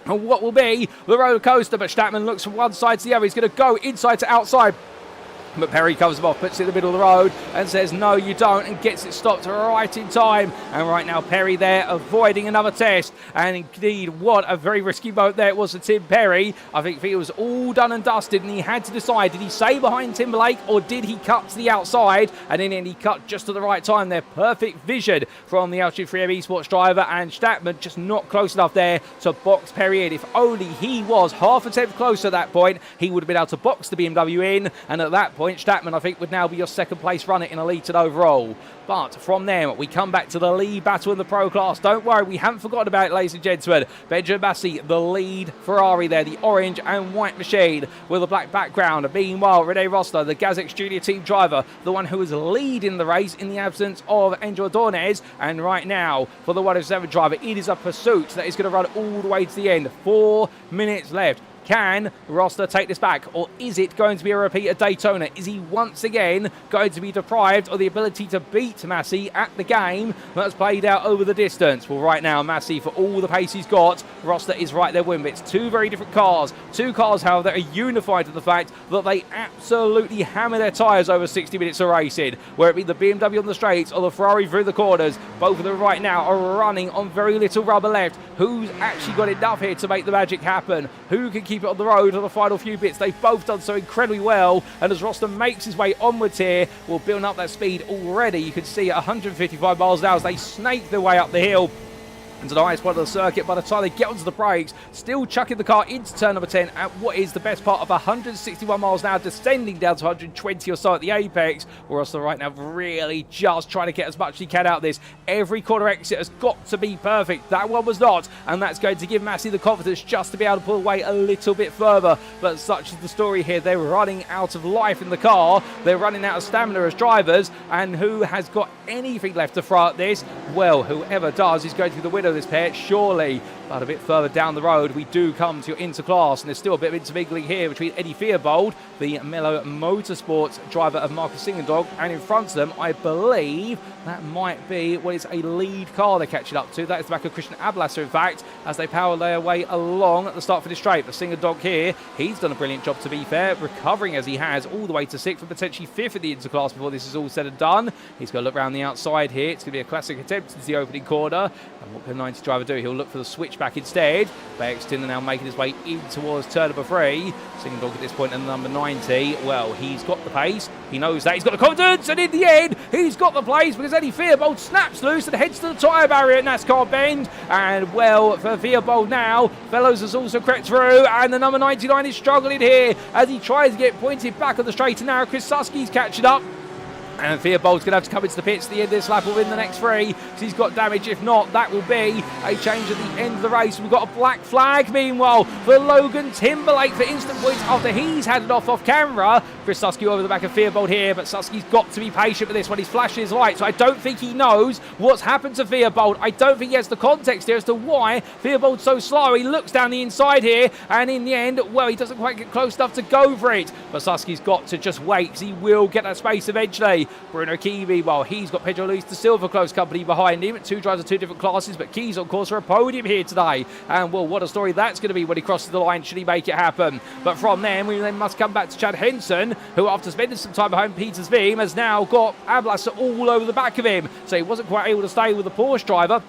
A: what will be the roller coaster. But Statman looks from one side to the other. He's going to go inside to outside, but Perry covers him off, puts it in the middle of the road and says no you don't, and gets it stopped right in time. And right now Perry there avoiding another test, and indeed what a very risky boat there it was for Tim Perry. I think it was all done and dusted and he had to decide, did he stay behind Timberlake or did he cut to the outside? And in the end he cut just at the right time there. Perfect vision from the Altitude 3M Esports driver, and Statman just not close enough there to box Perry in. If only he was half a tenth closer at that point, he would have been able to box the BMW in, and at that point Statman, I think, would now be your second place runner in elite and overall. But from there, we come back to the lead battle in the Pro class. Don't worry, we haven't forgotten about it, ladies and gentlemen. Benjamin Massey, the lead Ferrari there, the orange and white machine with a black background. Meanwhile, Rene Rosler, the Gazex Junior team driver, the one who was leading the race in the absence of Angel Dornez. And right now, for the 107 driver, it is a pursuit that is going to run all the way to the end. 4 minutes left. Can Rosler take this back, or is it going to be a repeat of Daytona? Is he once again going to be deprived of the ability to beat Massey at the game that's played out over the distance? Well, right now, Massey, for all the pace he's got, Rosler is right there with him. It's two very different cars. Two cars, however, that are unified in the fact that they absolutely hammer their tyres over 60 minutes of racing. Where it be the BMW on the straights or the Ferrari through the corners, both of them right now are running on very little rubber left. Who's actually got enough here to make the magic happen? Who can keep it on the road on the final few bits? They've both done so incredibly well, and as Rosler makes his way onwards here, will build up that speed already. You can see at 155 miles an hour as they snake their way up the hill into the highest point of the circuit. By the time they get onto the brakes, still chucking the car into turn number 10 at what is the best part of 161 miles an hour, descending down to 120 or so at the apex. We're also right now really just trying to get as much as he can out of this. Every corner exit has got to be perfect. That one was not, and that's going to give Massey the confidence just to be able to pull away a little bit further. But such is the story here. They're running out of life in the car. They're running out of stamina as drivers, and who has got anything left to throw at this? Well, whoever does is going to be the winner of this pair, surely. But a bit further down the road, we do come to your interclass, and there's still a bit of intermingling here between Eddie Fearbold, the Mellow Motorsports driver of Marcus Singendog, and in front of them, I believe that might be what is a lead car they're catching up to. That is the back of Christian Ablasser, in fact, as they power their way along at the start for this straight. But Singendog here, he's done a brilliant job, to be fair, recovering as he has all the way to 6th and potentially 5th in the interclass before this is all said and done. He's going to look around the outside here. It's going to be a classic attempt into the opening corner. And what can 90 driver do? He'll look for the switchback instead. Bexton now making his way in towards turn number 3. Singing dog at this point, and number 90, well, he's got the pace. He knows that. He's got the confidence, and in the end, he's got the place because Eddie Theobald snaps loose and heads to the tyre barrier at NASCAR Bend. And, well, for Theobald now, Fellows has also crept through, and the number 99 is struggling here as he tries to get pointed back on the straight and narrow. Chris Susky's catching up. And Theobald's going to have to come into the pits at the end of this lap or win the next 3 because he's got damage. If not, that will be a change at the end of the race. We've got a black flag, meanwhile, for Logan Timberlake for instant points after he's had it off camera. Chris Susky over the back of Theobald here, but Susky's got to be patient with this one. He's flashing his lights, so I don't think he knows what's happened to Theobald. I don't think he has the context here as to why Theobald's so slow. He looks down the inside here, and in the end, well, he doesn't quite get close enough to go for it. But Susky's got to just wait because he will get that space eventually. Bruno Kiwi, well, he's got Pedro Luis de Silva close company behind him. 2 drivers of 2 different classes, but Keys on course for a podium here today. And, well, what a story that's going to be when he crosses the line, should he make it happen. But from then, we then must come back to Chad Henson, who, after spending some time behind Peter's Veem, has now got Ablasser all over the back of him. So he wasn't quite able to stay with the Porsche driver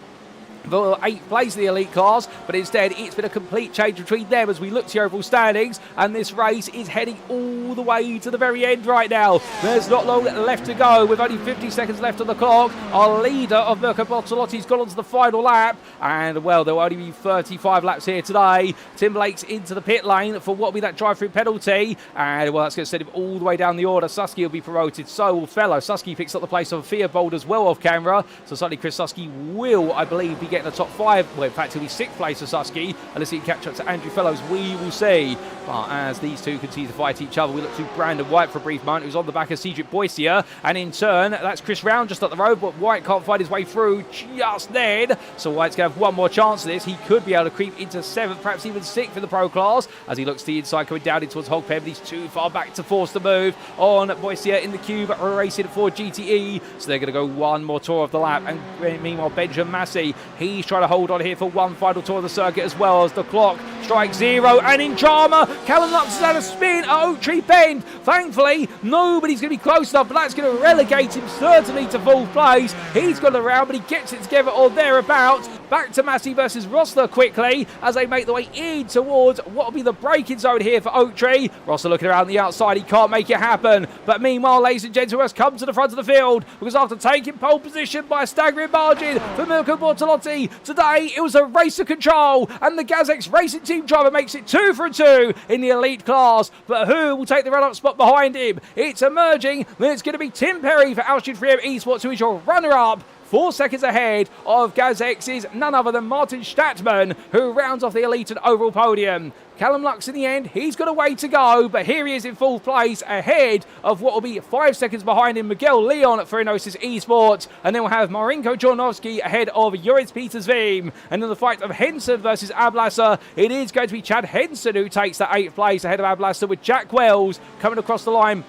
A: for 8th place in the elite class, but instead it's been a complete change between them as we look to the overall standings, and this race is heading all the way to the very end right now. There's not long left to go with only 50 seconds left on the clock. Our leader of Mirko Bortolotti's gone on to the final lap, and well, there will only be 35 laps here today. Timberlake's into the pit lane for what will be that drive-through penalty, and well, that's going to send him all the way down the order. Susky will be promoted, so will Fellow. Susky picks up the place of Theobald as well off camera, so suddenly Chris Susky will, I believe, be getting the top 5. Well, in fact, he'll be 6th place for Susky, unless he can catch up to Andrew Fellows, we will see. But as these two continue to fight each other, we look to Brandon White for a brief moment, who's on the back of Cedric Boissier, and in turn, that's Chris Round just up the road, but White can't find his way through just then, so White's going to have one more chance of this. He could be able to creep into 7th, perhaps even 6th in the Pro Class, as he looks to the inside, coming down in towards Hogpen, but he's too far back to force the move on Boissier in the cube, racing for GTE, so they're going to go one more tour of the lap, and meanwhile, Benjamin Massey, he's trying to hold on here for one final tour of the circuit as well, as the clock strikes 0, and in drama, Callum Lux has had a spin at Oak Tree Bend. Thankfully, nobody's going to be close enough, but that's going to relegate him certainly to 4th place. He's got around, but he gets it together or thereabouts. Back to Massey versus Rosler quickly as they make their way in towards what will be the braking zone here for Oak Tree. Rosler looking around the outside, he can't make it happen. But meanwhile, ladies and gentlemen, has come to the front of the field because after taking pole position by a staggering margin for Mirko Bortolotti, today it was a race of control, and the Gazex Racing Team driver makes it 2 for 2 in the elite class. But who will take the run-up spot behind him? It's emerging, and it's going to be Tim Perry for Altitude Freedom Esports, who is your runner-up. 4 seconds ahead of Gazex's none other than Martin Statman, who rounds off the elite and overall podium. Callum Lux in the end, he's got a way to go, but here he is in 4th place, ahead of what will be 5 seconds behind him, Miguel Leon for Enosis Esports, and then we'll have Marinko Jornowski ahead of Joris Peters Veem. And in the fight of Henson versus Ablasser, it is going to be Chad Henson who takes that 8th place ahead of Ablasser, with Jack Wells coming across the line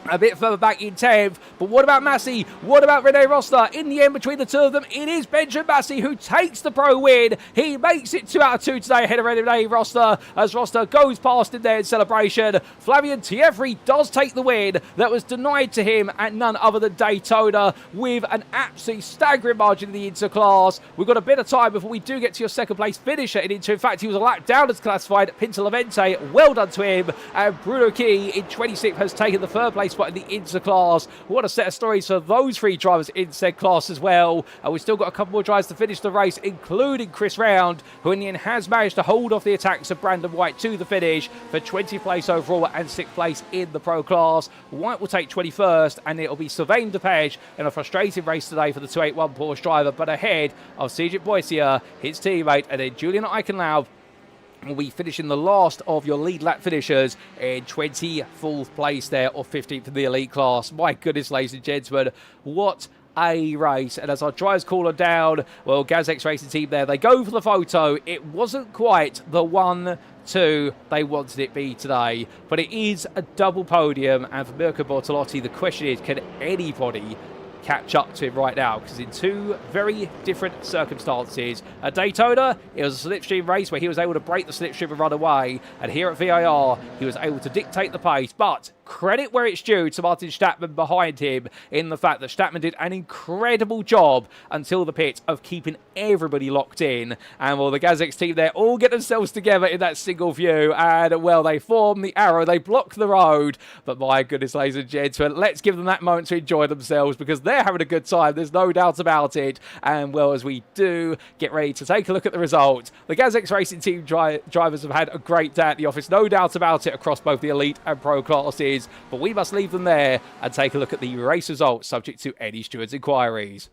A: a bit further back in 10th. But what about Massey? What about Rene Rosler? In the end, between the two of them, it is Benjamin Massey who takes the pro win. He makes it 2 out of 2 today ahead of Rene Rosler as Rosler goes past him there in celebration. Flavien Thierry does take the win that was denied to him at none other than Daytona with an absolutely staggering margin in the interclass. We've got a bit of time before we do get to your 2nd place finisher in Inter. In fact, he was a lap down as classified. Pintalavente, well done to him. And Bruno Key in 26th has taken the 3rd place spot in the interclass. What a set of stories for those 3 drivers in said class as well. And we've still got a couple more drivers to finish the race, including Chris Round, who in the end has managed to hold off the attacks of Brandon White to the finish for 20th place overall and 6th place in the Pro Class. White will take 21st, and it'll be Sylvain Delpech in a frustrating race today for the 281 Porsche driver, but ahead of Cedric Boissier, his teammate, and then Julian Eichenlaub will be finishing the last of your lead lap finishers in 24th place there, or 15th in the elite class. My goodness, ladies and gentlemen, what a race. And as our drivers call it down, well, Gazex Racing Team there, they go for the photo. It wasn't quite the 1-2 they wanted it be today, but it is a double podium. And for Mirko Bortolotti, the question is, can anybody catch up to him right now? Because in 2 very different circumstances, at Daytona it was a slipstream race where he was able to break the slipstream and run away, and here at VIR he was able to dictate the pace. But credit where it's due to Martin Statman behind him in the fact that Statman did an incredible job until the pit of keeping everybody locked in. And well, the Gazix team there all get themselves together in that single view, and well, they form the arrow, they block the road. But my goodness, ladies and gentlemen, let's give them that moment to enjoy themselves, because they're having a good time, there's no doubt about it. And well, as we do get ready to take a look at the result, the Gazix Racing Team drivers have had a great day at the office, no doubt about it, across both the elite and pro classes. But we must leave them there and take a look at the race results, subject to any stewards' inquiries.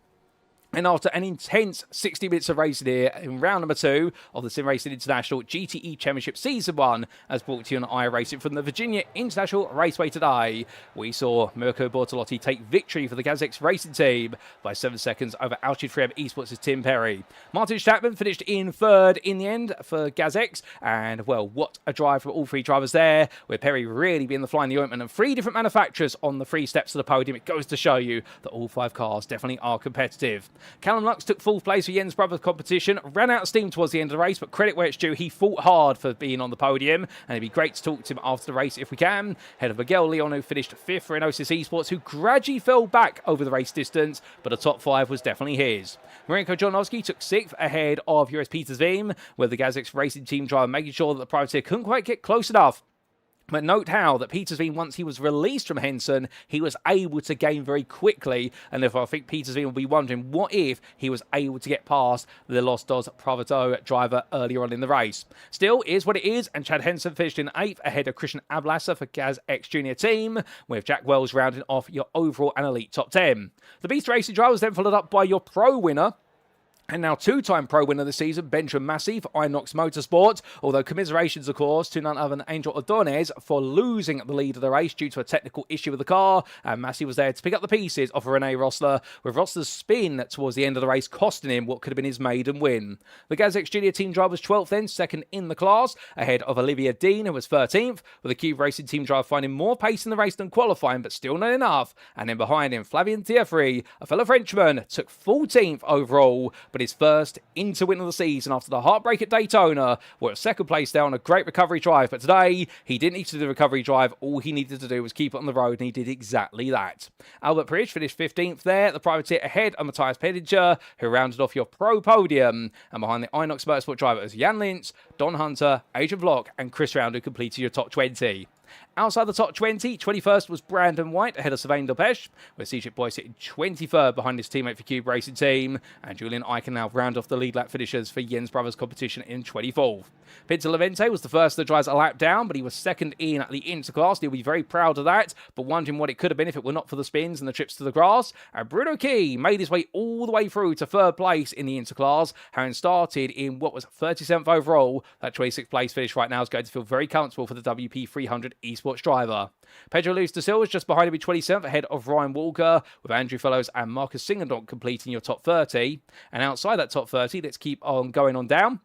A: And after an intense 60 minutes of racing here in round number 2 of the SimRacing International GTE Championship Season 1, as brought to you on iRacing from the Virginia International Raceway today, we saw Mirko Bortolotti take victory for the Gazix Racing Team by 7 seconds over Altitude Freedom Esports' Tim Perry. Martin Statman finished in 3rd in the end for Gazix, and well, what a drive from all 3 drivers there, with Perry really being the fly in the ointment, and 3 different manufacturers on the 3 steps to the podium. It goes to show you that all 5 cars definitely are competitive. Callum Lux took 4th place for Jens Brothers competition, ran out of steam towards the end of the race, but credit where it's due, he fought hard for being on the podium, and it'd be great to talk to him after the race if we can. Ahead of Miguel Leon, who finished 5th for Enosis Esports, who gradually fell back over the race distance, but the top 5 was definitely his. Mirko Bortolotti took 6th ahead of US Peters Veem, with the Gazix Racing Team driver making sure that the privateer couldn't quite get close enough. But note how that Petersveen, once he was released from Henson, he was able to gain very quickly. And therefore, I think Petersveen will be wondering, what if he was able to get past the Los Dos Provato driver earlier on in the race? Still, is what it is, and Chad Henson finished in 8th ahead of Christian Ablasser for Gaz X Junior Team, with Jack Wells rounding off your overall and elite top 10. The Beast Racing driver was then followed up by your pro winner, and now 2-time pro winner this season, Benjamin Massey for Inox Motorsport, although commiserations, of course, to none other than Angel Ordonez for losing the lead of the race due to a technical issue with the car, and Massey was there to pick up the pieces of Rene Rosler, with Rosler's spin towards the end of the race costing him what could have been his maiden win. The Gazix Junior Team driver was 12th then, 2nd in the class, ahead of Olivier Dean, who was 13th, with the Cube Racing Team driver finding more pace in the race than qualifying, but still not enough, and then behind him, Flavien Thierry, a fellow Frenchman, took 14th overall, but his first into win of the season after the heartbreak at Daytona, where 2nd place there on a great recovery drive. But today, he didn't need to do the recovery drive. All he needed to do was keep it on the road, and he did exactly that. Albert Parrish finished 15th there, the privateer ahead of Matthias Pedinger, who rounded off your pro podium. And behind the Inox Motorsport drivers, Jan Lintz, Don Hunter, Adrian Vlock, and Chris Round, who completed your top 20. Outside the top 20, 21st was Brandon White ahead of Sylvain Delpech, with Seaship Boy sitting 23rd behind his teammate for Cube Racing Team, and Julian Eichen now round off the lead lap finishers for Jens Brothers competition in 24th. Pinto Levente was the first that drives a lap down, but he was 2nd in at the interclass. He'll be very proud of that, but wondering what it could have been if it were not for the spins and the trips to the grass. And Bruno Key made his way all the way through to 3rd place in the interclass, having started in what was 37th overall. That 26th place finish right now is going to feel very comfortable for the WP 300 esports driver. Pedro Luis da Silva was just behind him with 27th, ahead of Ryan Walker, with Andrew Fellows and Marcus Singerdonk completing your top 30. And outside that top 30, let's keep on going on down.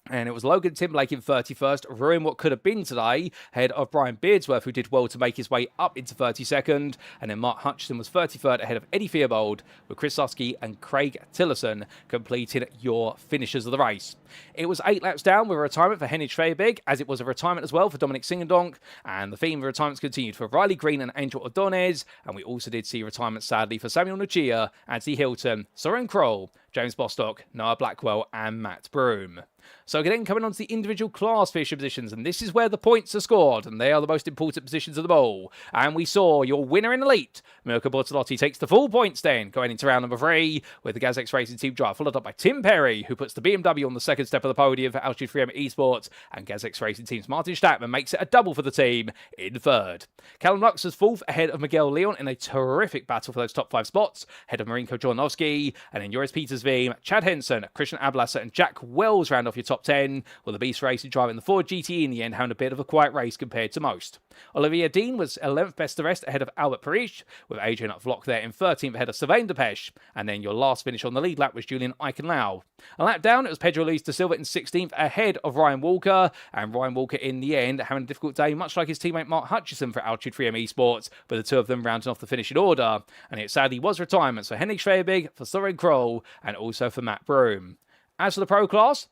A: And it was Logan Timberlake in 31st, ruining what could have been today, ahead of Brian Beardsworth, who did well to make his way up into 32nd. And then Mark Hutchison was 33rd, ahead of Eddie Theobald, with Chris Lusky and Craig Tillerson completing your finishers of the race. It was 8 laps down with a retirement for Hennig Schwebig, as it was a retirement as well for Dominic Singerdonk. And the theme of retirements continued for Riley Green and Angel Ordonez. And we also did see retirement, sadly, for Samuel Nuccia, Anthony Hilton, Soren Kroll, James Bostock, Noah Blackwell, and Matt Broom. So again, coming on to the individual class finisher positions, and this is where the points are scored, and they are the most important positions of the ball. And we saw your winner in elite, Mirko Bortolotti, takes the full points then, going into round number 3, with the Gazix Racing Team drive, followed up by Tim Perry, who puts the BMW on the 2nd step of the podium for Altitude Freedom Esports, and Gazix Racing Team's Martin Statman makes it a double for the team in 3rd. Callum Lux was 4th, ahead of Miguel Leon in a terrific battle for those top 5 spots, ahead of Mirko Bortolotti, and then Joris Peters Veem, Chad Henson, Christian Ablasser, and Jack Wells round off your top 10, with the Beast Racing driving the Ford GTE in the end, having a bit of a quiet race compared to most. Olivier Dean was 11th best of the rest, ahead of Albert Parrish, with Adrian Vlock there in 13th, ahead of Sylvain Delpech, and then your last finish on the lead lap was Julian Eichenlau. A lap down, it was Pedro Luis da Silva in 16th, ahead of Ryan Walker, and Ryan Walker in the end having a difficult day, much like his teammate Mark Hutchison for Altitude 3M Esports, with the two of them rounding off the finishing order. And it sadly was retirements for Hennig Schwebig, for Soren Kroll, and also for Matt Broom. As for the pro class,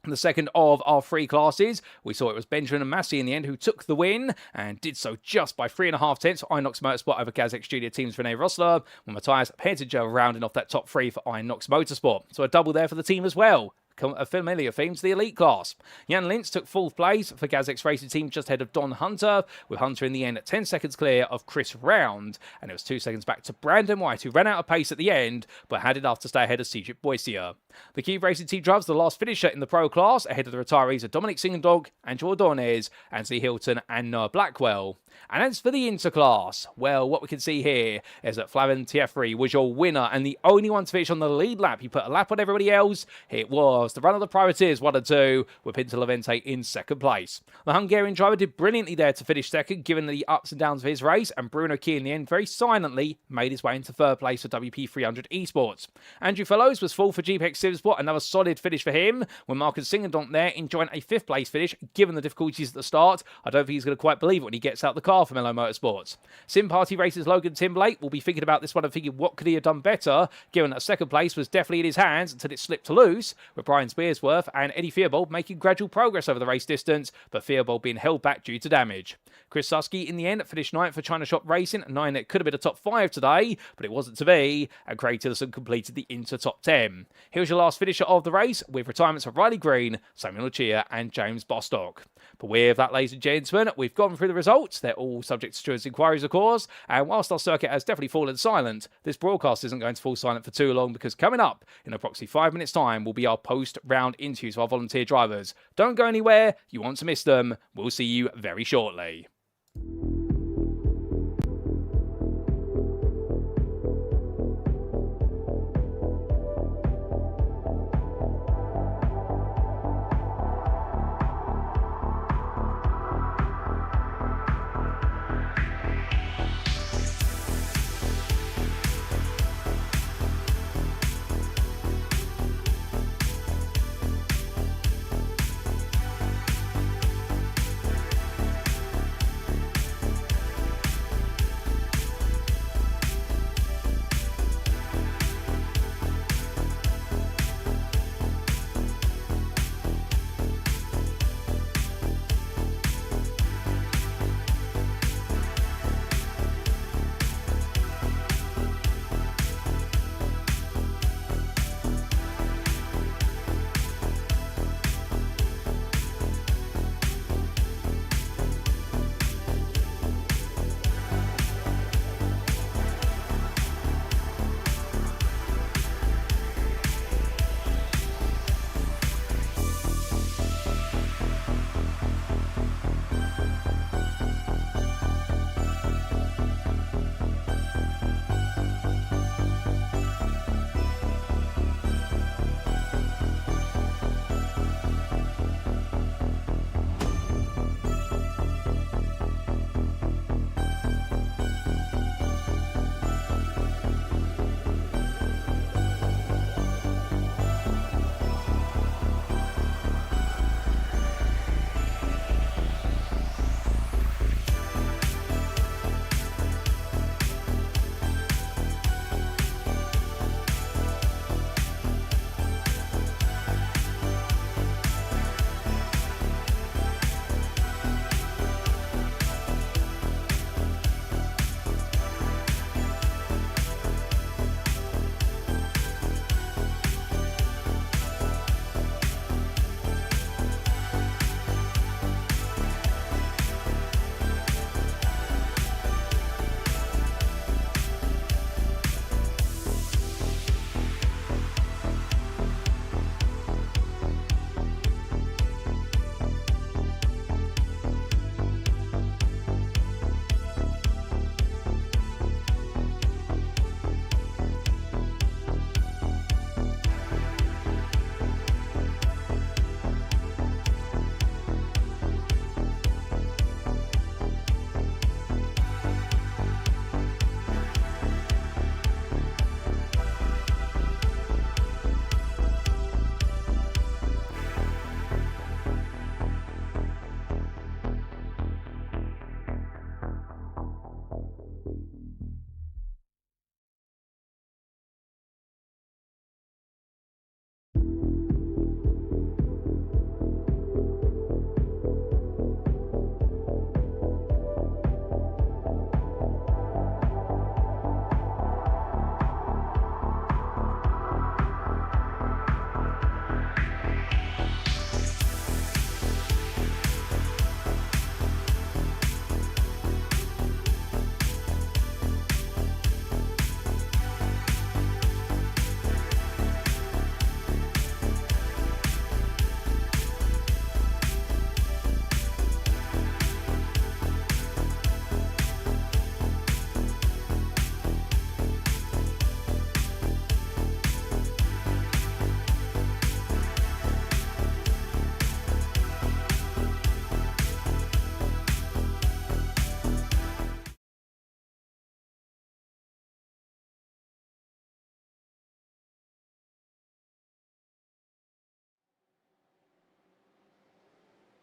A: The second of our three classes, we saw it was Benjamin and Massey in the end who took the win and did so just by 3.5 tenths for Inox Motorsport over Gazek Junior Team's Rene Rossler, with Matthias Pettinger rounding off that top three for Inox Motorsport. So a double there for the team as well. A familiar theme to the elite class. Jan Lintz took 4th place for Gazek's racing team just ahead of Don Hunter, with Hunter in the end at 10 seconds clear of Chris Round, and it was 2 seconds back to Brandon White, who ran out of pace at the end, but had enough to stay ahead of Cedric Boissier. The Cube Racing team drives the last finisher in the pro class, ahead of the retirees of Dominic Singendog, Angelo Dornez, Anthony Hilton, and Noah Blackwell. And as for the interclass, well, what we can see here is that Flavin Tiefri was your winner and the only one to finish on the lead lap. He put a lap on everybody else. It was the run of the privateers, 1 and 2, with Pinto Levente in 2nd place. The Hungarian driver did brilliantly there to finish 2nd, given the ups and downs of his race, and Bruno Key in the end very silently made his way into 3rd place for WP300 Esports. Andrew Fellows was 4th for GPX Simsport, another solid finish for him, with Marcus Singendonk there enjoying a 5th place finish, given the difficulties at the start. I don't think he's going to quite believe it when he gets out the car for Mello Motorsports. Sim Party Racers Logan Timblake will be thinking about this one and thinking what could he have done better, given that 2nd place was definitely in his hands until it slipped loose, with Brian Spearsworth and Eddie Theobald making gradual progress over the race distance, but Theobald being held back due to damage. Chris Susky in the end finished 9th for China Shop Racing, 9 that could have been a top 5 today, but it wasn't to be, and Craig Tillison completed the Inter top 10. Here's your last finisher of the race, with retirements of Riley Green, Samuel Lucia and James Bostock. But with that, ladies and gentlemen, we've gone through the results. They're all subject to stewards' inquiries, of course, and whilst our circuit has definitely fallen silent, this broadcast isn't going to fall silent for too long, because coming up in approximately 5 minutes' time will be our post-round interviews of our volunteer drivers. Don't go anywhere, you want to miss them. We'll see you very shortly.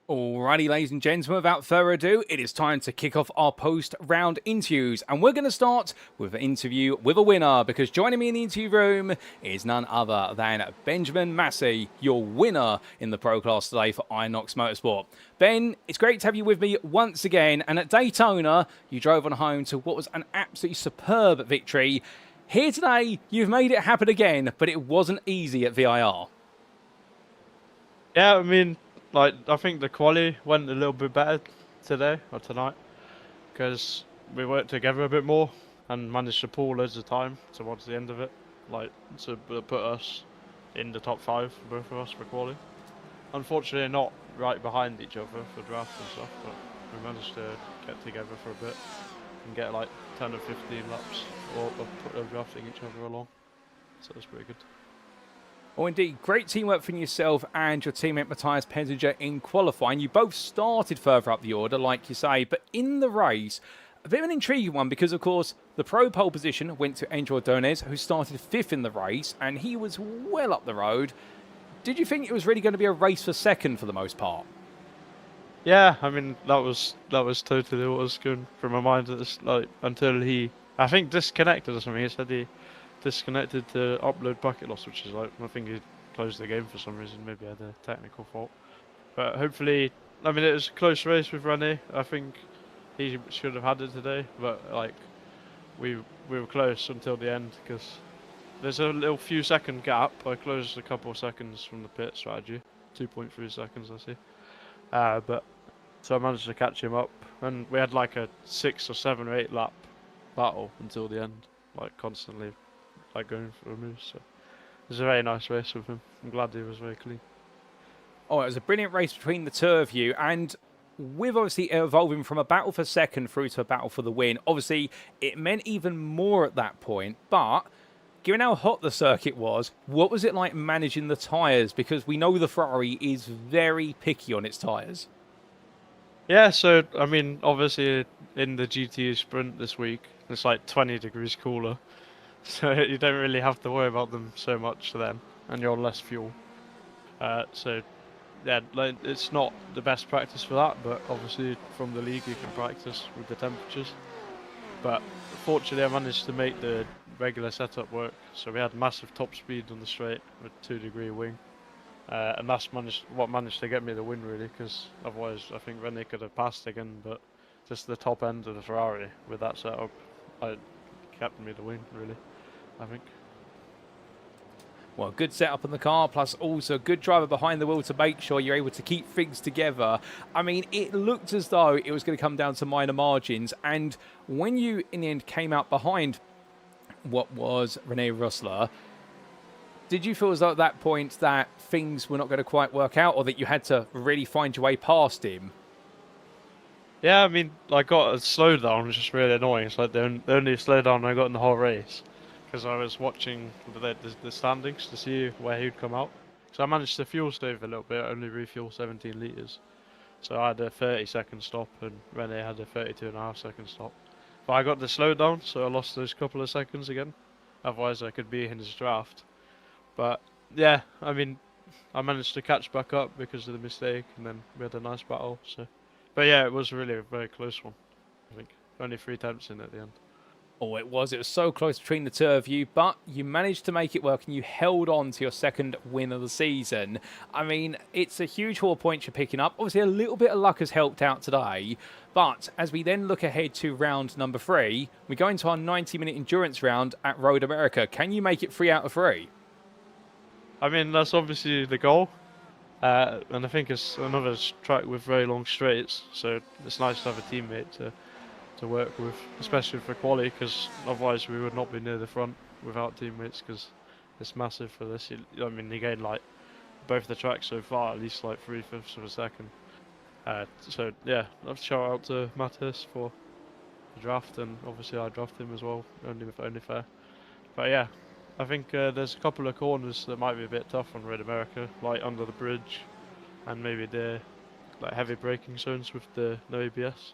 A: Alrighty, ladies and gentlemen, without further ado, it is time to kick off our post-round interviews. And we're going to start with an interview with a winner, because joining me in the interview room is none other than Benjamin Massey, your winner in the Pro Class today for Inox Motorsport. Ben, it's great to have you with me once again. And at Daytona, you drove on home to what was an absolutely superb victory. Here today, you've made it happen again, but it wasn't easy at VIR.
B: Yeah, I mean, I think the quali went a little bit better today or tonight because we worked together a bit more and managed to pull loads of time towards the end of it, to put us in the top 5 for both of us for quali. Unfortunately, not right behind each other for draft and stuff, but we managed to get together for a bit and get like 10 or 15 laps of drafting each other along. So that's pretty good.
A: Oh, indeed. Great teamwork from yourself and your teammate Matthias Penziger in qualifying. You both started further up the order, like you say, but in the race, a bit of an intriguing one because, of course, the pro pole position went to Angel Ordonez, who started 5th in the race, and he was well up the road. Did you think it was really going to be a race for second for the most part?
B: Yeah, I mean that was totally what was going through my mind at this, until he, I think, disconnected or something. He said he disconnected to upload packet loss, which is I think he closed the game for some reason. Maybe had a technical fault. But hopefully, I mean, it was a close race with Rene. I think he should have had it today, but we were close until the end because there's a little few second gap. I closed a couple of seconds from the pit strategy, 2.3 seconds I see. But so I managed to catch him up, and we had like a 6 or 7 or 8 lap battle until the end, constantly going for a move. So it was a very nice race with him. I'm glad he was very clean.
A: Oh, it was a brilliant race between the two of you, and with obviously evolving from a battle for second through to a battle for the win, obviously it meant even more at that point. But given how hot the circuit was, what was it like managing the tyres? Because we know the Ferrari is very picky on its tyres.
B: Yeah, so I mean, obviously in the GTE sprint this week, it's like 20 degrees cooler. So you don't really have to worry about them so much then, and you're on less fuel. So yeah, it's not the best practice for that, but obviously from the league you can practice with the temperatures. But fortunately I managed to make the regular setup work, so we had massive top speed on the straight with 2-degree wing. And that's what managed to get me the win really, because otherwise I think Rene could have passed again, but just the top end of the Ferrari with that setup, kept me the win really, I think.
A: Well, good setup on the car, plus also a good driver behind the wheel to make sure you're able to keep things together. I mean, it looked as though it was going to come down to minor margins, and when you, in the end, came out behind what was Rene Rosler, did you feel as though at that point that things were not going to quite work out, or that you had to really find your way past him?
B: Yeah, I mean, I got a slowdown, which is really annoying. It's like the only slowdown I got in the whole race, because I was watching the standings to see where he'd come out. So I managed to fuel save a little bit, only refuel 17 litres. So I had a 30-second stop, and Rene had a 32.5-second stop. But I got the slowdown, so I lost those couple of seconds again. Otherwise, I could be in his draft. But yeah, I mean, I managed to catch back up because of the mistake, and then we had a nice battle. So, but yeah, it was really a very close one. I think only 3 attempts in at the end.
A: Oh, it was so close between the two of you, but you managed to make it work and you held on to your second win of the season. I mean, it's a huge haul of points you're picking up. Obviously, a little bit of luck has helped out today, but as we then look ahead to round number 3, we go into our 90-minute endurance round at Road America. Can you make it 3 out of 3?
B: I mean, that's obviously the goal. And I think it's another track with very long straights, so it's nice to have a teammate to work with, especially for quali, because otherwise we would not be near the front without teammates, because it's massive for this. I mean, you gain both the tracks so far at least 3/5 of a second. So yeah, I'll shout out to Matthias for the draft, and obviously I draft him as well, only fair. But yeah, I think there's a couple of corners that might be a bit tough on Road America, like under the bridge, and maybe the heavy braking zones with the no ABS.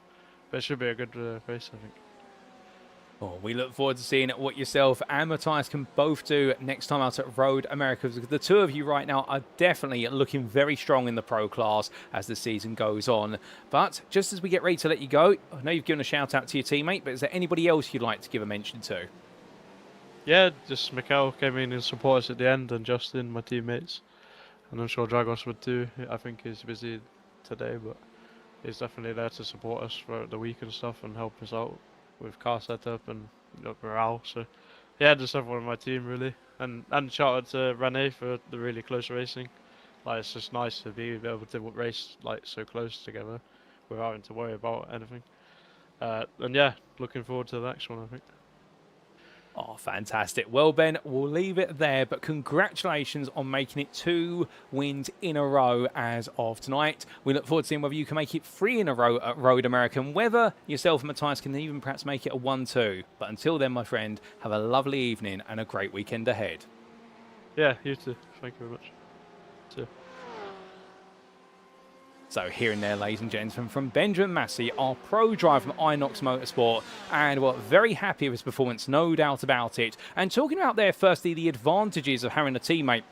B: But it should be a good race, I think.
A: Oh, we look forward to seeing what yourself and Matthias can both do next time out at Road America. The two of you right now are definitely looking very strong in the pro class as the season goes on. But just as we get ready to let you go, I know you've given a shout out to your teammate, but is there anybody else you'd like to give a mention to?
B: Yeah, just Mikhail came in and supported us at the end, and Justin, my teammates. And I'm sure Dragos would too. I think he's busy today, but he's definitely there to support us throughout the week and stuff and help us out with car setup and morale. So yeah, just everyone on my team really. And shout out to Rene for the really close racing. Like, it's just nice to be able to race like so close together without having to worry about anything. And yeah, looking forward to the next one, I think.
A: Oh, fantastic. Well, Ben, we'll leave it there, but congratulations on making it 2 wins in a row as of tonight. We look forward to seeing whether you can make it 3 in a row at Road American, whether yourself and Matthias can even perhaps make it a 1-2. But until then, my friend, have a lovely evening and a great weekend ahead.
B: Yeah, you too. Thank you very much. See ya.
A: So here and there, ladies and gentlemen, from Benjamin Massey, our pro driver from Inox Motorsport, and we're very happy with his performance, no doubt about it. And talking about there, firstly, the advantages of having a teammate,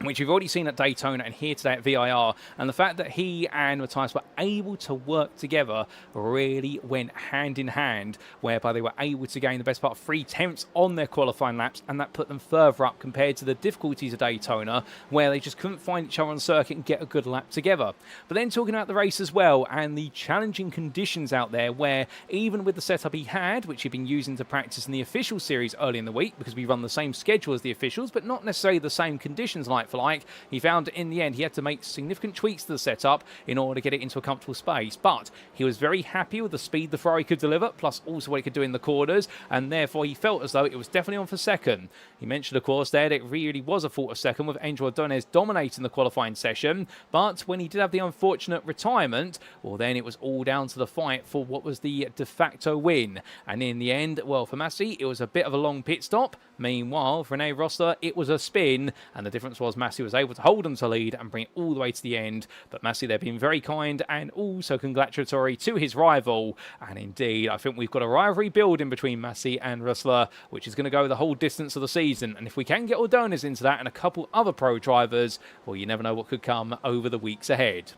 A: which we've already seen at Daytona and here today at VIR, and the fact that he and Matthias were able to work together really went hand in hand, whereby they were able to gain the best part of 3/10 on their qualifying laps, and that put them further up compared to the difficulties of Daytona, where they just couldn't find each other on the circuit and get a good lap together. But then talking about the race as well, and the challenging conditions out there, where even with the setup he had, which he'd been using to practice in the official series early in the week, because we run the same schedule as the officials, but not necessarily the same conditions like for like, he found in the end he had to make significant tweaks to the setup in order to get it into a comfortable space. But he was very happy with the speed the Ferrari could deliver, plus also what it could do in the corners, and therefore he felt as though it was definitely on for second. He mentioned, of course, there that it really was a fault of second, with Angel Ordonez dominating the qualifying session. But when he did have the unfortunate retirement, well, then it was all down to the fight for what was the de facto win. And in the end, well, for Massey, it was a bit of a long pit stop. Meanwhile, for Rene Rosler, it was a spin, and the difference was Massey was able to hold on to lead and bring it all the way to the end. But Massey there being very kind and also congratulatory to his rival. And indeed, I think we've got a rivalry building between Massey and Rosler, which is going to go the whole distance of the season. And if we can get Ordonez into that and a couple other pro drivers, well, you never know what could come over the weeks ahead.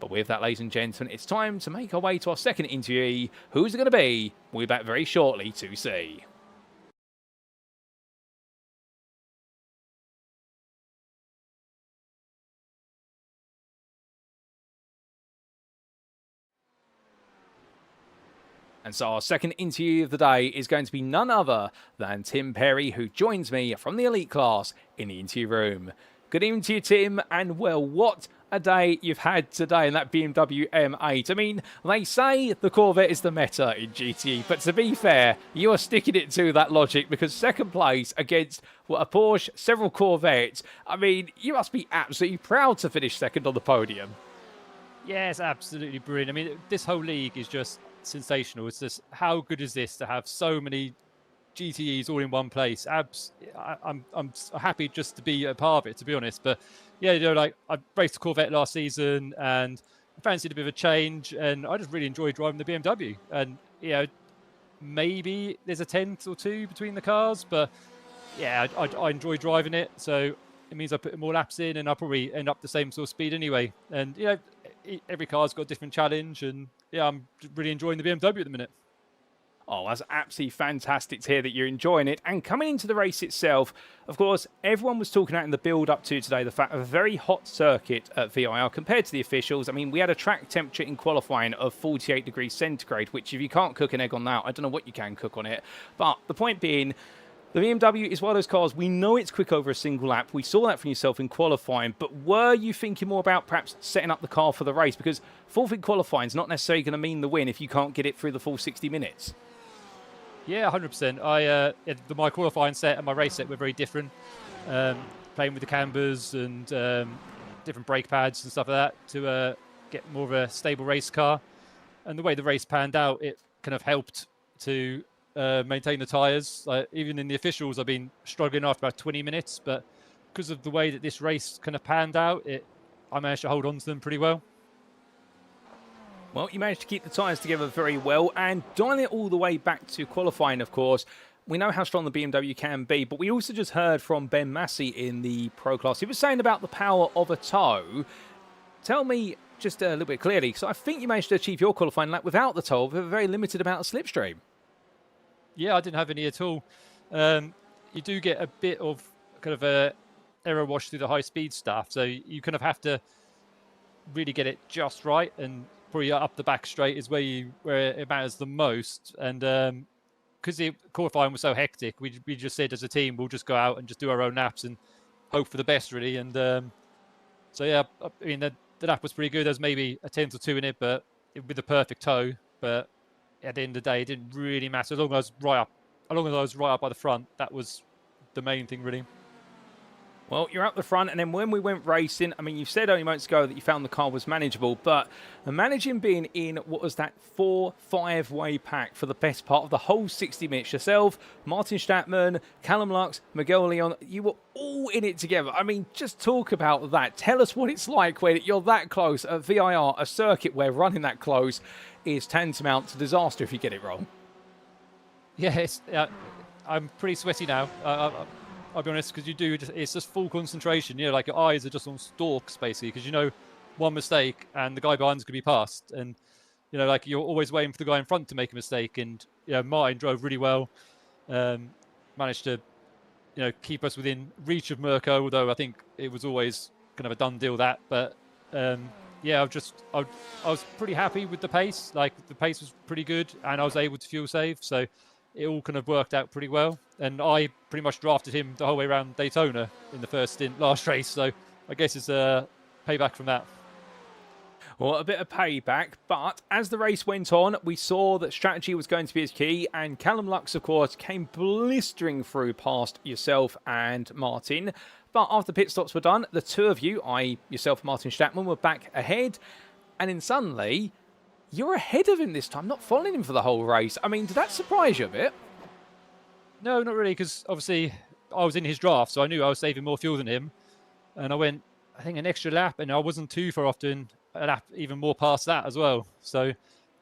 A: But with that, ladies and gentlemen, it's time to make our way to our second interviewee. Who's it going to be? We'll be back very shortly to see. And so our second interview of the day is going to be none other than Tim Perry, who joins me from the elite class in the interview room. Good evening to you, Tim, and well, what a day you've had today in that BMW M8. I mean, they say the Corvette is the meta in GTE, but to be fair, you are sticking it to that logic, because second place against a Porsche, several Corvettes, I mean, you must be absolutely proud to finish second on the podium.
C: Yeah, it's absolutely brilliant. I mean, this whole league is just sensational. It's just, how good is this to have so many GTEs all in one place? I'm happy just to be a part of it, to be honest. But yeah, you know, like, I raced a Corvette last season and I fancied a bit of a change, and I just really enjoyed driving the BMW. And you know, maybe there's a tenth or two between the cars, but yeah, I enjoy driving it. So it means I put more laps in, and I'll probably end up the same sort of speed anyway. And you know, every car's got a different challenge, and yeah, I'm really enjoying the BMW at the minute.
A: Oh, that's absolutely fantastic to hear that you're enjoying it. And coming into the race itself, of course, everyone was talking about in the build-up to today the fact of a very hot circuit at VIR compared to the officials. I mean, we had a track temperature in qualifying of 48 degrees centigrade, which if you can't cook an egg on that, I don't know what you can cook on it. But the point being, the BMW is one of those cars, we know it's quick over a single lap. We saw that from yourself in qualifying, but were you thinking more about perhaps setting up the car for the race? Because fourth in qualifying is not necessarily going to mean the win if you can't get it through the full 60 minutes.
C: Yeah, 100%. My qualifying set and my race set were very different. Playing with the cambers and different brake pads and stuff like that to get more of a stable race car. And the way the race panned out, it kind of helped to maintain the tyres. Even in the officials, I've been struggling after about 20 minutes, but because of the way that this race kind of panned out, I managed to hold on to them pretty well.
A: Well, you managed to keep the tyres together very well and dial it all the way back to qualifying, of course. We know how strong the BMW can be, but we also just heard from Ben Massey in the Pro class. He was saying about the power of a toe. Tell me just a little bit clearly, because I think you managed to achieve your qualifying lap without the toe with a very limited amount of slipstream.
C: Yeah, I didn't have any at all. You do get a bit of kind of a error wash through the high speed stuff, so you kind of have to really get it just right, and probably up the back straight is where it matters the most. And because the qualifying was so hectic, we just said as a team we'll just go out and just do our own laps and hope for the best, really. And so yeah, I mean the lap was pretty good. There's maybe a tenth or two in it, but with the perfect toe. But at the end of the day, it didn't really matter as long as I was right up by the front. That was the main thing, really.
A: Well, you're up the front, and then when we went racing, I mean, you said only moments ago that you found the car was manageable, but managing being in, what was that, 4-5-way pack for the best part of the whole 60 minutes. Yourself, Martin Statman, Callum Lux, Miguel Leon, you were all in it together. I mean, just talk about that. Tell us what it's like when you're that close at VIR, a circuit where running that close is tantamount to disaster if you get it wrong.
C: Yeah, I'm pretty sweaty now. I'll be honest, because it's just full concentration. You know, like your eyes are just on stalks, basically, because you know one mistake and the guy behind's going to be passed. And, you know, like you're always waiting for the guy in front to make a mistake. And, you know, Martin drove really well, managed to, you know, keep us within reach of Mirko, although I think it was always kind of a done deal that. But, yeah, I was pretty happy with the pace. Like, the pace was pretty good, and I was able to fuel save. So it all kind of worked out pretty well. And I pretty much drafted him the whole way around Daytona in the first stint last race. So I guess it's a payback from that.
A: Well, a bit of payback, but as the race went on, we saw that strategy was going to be his key, and Callum Lux, of course, came blistering through past yourself and Martin. But after pit stops were done, the two of you, i.e. yourself and Martin Statman, were back ahead, and then suddenly, you're ahead of him this time, not following him for the whole race. I mean, did that surprise you a bit?
C: No, not really, because obviously I was in his draft, so I knew I was saving more fuel than him. And I went, I think, an extra lap, and I wasn't too far often, a lap even more past that as well. So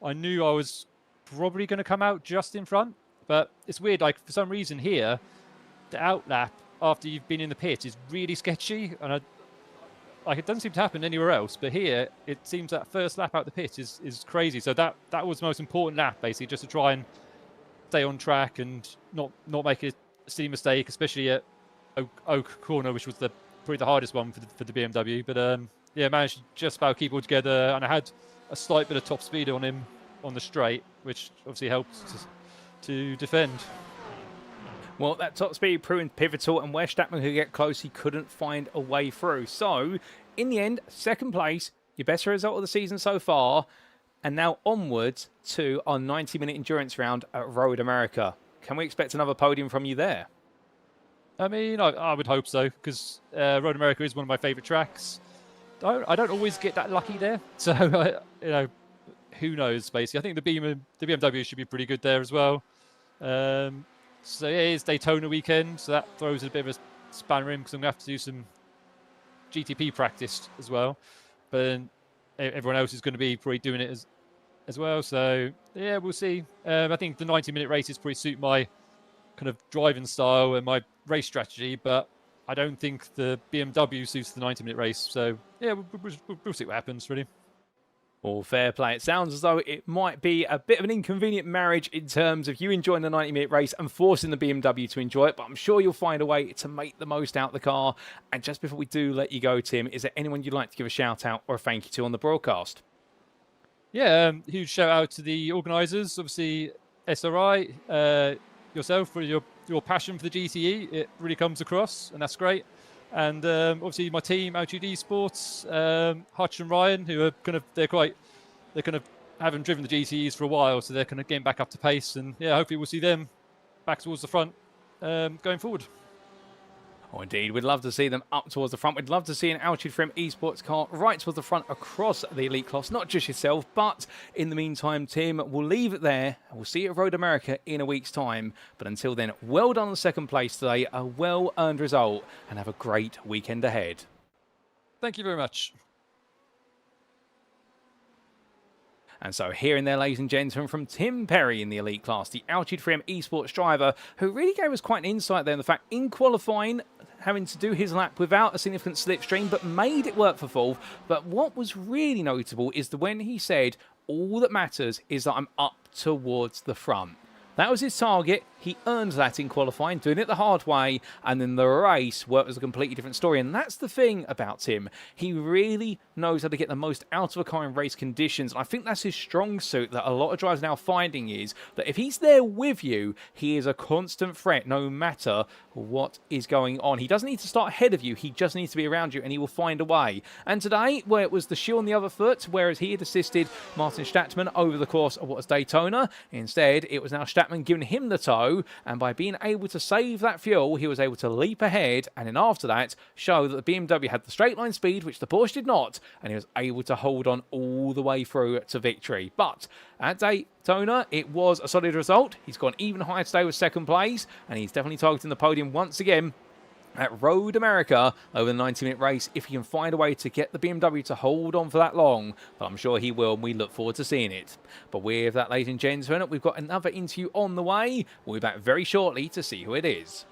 C: I knew I was probably going to come out just in front. But it's weird, like, for some reason here, the out lap after you've been in the pit is really sketchy. And it doesn't seem to happen anywhere else. But here, it seems that first lap out the pit is crazy. So that was the most important lap, basically, just to try and stay on track and not make a silly mistake, especially at Oak Corner, which was probably the hardest one for the BMW. But yeah, managed to just about keep all together, and I had a slight bit of top speed on him on the straight, which obviously helped to defend.
A: Well, that top speed proved pivotal, and where Statman could get close, he couldn't find a way through. So, in the end, second place, your best result of the season so far, and now onwards to our 90-minute endurance round at Road America. Can we expect another podium from you there?
C: I mean, I would hope so, because Road America is one of my favourite tracks. I don't always get that lucky there, so you know, who knows? Basically, I think the BMW should be pretty good there as well. So yeah, it's Daytona weekend, so that throws a bit of a spanner in because I'm gonna have to do some GTP practice as well. But then everyone else is going to be probably doing it as well. So yeah, we'll see. I think the 90-minute races probably suit my kind of driving style and my race strategy, but I don't think the BMW suits the 90-minute race. So yeah, we'll see what happens, really.
A: All fair play. It sounds as though it might be a bit of an inconvenient marriage in terms of you enjoying the 90-minute race and forcing the BMW to enjoy it, but I'm sure you'll find a way to make the most out of the car. And just before we do let you go, Tim, is there anyone you'd like to give a shout out or a thank you to on the broadcast?
C: Yeah, huge shout out to the organisers, obviously SRI, yourself for your passion for the GTE. It really comes across, and that's great. And obviously my team, LGD Sports, Hutch and Ryan, who are they haven't driven the GTEs for a while, so they're kind of getting back up to pace. And yeah, hopefully we'll see them back towards the front going forward.
A: Oh, indeed. We'd love to see them up towards the front. We'd love to see an Altitude Frame esports car right towards the front across the elite class, not just yourself. But in the meantime, Tim, we'll leave it there. We'll see you at Road America in a week's time. But until then, well done on second place today. A well-earned result, and have a great weekend ahead.
C: Thank you very much.
A: And so hearing there, ladies and gentlemen, from Tim Perry in the elite class, the Altitude 3M esports driver, who really gave us quite an insight there in the fact in qualifying, having to do his lap without a significant slipstream, but made it work for fourth. But what was really notable is when he said, all that matters is that I'm up towards the front. That was his target. He earned that in qualifying, doing it the hard way, and then the race worked as a completely different story. And that's the thing about him. He really knows how to get the most out of a car in race conditions. And I think that's his strong suit that a lot of drivers now finding is that if he's there with you, he is a constant threat no matter what is going on. He doesn't need to start ahead of you. He just needs to be around you, and he will find a way. And today, where it was the shoe on the other foot, whereas he had assisted Martin Statman over the course of what was Daytona, instead, it was now Statman giving him the toe. And by being able to save that fuel, he was able to leap ahead and then after that show that the BMW had the straight line speed, which the Porsche did not, and he was able to hold on all the way through to victory. But at Daytona, it was a solid result. He's gone even higher today with second place, and he's definitely targeting the podium once again at Road America over the 90-minute race if he can find a way to get the BMW to hold on for that long. But I'm sure he will, and we look forward to seeing it. But with that, ladies and gentlemen, we've got another interview on the way. We'll be back very shortly to see who it is.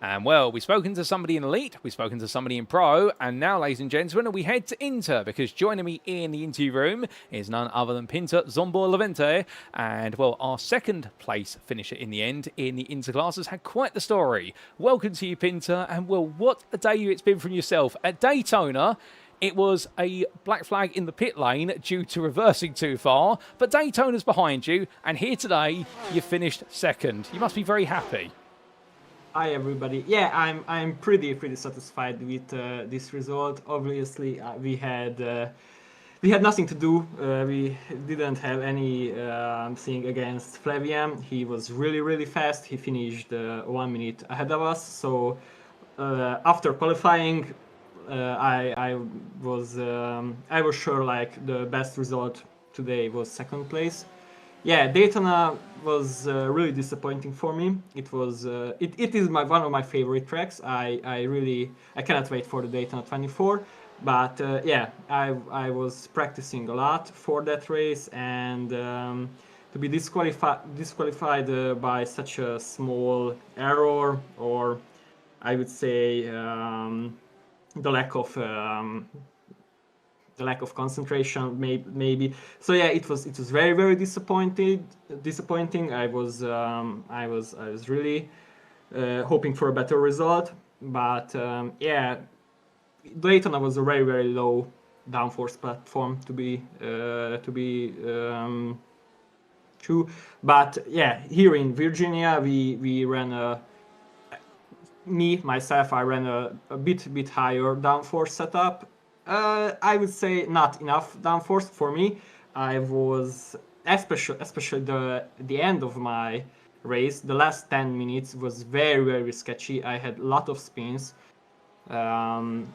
A: And well, we've spoken to somebody in Elite, we've spoken to somebody in Pro, and now, ladies and gentlemen, we head to Inter, because joining me in the interview room is none other than Pinter Zombor-Levente. And well, our second place finisher in the end in the Inter class has had quite the story. Welcome to you, Pinter, and well, what a day it's been from yourself. At Daytona, it was a black flag in the pit lane due to reversing too far, but Daytona's behind you, and here today, you finished second. You must be very happy.
D: Hi everybody. Yeah, I'm pretty satisfied with this result. Obviously, we had nothing to do. We didn't have any thing against Flavian. He was really fast. He finished 1 minute ahead of us. So after qualifying, I was sure like the best result today was second place. Yeah, Daytona was really disappointing for me. It was it is one of my favorite tracks. I cannot wait for the Daytona 24. But yeah, I was practicing a lot for that race, and to be disqualified by such a small error, or I would say the lack of concentration, maybe. So yeah, it was very disappointing. I was really hoping for a better result, but yeah, Daytona was a very low downforce platform to be true. But yeah, here in Virginia, we ran I ran a bit higher downforce setup. I would say not enough downforce for me. I was especially the end of my race. The last 10 minutes was very sketchy. I had a lot of spins. In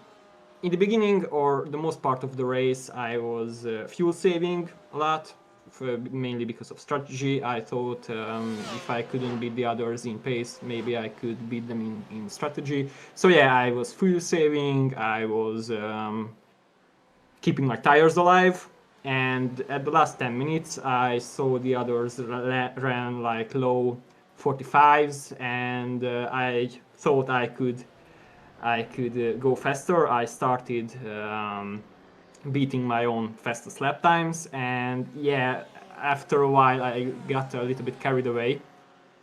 D: the beginning or the most part of the race, I was fuel saving a lot, mainly because of strategy. I thought if I couldn't beat the others in pace, maybe I could beat them in strategy. So yeah, I was fuel saving. I was keeping my tires alive, and at the last 10 minutes I saw the others ran like low 45s, and I thought I could go faster. I started beating my own fastest lap times, and yeah, after a while I got a little bit carried away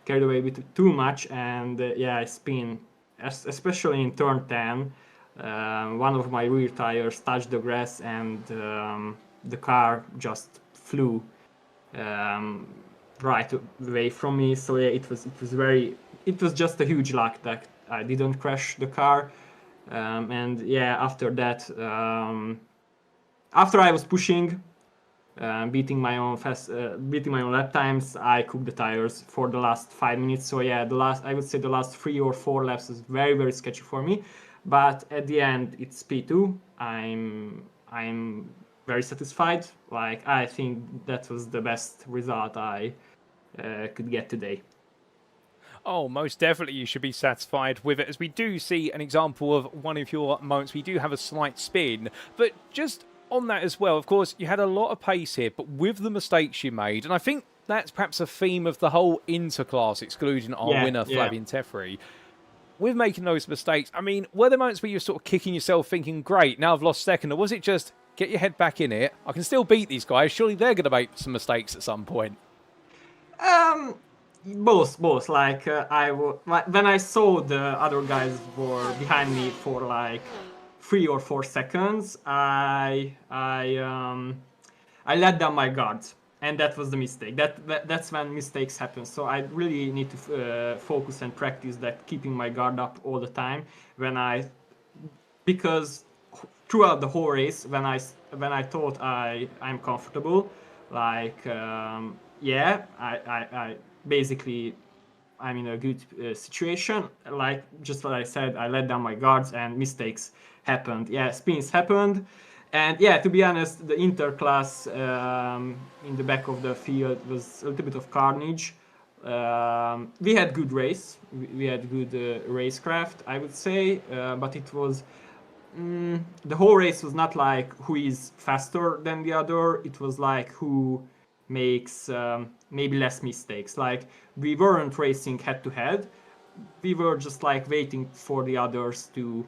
D: with too much, and yeah, I spin, especially in turn 10. One of my rear tires touched the grass, and the car just flew right away from me. So yeah, it was just a huge luck that I didn't crash the car. And yeah, after that, after I was pushing, beating my own lap times, I cooked the tires for the last 5 minutes. So yeah, I would say the last 3 or 4 laps is very sketchy for me. But at the end, it's P2. I'm very satisfied. Like, I think that was the best result I could get today.
A: Oh, most definitely you should be satisfied with it, as we do see an example of one of your moments. We do have a slight spin, but just on that as well, of course, you had a lot of pace here, but with the mistakes you made, and I think that's perhaps a theme of the whole interclass, excluding our winner, Flavien Teferi. With making those mistakes, I mean, were there moments where you're sort of kicking yourself thinking, great, now I've lost second, or was it just, get your head back in it, I can still beat these guys, surely they're going to make some mistakes at some point?
D: Both. Like, when I saw the other guys were behind me for like 3 or 4 seconds, I let down my guard, and that was the mistake. That's when mistakes happen. So I really need to focus and practice that, keeping my guard up all the time. Because throughout the whole race, when I thought I'm comfortable, like I basically I'm in a good situation. Like, just what I said, I let down my guards and mistakes happened. Yeah, spins happened. And yeah, to be honest, the interclass in the back of the field was a little bit of carnage. We had good race. We had good racecraft, I would say. But it was... the whole race was not like who is faster than the other. It was like who makes maybe less mistakes. Like, we weren't racing head to head. We were just like waiting for the others to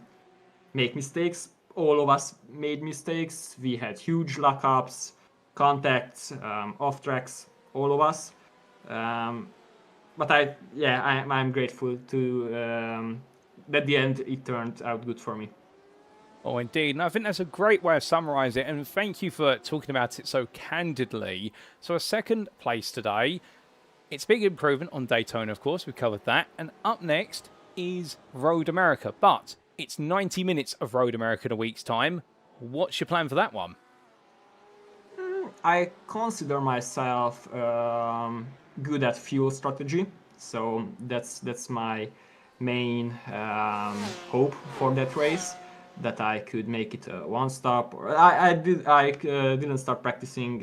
D: make mistakes. All of us made mistakes. We had huge lockups, contacts, off tracks, all of us. But I'm grateful to at the end it turned out good for me.
A: Oh, indeed. And I think that's a great way of summarising it. And thank you for talking about it so candidly. So a second place today. It's big improvement on Daytona, of course. We've covered that. And up next is Road America. But it's 90 minutes of Road America in a week's time. What's your plan for that one?
D: I consider myself good at fuel strategy. So that's my main hope for that race. That I could make it one stop. Or I didn't start practicing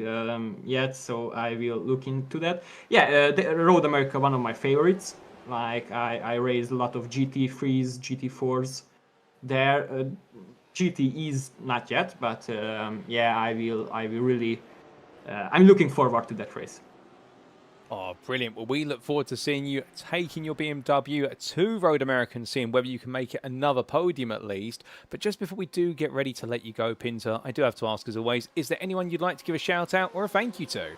D: yet, so I will look into that. Yeah, the Road America, one of my favorites. Like, I raced a lot of GT3s, GT4s there. GTEs not yet, but I will really. I'm looking forward to that race.
A: Oh, brilliant. Well, we look forward to seeing you taking your BMW to Road America and seeing whether you can make it another podium at least. But just before we do get ready to let you go, Pinter, I do have to ask, as always, is there anyone you'd like to give a shout out or a thank you to?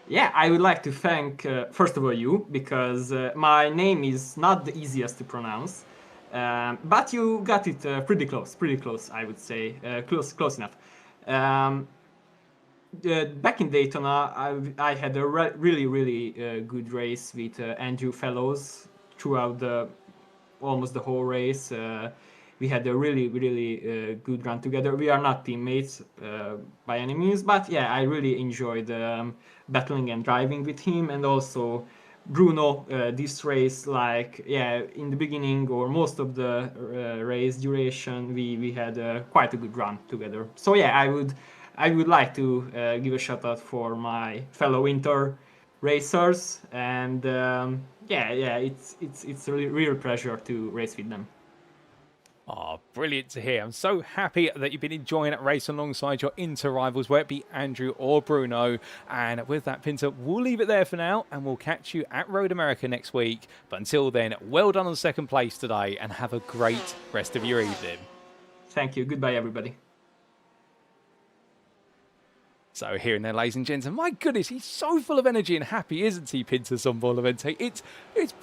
D: Yeah, I would like to thank, first of all, you, because my name is not the easiest to pronounce. But you got it pretty close, I would say. Close enough. Back in Daytona, I had a really good race with Andrew Fellows throughout almost the whole race. We had a really good run together. We are not teammates by any means, but yeah, I really enjoyed battling and driving with him. And also Bruno, this race, like, yeah, in the beginning or most of the race duration, we had quite a good run together. So yeah, I would like to give a shout out for my fellow winter racers, and it's a real pleasure to race with them.
A: Oh, brilliant to hear. I'm so happy that you've been enjoying that race alongside your inter-rivals, whether it be Andrew or Bruno. And with that, Pinter, we'll leave it there for now, and we'll catch you at Road America next week. But until then, well done on second place today, and have a great rest of your evening.
D: Thank you. Goodbye, everybody.
A: So here and there, ladies and gents, and my goodness, he's so full of energy and happy, isn't he, Pinter Bonaventure? It's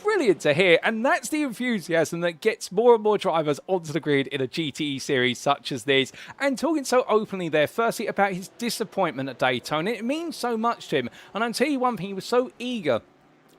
A: brilliant to hear, and that's the enthusiasm that gets more and more drivers onto the grid in a GTE series such as this. And talking so openly there, firstly about his disappointment at Daytona, it means so much to him. And I'll tell you one thing, he was so eager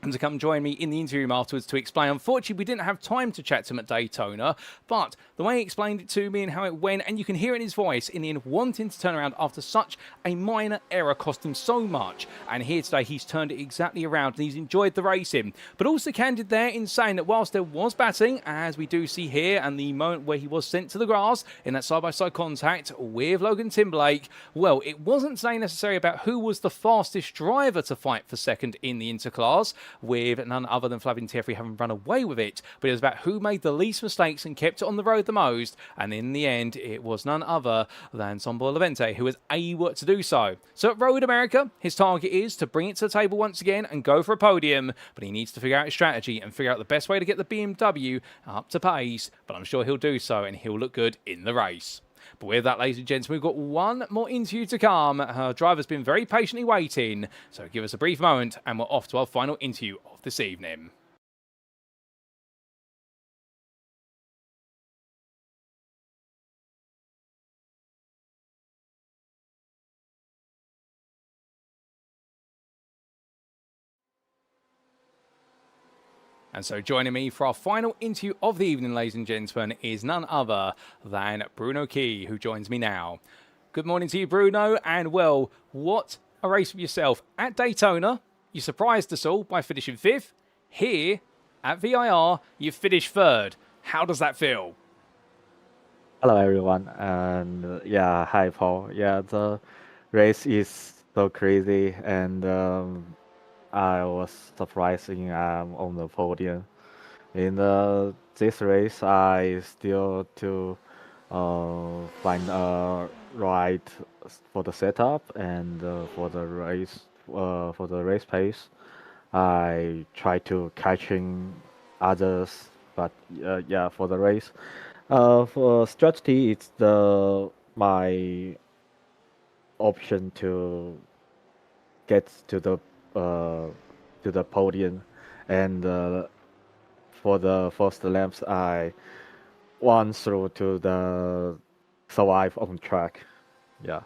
A: and to come join me in the interview room afterwards to explain. Unfortunately, we didn't have time to chat to him at Daytona, but the way he explained it to me and how it went, and you can hear in his voice in the end wanting to turn around after such a minor error cost him so much. And here today, he's turned it exactly around and he's enjoyed the racing. But also candid there in saying that whilst there was batting, as we do see here, and the moment where he was sent to the grass in that side-by-side contact with Logan Timberlake, well, it wasn't saying necessarily about who was the fastest driver to fight for second in the interclass, with none other than Flavien Tieffry having run away with it, but it was about who made the least mistakes and kept it on the road the most, and in the end it was none other than Sombo Levente who was able to do so. So at Road America, his target is to bring it to the table once again and go for a podium, but he needs to figure out his strategy and figure out the best way to get the BMW up to pace, but I'm sure he'll do so and he'll look good in the race. But with that, ladies and gents, we've got one more interview to come. Her driver's been very patiently waiting, so give us a brief moment and we're off to our final interview of this evening. And so joining me for our final interview of the evening, ladies and gentlemen, is none other than Bruno Key, who joins me now. Good morning to you, Bruno, and well, what a race for yourself. At Daytona, you surprised us all by finishing 5th. Here, at VIR, you finished 3rd. How does that feel?
E: Hello everyone, and yeah, hi Paul. Yeah, the race is so crazy, and I was surprising on the podium. In this race, I still to find a right for the setup and for the race pace. I try to catching others, but yeah, for the race. For strategy, it's the my option to get uh, to the podium, and for the first laps, I won through to the survive on track. Yeah.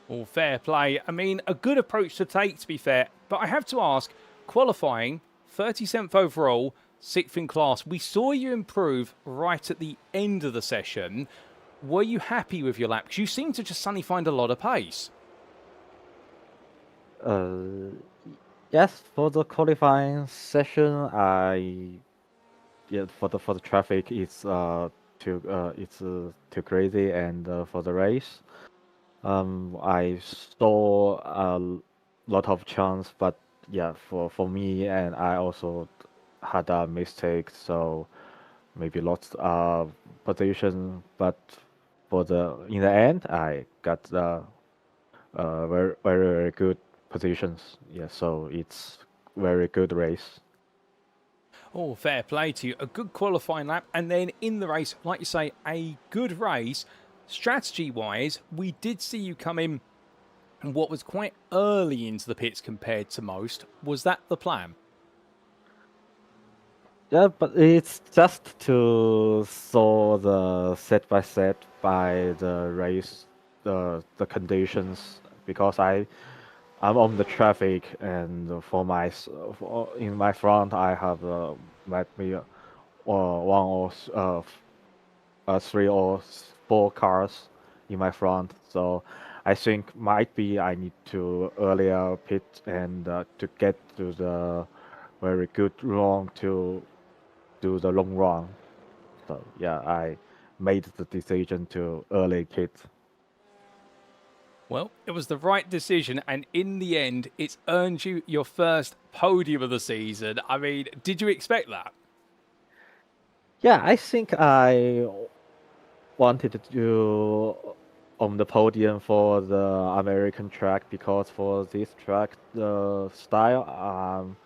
A: All fair play. I mean, a good approach to take, to be fair. But I have to ask, qualifying, 37th overall, 6th in class. We saw you improve right at the end of the session. Were you happy with your lap? Because you seem to just suddenly find a lot of pace.
E: Uh, yes, for the qualifying session, for the traffic, it's too crazy, and for the race, I saw a lot of chance, but yeah, for me, and I also had a mistake, so maybe lost position, but for the in the end, I got the very very good positions. Yeah, so it's very good race.
A: Oh, fair play to you. A good qualifying lap. And then in the race, like you say, a good race. Strategy-wise, we did see you come in what was quite early into the pits compared to most. Was that the plan?
E: Yeah, but it's just to saw the set by set by the race, the conditions, because I'm on the traffic, and in my front I have met me one or three or four cars in my front, so I think might be I need to earlier pit, and to get to the very good run to do the long run. So yeah, I made the decision to early pit.
A: Well, it was the right decision, and in the end, it's earned you your first podium of the season. I mean, did you expect that?
E: Yeah, I think I wanted to do on the podium for the American track, because for this track, the style, I'm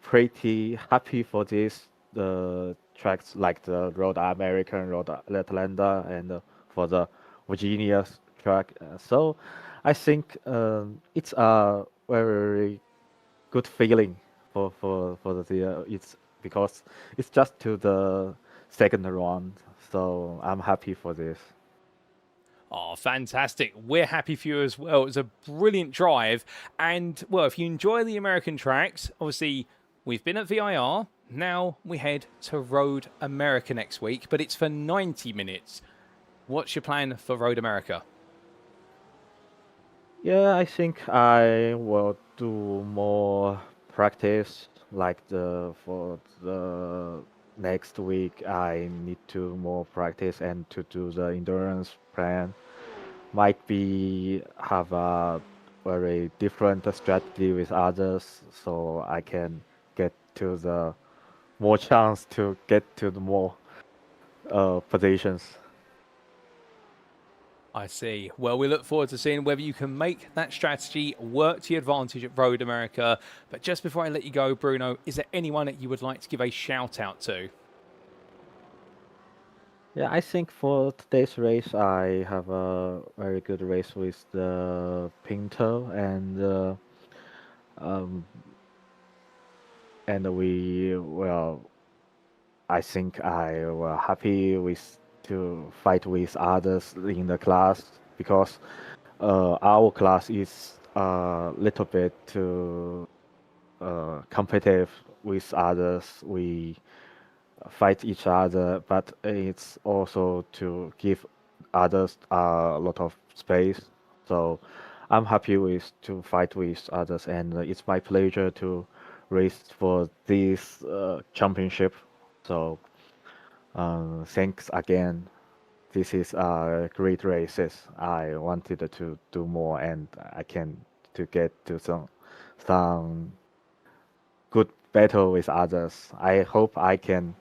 E: pretty happy for this the tracks like the Road American, Road Atlanta, and for the Virginia track. So I think it's a very good feeling for the it's because it's just to the second round, so I'm happy for this.
A: Oh, fantastic. We're happy for you as well. It was a brilliant drive. And, well, if you enjoy the American tracks, obviously, we've been at VIR. Now we head to Road America next week, but it's for 90 minutes. What's your plan for Road America?
E: Yeah, I think I will do more practice. Like for the next week, I need to more practice and to do the endurance plan. Might be have a very different strategy with others, so I can get to the more chance to get to the more positions.
A: I see. Well, we look forward to seeing whether you can make that strategy work to your advantage at Road America. But just before I let you go, Bruno, is there anyone that you would like to give a shout out to?
E: Yeah, I think for today's race, I have a very good race with the Pinto, um, and we well, I think I were happy with to fight with others in the class because our class is a little bit too competitive with others. We fight each other, but it's also to give others a lot of space. So I'm happy with to fight with others, and it's my pleasure to race for this championship. So thanks again. This is great races. I wanted to do more, and I can to get to some good battle with others. I hope I can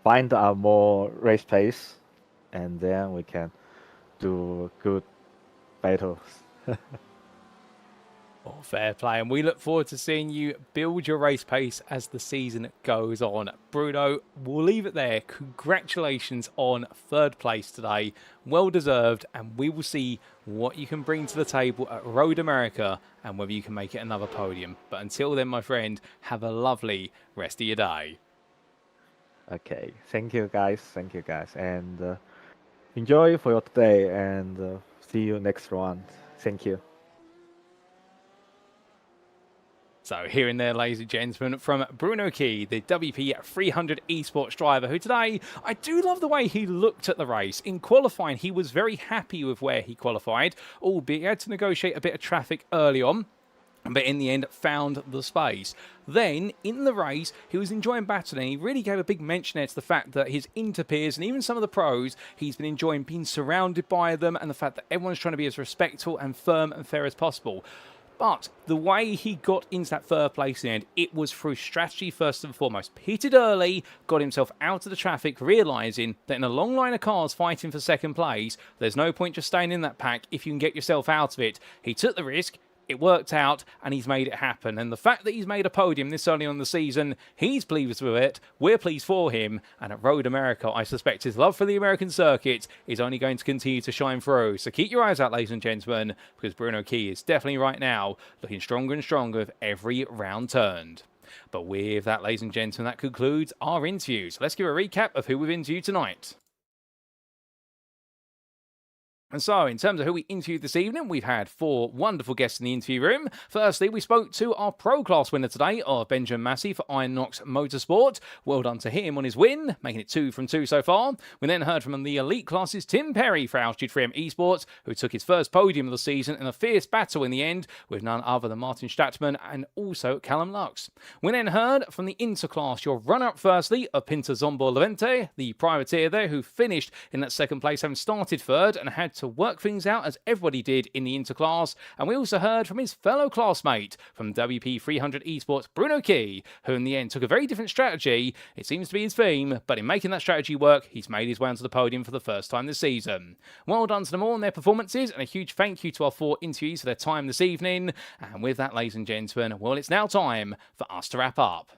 E: find a more race pace, and then we can do good battles.
A: Oh, fair play. And we look forward to seeing you build your race pace as the season goes on. Bruno, we'll leave it there. Congratulations on third place today. Well deserved. And we will see what you can bring to the table at Road America and whether you can make it another podium. But until then, my friend, have a lovely rest of your day.
E: Okay, thank you guys, and enjoy for your day, and see you next round. Thank you.
A: So here and there, ladies and gentlemen, from Bruno Key, the WP 300 esports driver, who today, I do love the way he looked at the race. In qualifying, he was very happy with where he qualified, albeit he had to negotiate a bit of traffic early on, but in the end found the space. Then, in the race, he was enjoying battling. He really gave a big mention there to the fact that his inter-peers and even some of the pros, he's been enjoying being surrounded by them and the fact that everyone's trying to be as respectful and firm and fair as possible. But the way he got into that third place in the end, it was through strategy first and foremost. Pitted early, got himself out of the traffic, realising that in a long line of cars fighting for second place, there's no point just staying in that pack if you can get yourself out of it. He took the risk. It worked out, and he's made it happen. And the fact that he's made a podium this early on in the season, he's pleased with it. We're pleased for him. And at Road America, I suspect his love for the American circuit is only going to continue to shine through. So keep your eyes out, ladies and gentlemen, because Bruno Key is definitely right now looking stronger and stronger with every round turned. But with that, ladies and gentlemen, that concludes our interview. So let's give a recap of who we've interviewed tonight. And so, in terms of who we interviewed this evening, we've had 4 wonderful guests in the interview room. Firstly, we spoke to our Pro Class winner today, of Benjamin Massey for Inox Motorsport. Well done to him on his win, making it 2 from 2 so far. We then heard from the Elite Classes Tim Perry for Altitude 3M Esports, who took his first podium of the season in a fierce battle in the end with none other than Martin Statman and also Callum Lux. We then heard from the Interclass, your runner-up firstly of Pinta Zombo Levente, the privateer there who finished in that second place having started third and had to work things out as everybody did in the interclass. And we also heard from his fellow classmate from WP 300 Esports, Bruno Key, who in the end took a very different strategy. It seems to be his theme, but in making that strategy work, he's made his way onto the podium for the first time this season. Well done to them all on their performances, and a huge thank you to our 4 interviewees for their time this evening. And with that, ladies and gentlemen, well, it's now time for us to wrap up.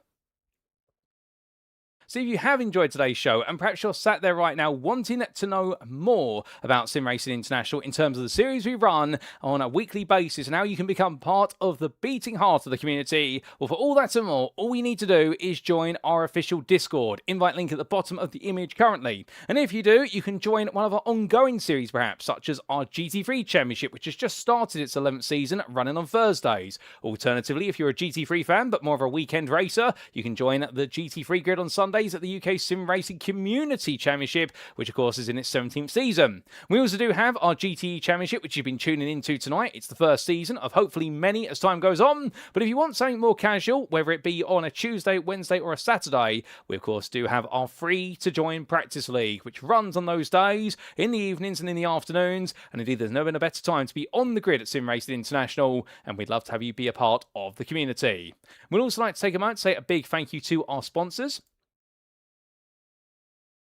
A: So if you have enjoyed today's show, and perhaps you're sat there right now wanting to know more about SimRacing International in terms of the series we run on a weekly basis and how you can become part of the beating heart of the community, well, for all that and more, all you need to do is join our official Discord. Invite link at the bottom of the image currently. And if you do, you can join one of our ongoing series perhaps, such as our GT3 Championship, which has just started its 11th season, running on Thursdays. Alternatively, if you're a GT3 fan but more of a weekend racer, you can join the GT3 grid on Sundays at the UK SimRacing Community Championship, which of course is in its 17th season. We also do have our GTE Championship, which you've been tuning into tonight. It's the first season of hopefully many as time goes on. But if you want something more casual, whether it be on a Tuesday, Wednesday or a Saturday, we of course do have our free to join practice league, which runs on those days in the evenings and in the afternoons. And indeed, there's never been a better time to be on the grid at SimRacing International, and we'd love to have you be a part of the community. We'd also like to take a moment to say a big thank you to our sponsors.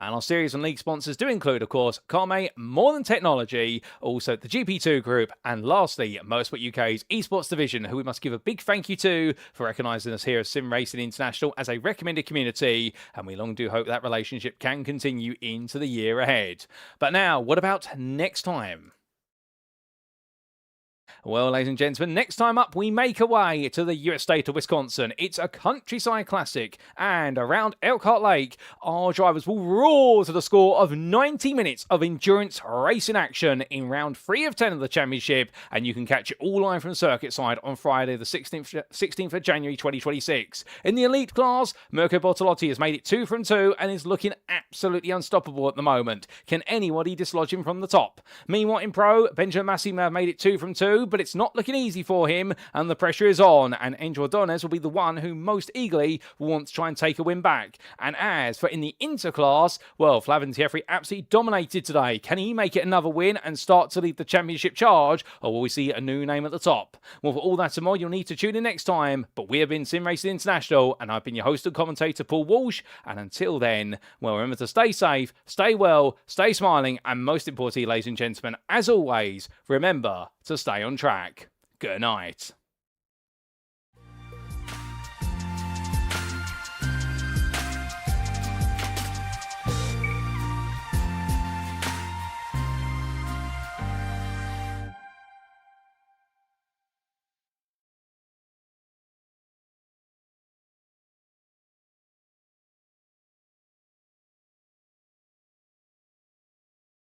A: And our series and league sponsors do include, of course, Carme, More Than Technology, also the GP2 Group, and lastly, Motorsport UK's esports division, who we must give a big thank you to for recognising us here at SimRacing International as a recommended community, and we long do hope that relationship can continue into the year ahead. But now, what about next time? Well, ladies and gentlemen, next time up, we make our way to the US state of Wisconsin. It's a countryside classic, and around Elkhart Lake, our drivers will roar to the score of 90 minutes of endurance racing action in round 3 of 10 of the championship, and you can catch it all live from circuit side on Friday, the 16th of January 2026. In the elite class, Mirko Bortolotti has made it 2 from 2 and is looking absolutely unstoppable at the moment. Can anybody dislodge him from the top? Meanwhile, in pro, Benjamin Massi may have made it 2 from 2, but it's not looking easy for him, and the pressure is on, and Angel Adonis will be the one who most eagerly will want to try and take a win back. And as for in the interclass, well, Flavin Thierry absolutely dominated today. Can he make it another win and start to lead the championship charge, or will we see a new name at the top? Well, for all that and more, you'll need to tune in next time, but we have been SimRacing International, and I've been your host and commentator, Paul Walsh, and until then, well, remember to stay safe, stay well, stay smiling, and most importantly, ladies and gentlemen, as always, remember to stay on track. Good night.